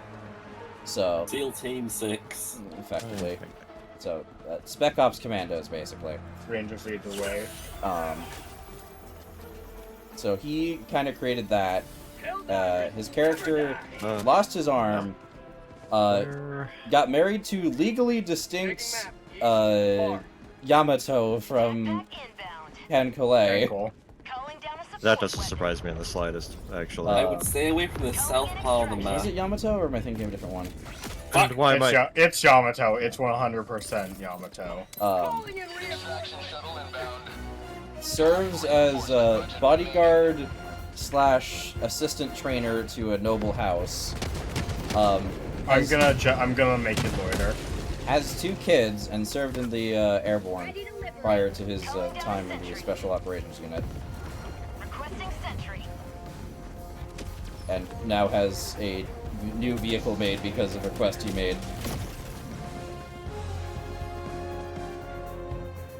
So SEAL Team 6. effectively. So, Spec Ops Commandos, basically. 300 feet away. So he kind of created that. His character lost his arm, got married to legally distinct Yamato from Pankole. Cool. That doesn't surprise me in the slightest, actually. I would stay away from the south part of the map. Is it Yamato, or am I thinking of a different one? And why am I... It's Yamato. It's 100% Yamato. Serves as a bodyguard / assistant trainer to a noble house. I'm gonna make it loiter. Has 2 kids and served in the airborne prior to his time in the Special Operations Unit. And now has a new vehicle made because of a request he made.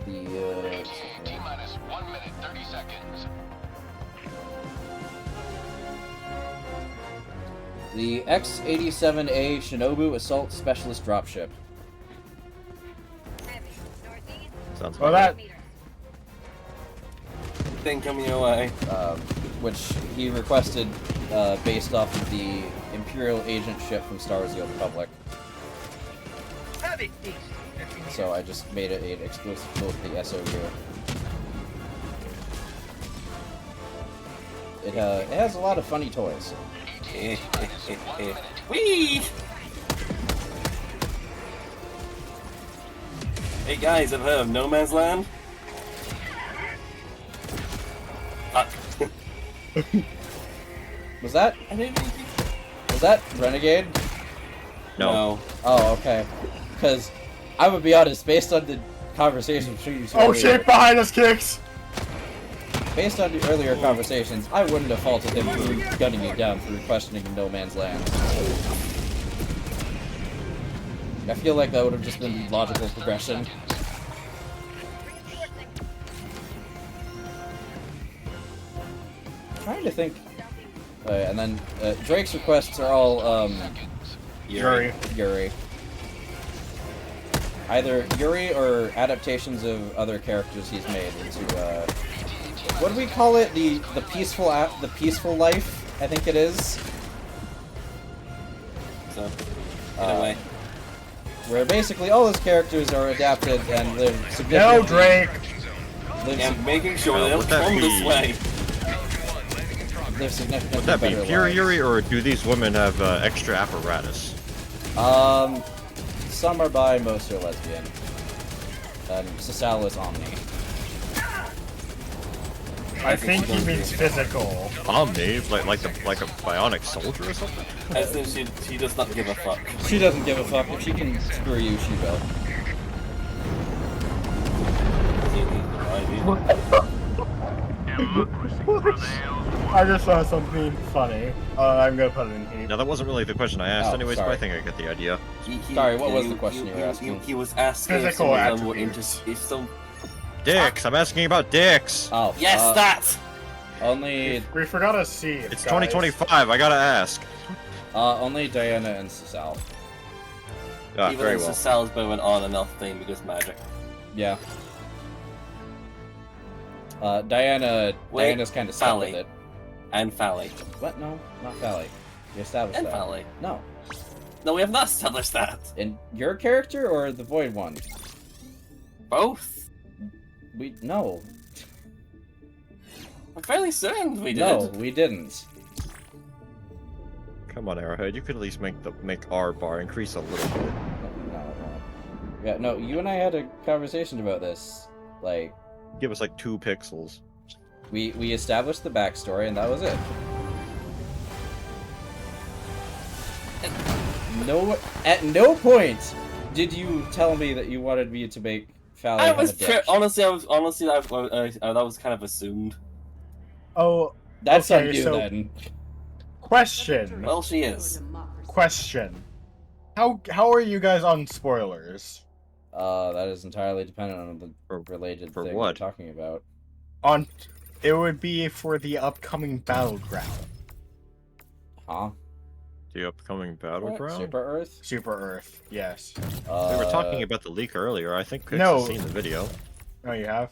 The T-minus 1 minute 30 seconds. The X-87A Shinobu Assault Specialist Dropship. Sounds Well, about that Thing coming your way. Which he requested based off of the Imperial agent ship from Star Wars: The Old Republic. So I just made it an exclusive to the SOU. It has a lot of funny toys. Whee! Hey guys, ever heard of No Man's Land? Was that Renegade? No. Oh, okay. Because I would be honest, based on the conversation between you two Oh earlier- shit! Behind us, Kicks. Based on the earlier conversations, I wouldn't have faulted him for gunning you down for questioning No Man's Land. I feel like that would have just been logical progression. I'm trying to think. And then Drake's requests are all Yuri. Either Yuri or adaptations of other characters he's made into what do we call it? The peaceful life, I think it is. So, anyway. Where basically all his characters are adapted and live No, significantly. Drake. And making sure they don't would that come be- this way. Live significantly Would that be better pure lives. Yuri, or do these women have extra apparatus? Some are bi, most are lesbian. And Sasal is omni. I think he means physical. Omni? Like a bionic soldier or something? As in, she does not give a fuck. She doesn't give a fuck. If she can screw you, she will. I just saw something funny. I'm gonna put it in here. Now, that wasn't really the question I asked Oh, anyways, but sorry. I think I get the idea. Sorry, what was the question you were asking? He was asking if Physical some of them were attributes. if some... Dicks! I'm asking about dicks! Oh, Yes, that! only We forgot a C. It's 2025, I gotta ask. only Diana and Sasal. Ah, Even very though well. Sasal's bit of an on and off thing because magic. Yeah. Diana's kind of stuck with Fally. it. And Fally. What? No, not Fally. We established And that. Fally. No. No, we have not established that. In your character or the Void one? Both. No. I'm fairly certain we did. No, we didn't. Come on, Arrowhead, you could at least make our bar increase a little bit. No. Yeah, no, you and I had a conversation about this. Like, Give us like 2 pixels. we established the backstory and that was it. At no point did you tell me that you wanted me to make Fally, I have was a dick. honestly, that was kind of assumed. Oh, That's okay, on you so then. question. Well, she is. Question. How are you guys on spoilers? That is entirely dependent on the related for thing what? we're talking about. On, it would be for the upcoming battleground. Huh? The upcoming battleground? Super Earth? Super Earth, yes. We were talking about the leak earlier. I think Chris No. has seen the video. Oh, you have?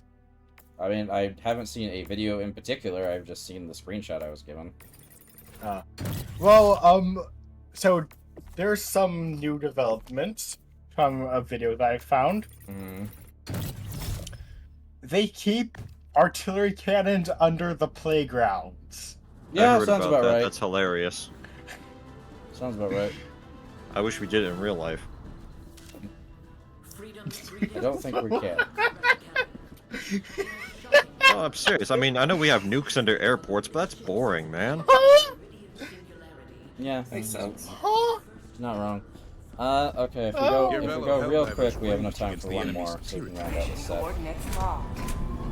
I mean, I haven't seen a video in particular. I've just seen the screenshot I was given. Well, so there's some new developments from a video that I found. Mm. They keep artillery cannons under the playgrounds. Yeah, I heard sounds about about that. right. That's hilarious. Sounds about right. I wish we did it in real life. I don't think we can. No, I'm serious. I mean, I know we have nukes under airports, but that's boring, man. Yeah, Makes sense. not wrong. Okay, if we go real quick, we have enough time for one more, so we can round out the set. Coordinates locked.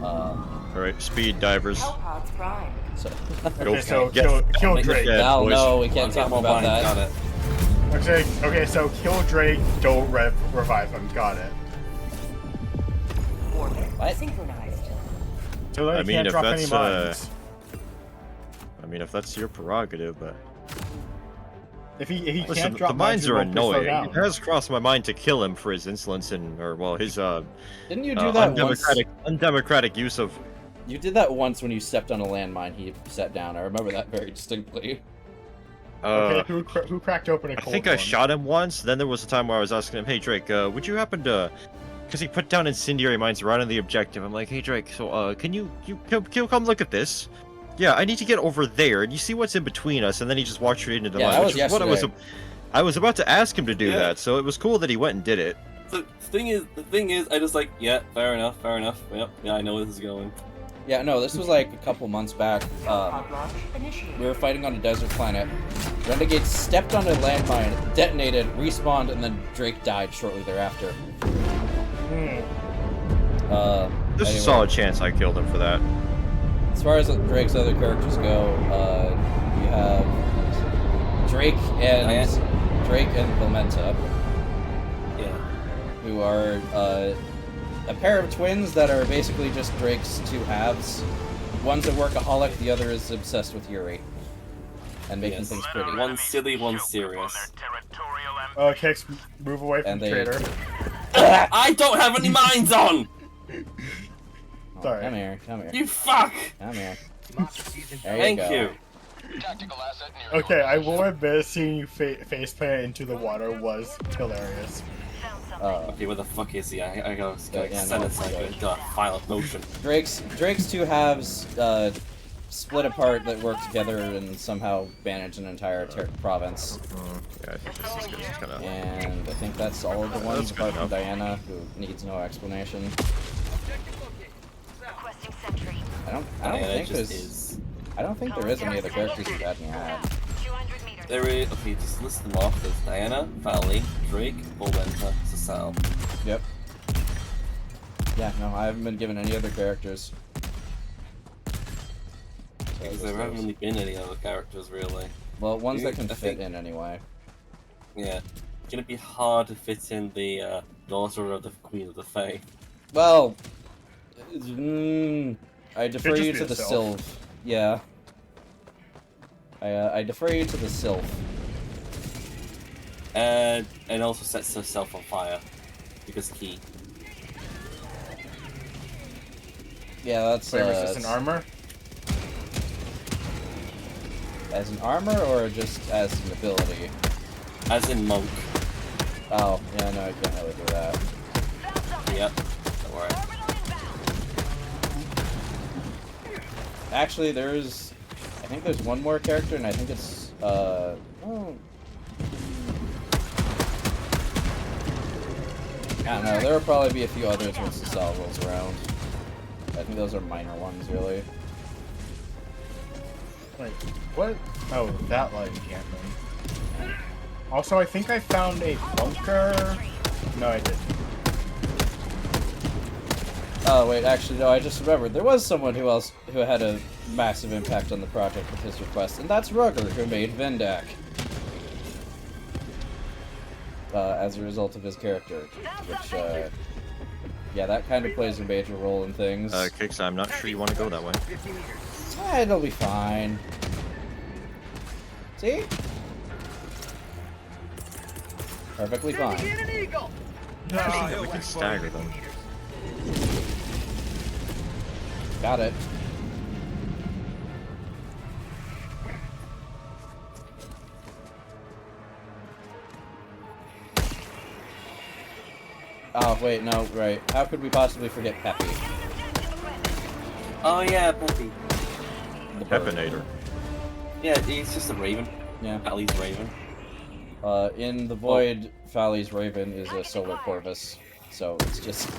Alright, speed divers. Hellpods prime. So, Okay, so Get- kill Drake. Yeah, Val, boys. no, we can't talk about Got that. it. Okay, so kill Drake, don't revive him. Got it. Orbit What? synchronized. So then I you mean, can't if drop any that's, mines. I mean, if that's your prerogative, but... If he Listen, can't drop the mines he are won't be slowed annoying. down. It has crossed my mind to kill him for his insolence and, or, well, his, Didn't you do that once? undemocratic use of... You did that once when you stepped on a landmine he sat down. I remember that very distinctly. Okay, who cracked open a I cold think I shot him once. Then there was a time where I was asking him, "Hey Drake, would you happen to?" Because he put down incendiary mines surrounding the objective. I'm like, "Hey Drake, so can you come look at this?" Yeah, I need to get over there, and you see what's in between us. And then he just walked straight into the Yeah, mine. that Which was is what yesterday. I was about to ask him to do Yeah. that, so it was cool that he went and did it. The thing is, I just like, yeah, fair enough. Yep, yeah, I know where this is going. Yeah, no, this was like a couple months back. Hellpod launch initiated. We were fighting on a desert planet. Renegade stepped on a landmine, detonated, respawned, and then Drake died shortly thereafter. Hmm. There's Anyway, a solid chance I killed him for that. as far as Drake's other characters go, you have Drake and Clementa, Yeah. who are a pair of twins that are basically just Drake's two halves. One's a workaholic, the other is obsessed with Yuri. And making Yes. things pretty. One's silly, one's serious. Kicks, move away from And the they- traitor. I don't have any mines on! Oh, Sorry. Come here, come here. You fuck! Come here. There Thank go. you. Okay, I will admit seeing you faceplant into the water was hilarious. Okay, where the fuck is he? I gotta yeah, send no, it so I can do a file of motion. Drake's two halves split apart that work together and somehow manage an entire province. Yeah, I think this is just kind of. And I think that's all of the ones That's good apart from enough. Diana, who needs no explanation. Requesting sentry. I don't Diana think just there's. is. I don't think there is any other characters who had me at. 200 meters. There is. Okay, just list them off. There's Diana, Valley, Drake, Bolventa, Cecile. Yep. Yeah, no, I haven't been given any other characters. So Because just there haven't those. really been any other characters, really. Well, ones that can I fit think- in anyway. Yeah. It's gonna be hard to fit in the daughter of the Queen of the Fae. Well, I defer Could just you be to a the sylph. Sylph. Yeah. I defer you to the Sylph. And also sets herself on fire. Because key. Yeah, that's Flame resistant armor? as an armor or just as an ability. As in monk. Oh, yeah, no, I can't really do that. Yep. Don't worry. Actually, I think there's one more character, and I think it's oh. I don't know. There will probably be a few others once the cell rolls around. I think those are minor ones, really. Wait, what? Oh, that light encampment. Also, I think I found a bunker. No, I didn't. Oh wait, actually no, I just remembered there was someone who had a massive impact on the project with his request, and that's Rugger, who made Vendak. As a result of his character, which yeah, that kind of plays a major role in things. Kix, I'm not sure you want to go that way. It'll be fine. See? Perfectly fine. We can stagger them. Got it. Oh, wait, no, right. How could we possibly forget Peppy? Oh yeah, Peppy. The bird. Pepinator. Yeah, he's just a raven. Yeah. Ali's raven. In the Void, Fally's Raven is a Solar Corvus, so it's just...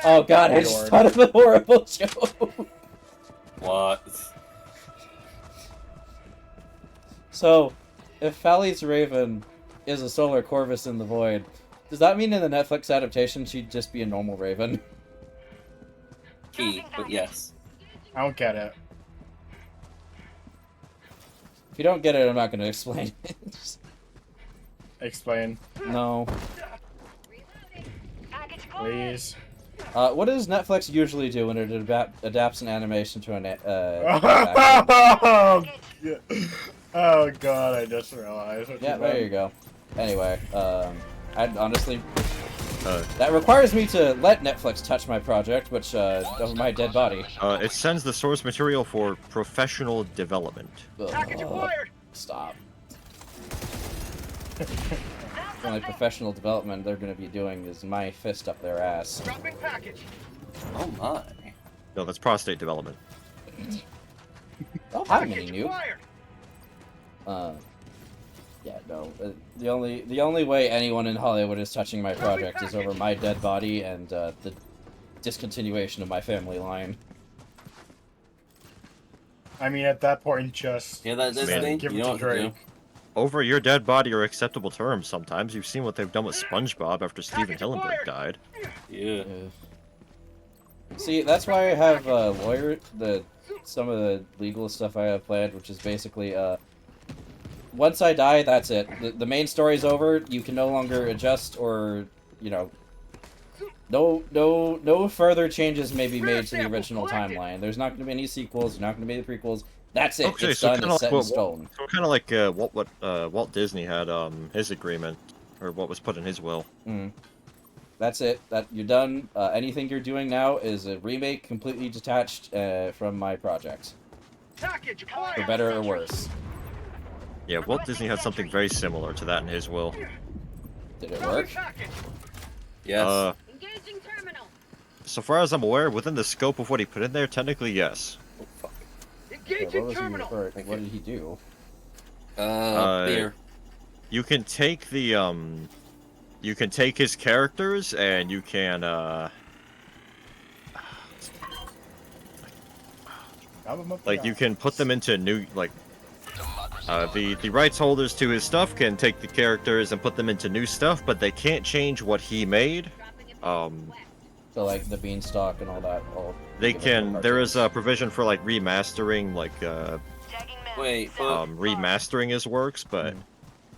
Oh god, I just thought of a horrible joke! What? So, if Fally's Raven is a Solar Corvus in the Void, does that mean in the Netflix adaptation she'd just be a normal Raven? Key, but yes. I don't get it. If you don't get it, I'm not going to explain it. Explain, No. please. What does Netflix usually do when it adapts an animation to an Oh god, I just realized. Yeah, there you go. Anyway, I'd honestly... that requires me to let Netflix touch my project, which, over my dead body. It sends the source material for professional development. Stop. The only professional development they're going to be doing is my fist up their ass. Oh my. No, that's prostate development. Oh, hi, mini noob. Yeah, no. The only way anyone in Hollywood is touching my project is over my dead body and the discontinuation of my family line. I mean, at that point, just Yeah, that's the Man, thing. give You it know to what to do. Drake. Over your dead body are acceptable terms sometimes. You've seen what they've done with SpongeBob after Steven Hillenburg died. Yeah. See, that's why I have some of the legal stuff I have planned, which is basically once I die, that's it. The main story's over. You can no longer adjust or, you know, no further changes may be made to the original timeline. There's not going to be any sequels. There's not going to be the prequels. That's it. Okay, It's so done. kinda It's set like in stone. So kind of like what Walt Disney had his agreement, or what was put in his will. That's it. That you're done. Anything you're doing now is a remake, completely detached from my project, for better or worse. Yeah, Walt Disney had something very similar to that in his will. Did it work? Yes. Engaging terminal. So far as I'm aware, within the scope of what he put in there, technically yes. Oh, fuck. Okay, what did he do? Beer. You can take the you can take his characters and you can like you can put them into new like the rights holders to his stuff can take the characters and put them into new stuff, but they can't change what he made. So like the beanstalk and all that. They can. There is a provision for like remastering, like remastering his works, but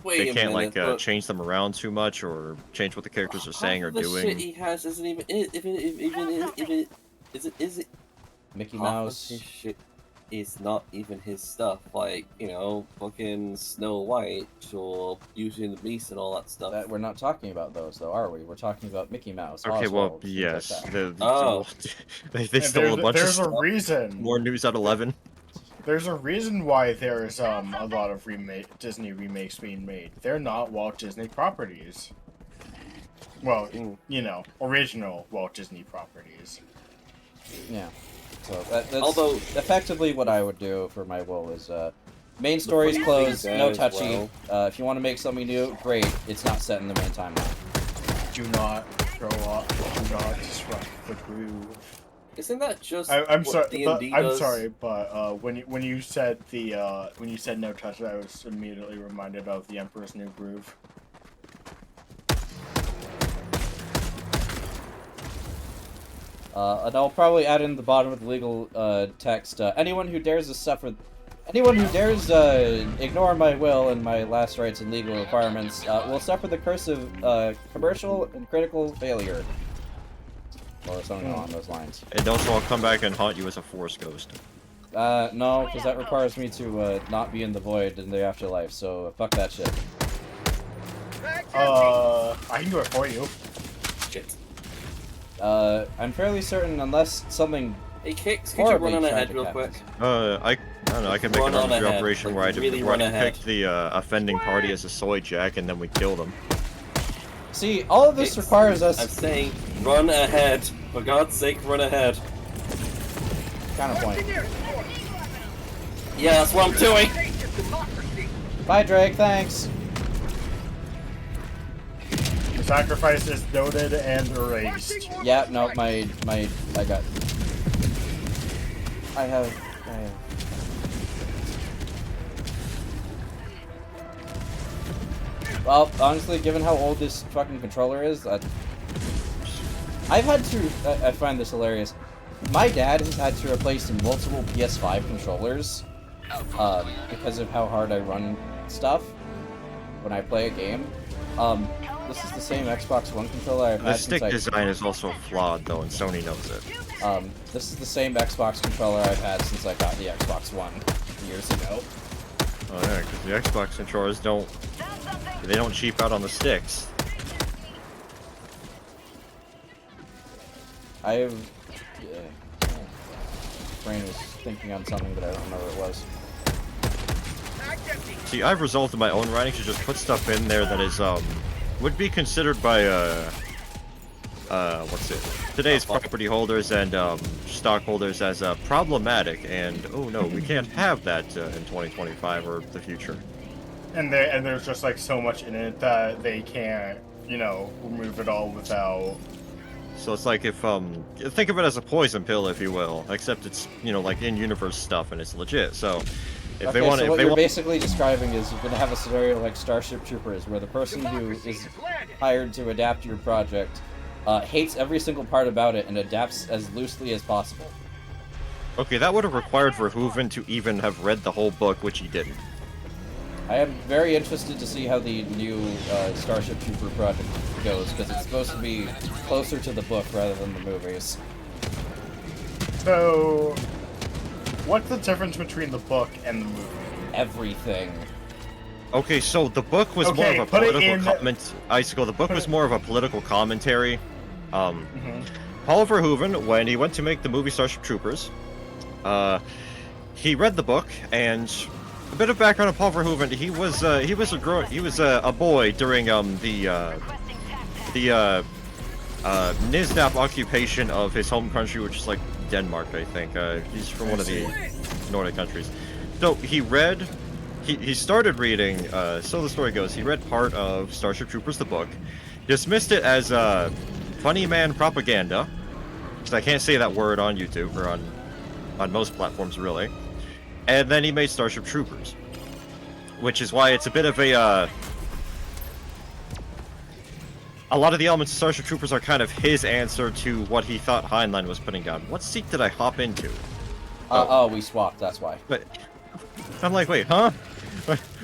they can't like change them around too much or change what the characters are saying or the doing. Shit he has isn't even is it Mickey half Mouse. of his shit is not even his stuff. Like, you know, fucking Snow White or Beauty and the Beast and all that stuff. We're not talking about those though, are we? We're talking about Mickey Mouse. Okay, Oswald, well, yes. like that. They stole a bunch of There's stuff. a reason. More news at 11. There's a reason why there's a lot of Disney remakes being made. They're not Walt Disney properties. Well, you know, original Walt Disney properties. Yeah. So that's effectively what I would do for my will is main story's closed, no touchy. If you want to make something new, great. It's not set in the main timeline. Do not throw up. Do not disrupt the groove. Isn't that just I'm what sorry. D&D I'm does? sorry, but when you said no touch, I was immediately reminded of the Emperor's New Groove. And I'll probably add in the bottom of the legal text. Anyone who dares ignore my will and my last rights and legal requirements will suffer the curse of commercial and critical failure. Or something along those lines. And also, I'll come back and haunt you as a Force ghost. No, because that requires me to not be in the void in the afterlife, so fuck that shit. I can do it for you. Shit. I'm fairly certain unless something Hey, Kix, could you run on ahead real quick? I don't know, I can make Run an on arbitrary ahead, operation like, where I really where I run ahead. pick the offending party as a soy jack and then we kill them. See, all of this Kix, requires us... I'm saying, run ahead. For God's sake, run ahead. Counterpoint. Yeah, that's what I'm doing! Bye, Drake, thanks! The sacrifice is noted and erased. Yeah, no, I have... Well, honestly, given how old this fucking controller is, I've had to... I find this hilarious. My dad has had to replace multiple PS5 controllers because of how hard I run stuff when I play a game. This is the same Xbox One controller I've The had stick since design is also flawed though, and Sony knows it. This is the same Xbox controller I've had since I got the Xbox One years ago. Oh yeah, because the Xbox controllers don't cheap out on the sticks. Brain was thinking on something, but I don't remember what it was. See, I've resolved my own writing to just put stuff in there that is would be considered by today's property holders and stockholders as problematic, and oh no, we can't have that in 2025 or the future. And there's just like so much in it that they can't, remove it all without. So it's like if think of it as a poison pill, if you will, except it's like in-universe stuff and it's legit. So if they want, what you're basically describing is you're gonna have a scenario like Starship Troopers, where the person who is hired to adapt your project hates every single part about it and adapts as loosely as possible. Okay, that would have required Verhoeven to even have read the whole book, which he didn't. I am very interested to see how the new Starship Trooper project goes, because it's supposed to be closer to the book rather than the movies. So, what's the difference between the book and the movie? Everything. Okay, so the book was more of a political the book was more of a political commentary. Paul Verhoeven, when he went to make the movie Starship Troopers, he read the book, and a bit of background on Paul Verhoeven: he was a boy during the NISDAP occupation of his home country, which is like Denmark, I think. He's from one of the Nordic countries. So he read. He started reading, so the story goes, he read part of Starship Troopers, the book, dismissed it as funny man propaganda, because I can't say that word on YouTube, or on most platforms, really, and then he made Starship Troopers, which is why it's a bit of a lot of the elements of Starship Troopers are kind of his answer to what he thought Heinlein was putting down. What seat did I hop into? Oh, we swapped, that's why. But I'm like, wait, huh?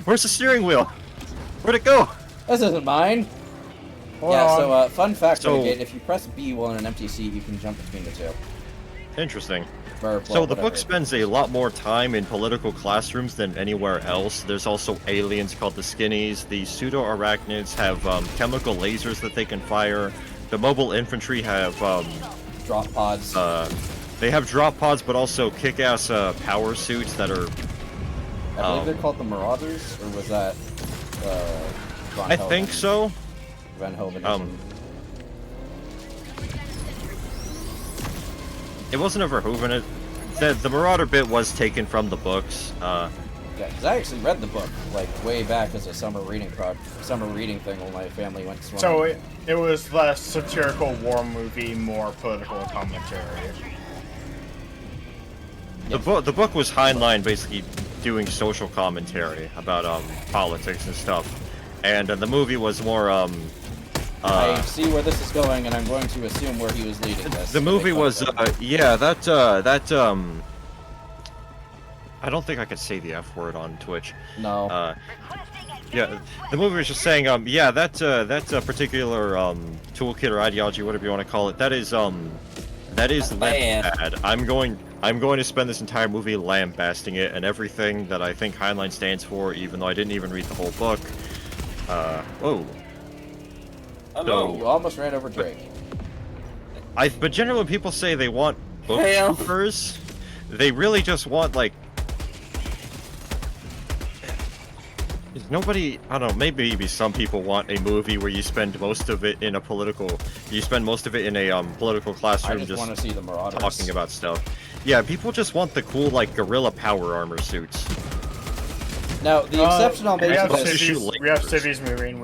Where's the steering wheel? Where'd it go? This isn't mine. Hold on. So fun fact, Renegade, if you press B while in an empty seat, you can jump between the two. Interesting. So the book spends a lot more time in political classrooms than anywhere else. There's also aliens called the Skinnies. The pseudo-arachnids have chemical lasers that they can fire. The mobile infantry have drop pods. They have drop pods, but also kick-ass power suits that are. I believe they're called the Marauders, or was that? I think so. Van Hoven. It wasn't a Verhoeven. The Marauder bit was taken from the books. Yeah, because I actually read the book like way back as a summer reading thing when my family went to swimming. So it was less satirical war movie, more political commentary. Yes. The book was Heinlein basically doing social commentary about politics and stuff, and the movie was more I see where this is going, and I'm going to assume where he was leading this. The movie was, yeah, I don't think I could say the F word on Twitch. No. Yeah, the movie was just saying, yeah, that particular, toolkit or ideology, whatever you want to call it, that is bad. I'm going to spend this entire movie lambasting it and everything that I think Heinlein stands for, even though I didn't even read the whole book. Whoa. So, you almost ran over Drake. But generally when people say they want book troopers, they really just want, like, nobody, I don't know, maybe some people want a movie where you spend most of it in a political classroom I just want to see the Marauders. talking about stuff. Yeah, people just want the cool, like, gorilla power armor suits. Now, the exception I'll make to this... We have civvies moving.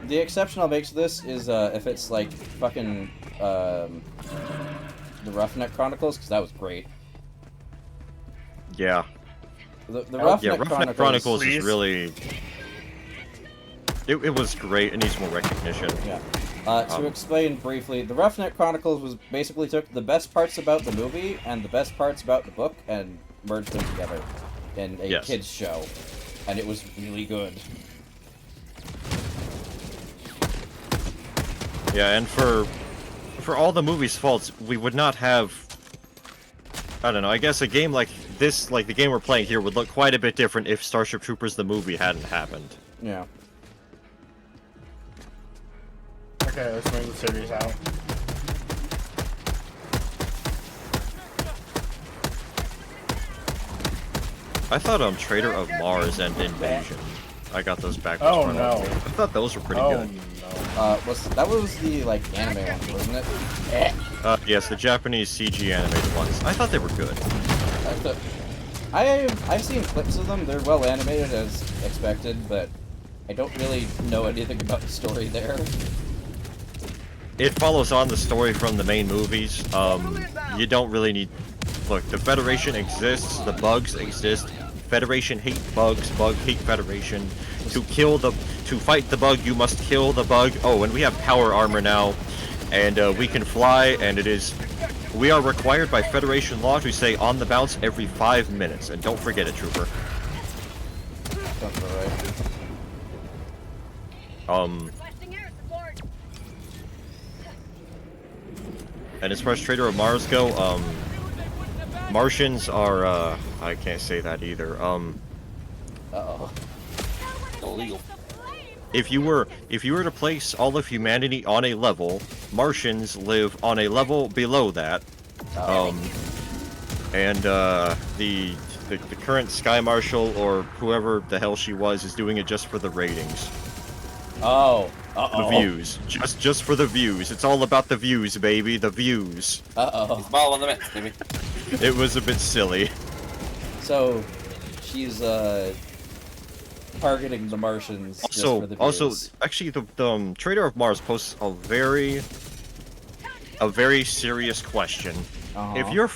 The exception I'll make to this is if it's, like, fucking, the Roughneck Chronicles, because that was great. Yeah. The Roughneck Chronicles is really... It was great, it needs more recognition. Yeah. To explain briefly, the Roughneck Chronicles was basically took the best parts about the movie and the best parts about the book and merged them together in a kids show, and it was really good. Yeah, and for all the movie's faults, we would not have... I don't know, I guess a game like this, like the game we're playing here, would look quite a bit different if Starship Troopers the movie hadn't happened. Yeah. Okay, let's move the civvies out. I thought Traitor of Mars and Invasion. I got those backwards. Oh no! I thought those were pretty good. That was the like anime one, wasn't it? Yes, the Japanese CG animated ones. I thought they were good. I've seen clips of them. They're well animated as expected, but I don't really know anything about the story there. It follows on the story from the main movies. You don't really need... Look, the Federation exists, the bugs exist. Federation hate bugs, bug hate Federation. To fight the bug, you must kill the bug. Oh, and we have power armor now. And we can fly, and we are required by Federation law to say on the bounce every 5 minutes. And don't forget it, Trooper. That's alright. And as far as Traitor of Mars go, Martians are, I can't say that either. Uh-oh. Illegal. If you were to place all of humanity on a level, Martians live on a level below that. And the current Sky Marshal or whoever the hell she was is doing it just for the ratings. Oh. The views. Just for the views. It's all about the views, baby. The views. Uh-oh. It's ball on the mix, baby. It was a bit silly. So, she's, targeting the Martians just for the views. Actually, the Traitor of Mars posts a very serious question. If your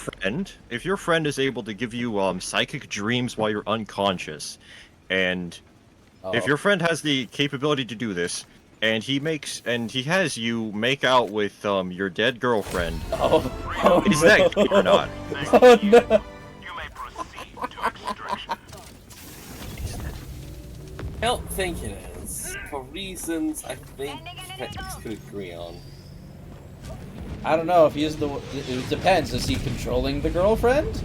friend is able to give you psychic dreams while you're unconscious, and if your friend has the capability to do this, and he has you make out with your dead girlfriend, is that gay or not? Oh no! You may proceed to extraction. I don't think it is, for reasons I think critics could agree on. I don't know if he is it depends. Is he controlling the girlfriend?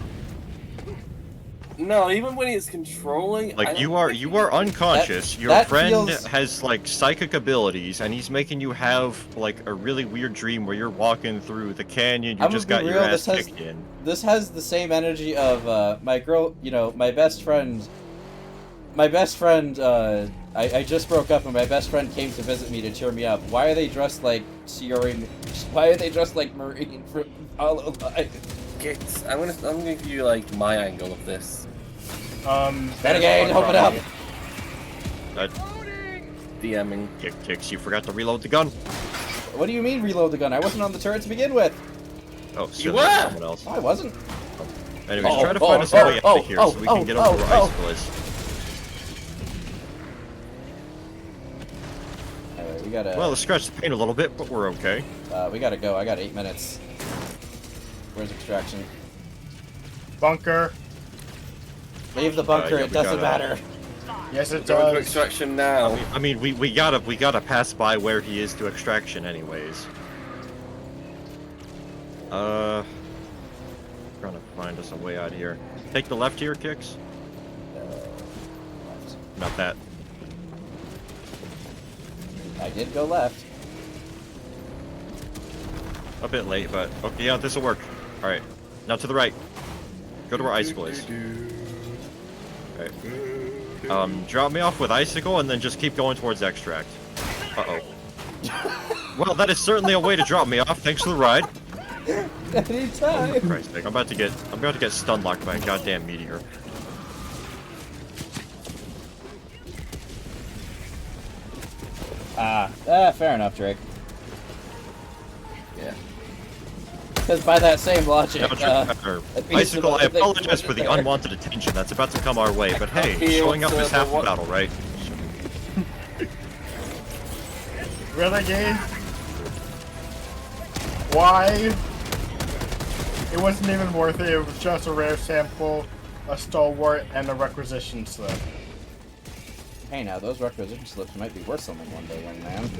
No, even when he's controlling, like you are unconscious. Your friend has like psychic abilities, and he's making you have like a really weird dream where you're walking through the canyon. You just got your ass kicked in. This has the same energy of my girl. You know, my best friend. My best friend. I just broke up, and my best friend came to visit me to cheer me up. Why are they dressed like Why are they dressed like Marine from Hololive? I'm gonna give you like my angle of this. Renegade, open up! DMing. Kicks, you forgot to reload the gun. What do you mean reload the gun? I wasn't on the turret to begin with. Oh, you were! Someone else. I wasn't. Anyways, try to find us a way out of here so we can get over where Ice was. we gotta. Well, let's scratch the paint a little bit, but we're okay. We gotta go. I got 8 minutes. Where's extraction? Bunker. Leave the bunker. Yeah, it doesn't matter. Yes, it Going to does. extraction now. I mean, we gotta pass by where he is to extraction, anyways. Trying to find us a way out here. Take the left here, Kicks. Not that. I did go left. A bit late, but okay, yeah, this will work. All right, now to the right. Go to where Icicle is. Alright. Drop me off with Icicle and then just keep going towards Extract. Uh-oh. Well, that is certainly a way to drop me off. Thanks for the ride. Anytime. Oh, Christ's sake, I'm about to get stun locked by a goddamn meteor. Fair enough, Drake. Yeah. Because by that same logic, Icicle, I apologize for the unwanted attention that's about to come our way, but hey, showing up is half the battle, right? Really, game? Why? It wasn't even worth it. It was just a rare sample, a stalwart, and a requisition slip. Hey, now those requisition slips might be worth something one day, young man.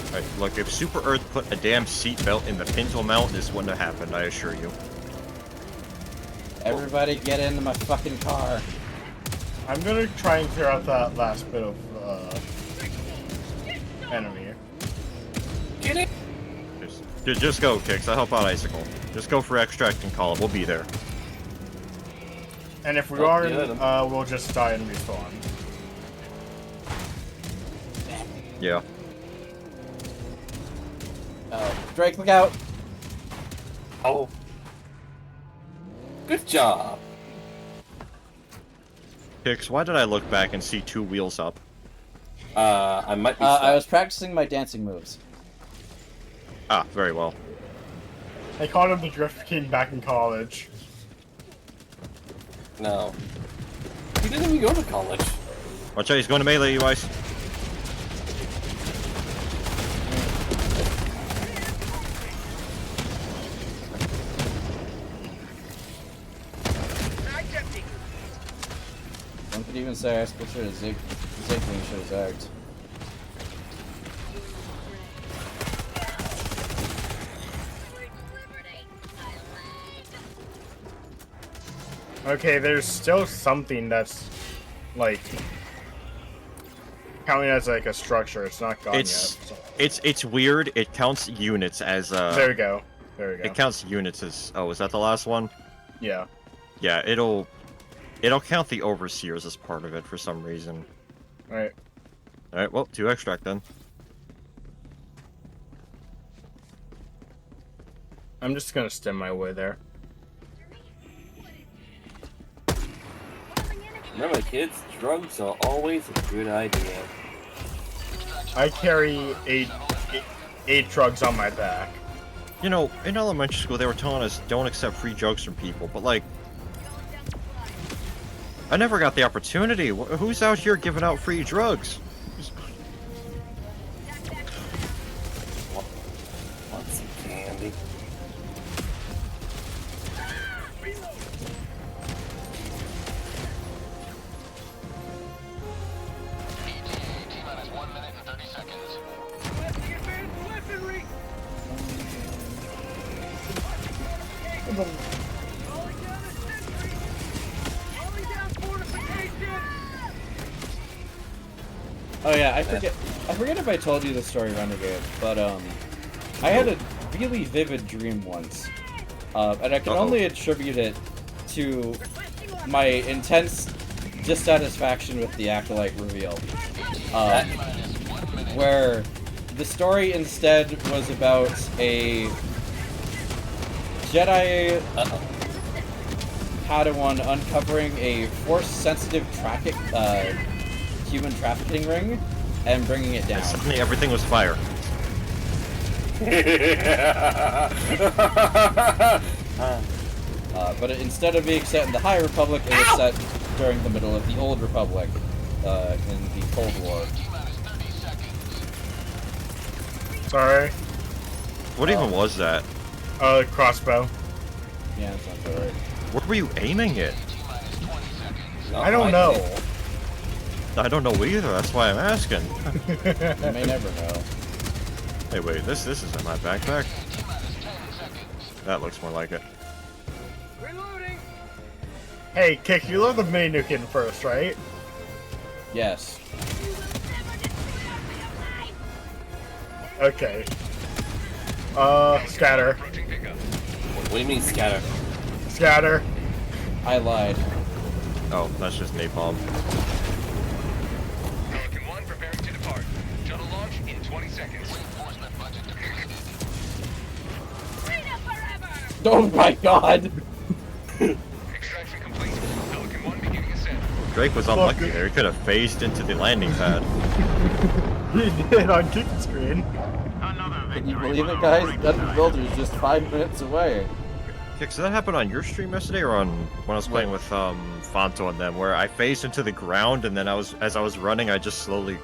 Alright, look, if Super Earth put a damn seatbelt in the Pinto mount, this wouldn't have happened, I assure you. Everybody get into my fucking car. I'm gonna try and clear out that last bit of, enemy. Get it? Just go, Kicks. I'll help out Icicle. Just go for Extract and call it. We'll be there. And if we Oh, aren't, yeah, we'll just die and respawn. Yeah. Drake, look out! Oh. Good job. Kicks, why did I look back and see 2 wheels up? I might be I was practicing my dancing moves. Ah, very well. I called him the Drift King back in college. No. He didn't even go to college. Watch out, he's going to melee you, Ice. One could even say I still should have zigged when you should have zagged. Okay, there's still something that's, like, counting as, like, a structure. It's not gone yet. So. It's weird. It counts units as, There we go. There we go. It counts units as... Oh, is that the last one? Yeah. Yeah, it'll count the Overseers as part of it for some reason. Alright. Alright, well, 2 Extract then. I'm just gonna stem my way there. Remember, kids, drugs are always a good idea. I carry eight drugs on my back. You know, in elementary school, they were telling us don't accept free drugs from people, but like... I never got the opportunity. Who's out here giving out free drugs? Want some candy? Oh yeah, I forget if I told you the story, Renegade, but I had a really vivid dream once, and I can only attribute it to my intense dissatisfaction with the Acolyte reveal, where the story instead was about a Jedi Padawan uncovering a force-sensitive human trafficking ring and bringing it down. Suddenly everything was fire. But instead of being set in the High Republic, it was set during the middle of the Old Republic, in the Cold War. Sorry. What even was that? Crossbow. Yeah, that sounds alright. Where were you aiming it? I don't know. I don't know either. That's why I'm asking. You may never know. Hey, wait. This isn't my backpack. That looks more like it. Hey, Kick, you love the mini nuke in first, right? Yes. Okay. Scatter. What do you mean scatter? Scatter. I lied. Oh, that's just napalm. Pelican 1 preparing to depart. Shuttle launch in 20 seconds. Oh my god! Extraction complete. Pelican 1 beginning ascent. Drake was unlucky there. He could have phased into the landing pad. He did on Kick's screen. Another Can you victory believe for it, the guys? right Dungeon side. Builder is just 5 minutes away. Kix, did that happen on your stream yesterday or on when I was playing with Fonto and them, where I phased into the ground and then as I was running, I just slowly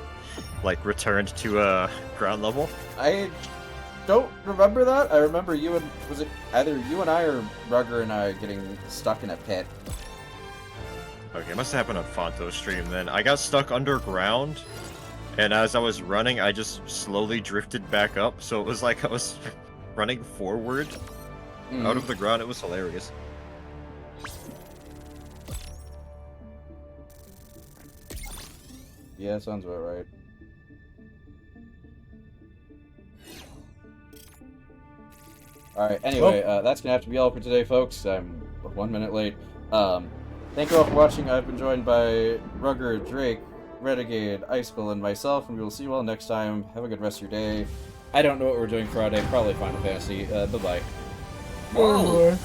returned to ground level? I don't remember that. I remember you and was it either you and I or Rugger and I getting stuck in a pit. Okay, it must have happened on Fonto's stream then. I got stuck underground, and as I was running, I just slowly drifted back up, so it was like I was running forward out of the ground. It was hilarious. Yeah, sounds about right. Alright, anyway, that's gonna have to be all for today, folks. I'm 1 minute late. Thank you all for watching. I've been joined by Rugger, Drake, Renegade, Icicle, and myself, and we will see you all next time. Have a good rest of your day. I don't know what we're doing Friday, probably Final Fantasy. Bye-bye. Bye.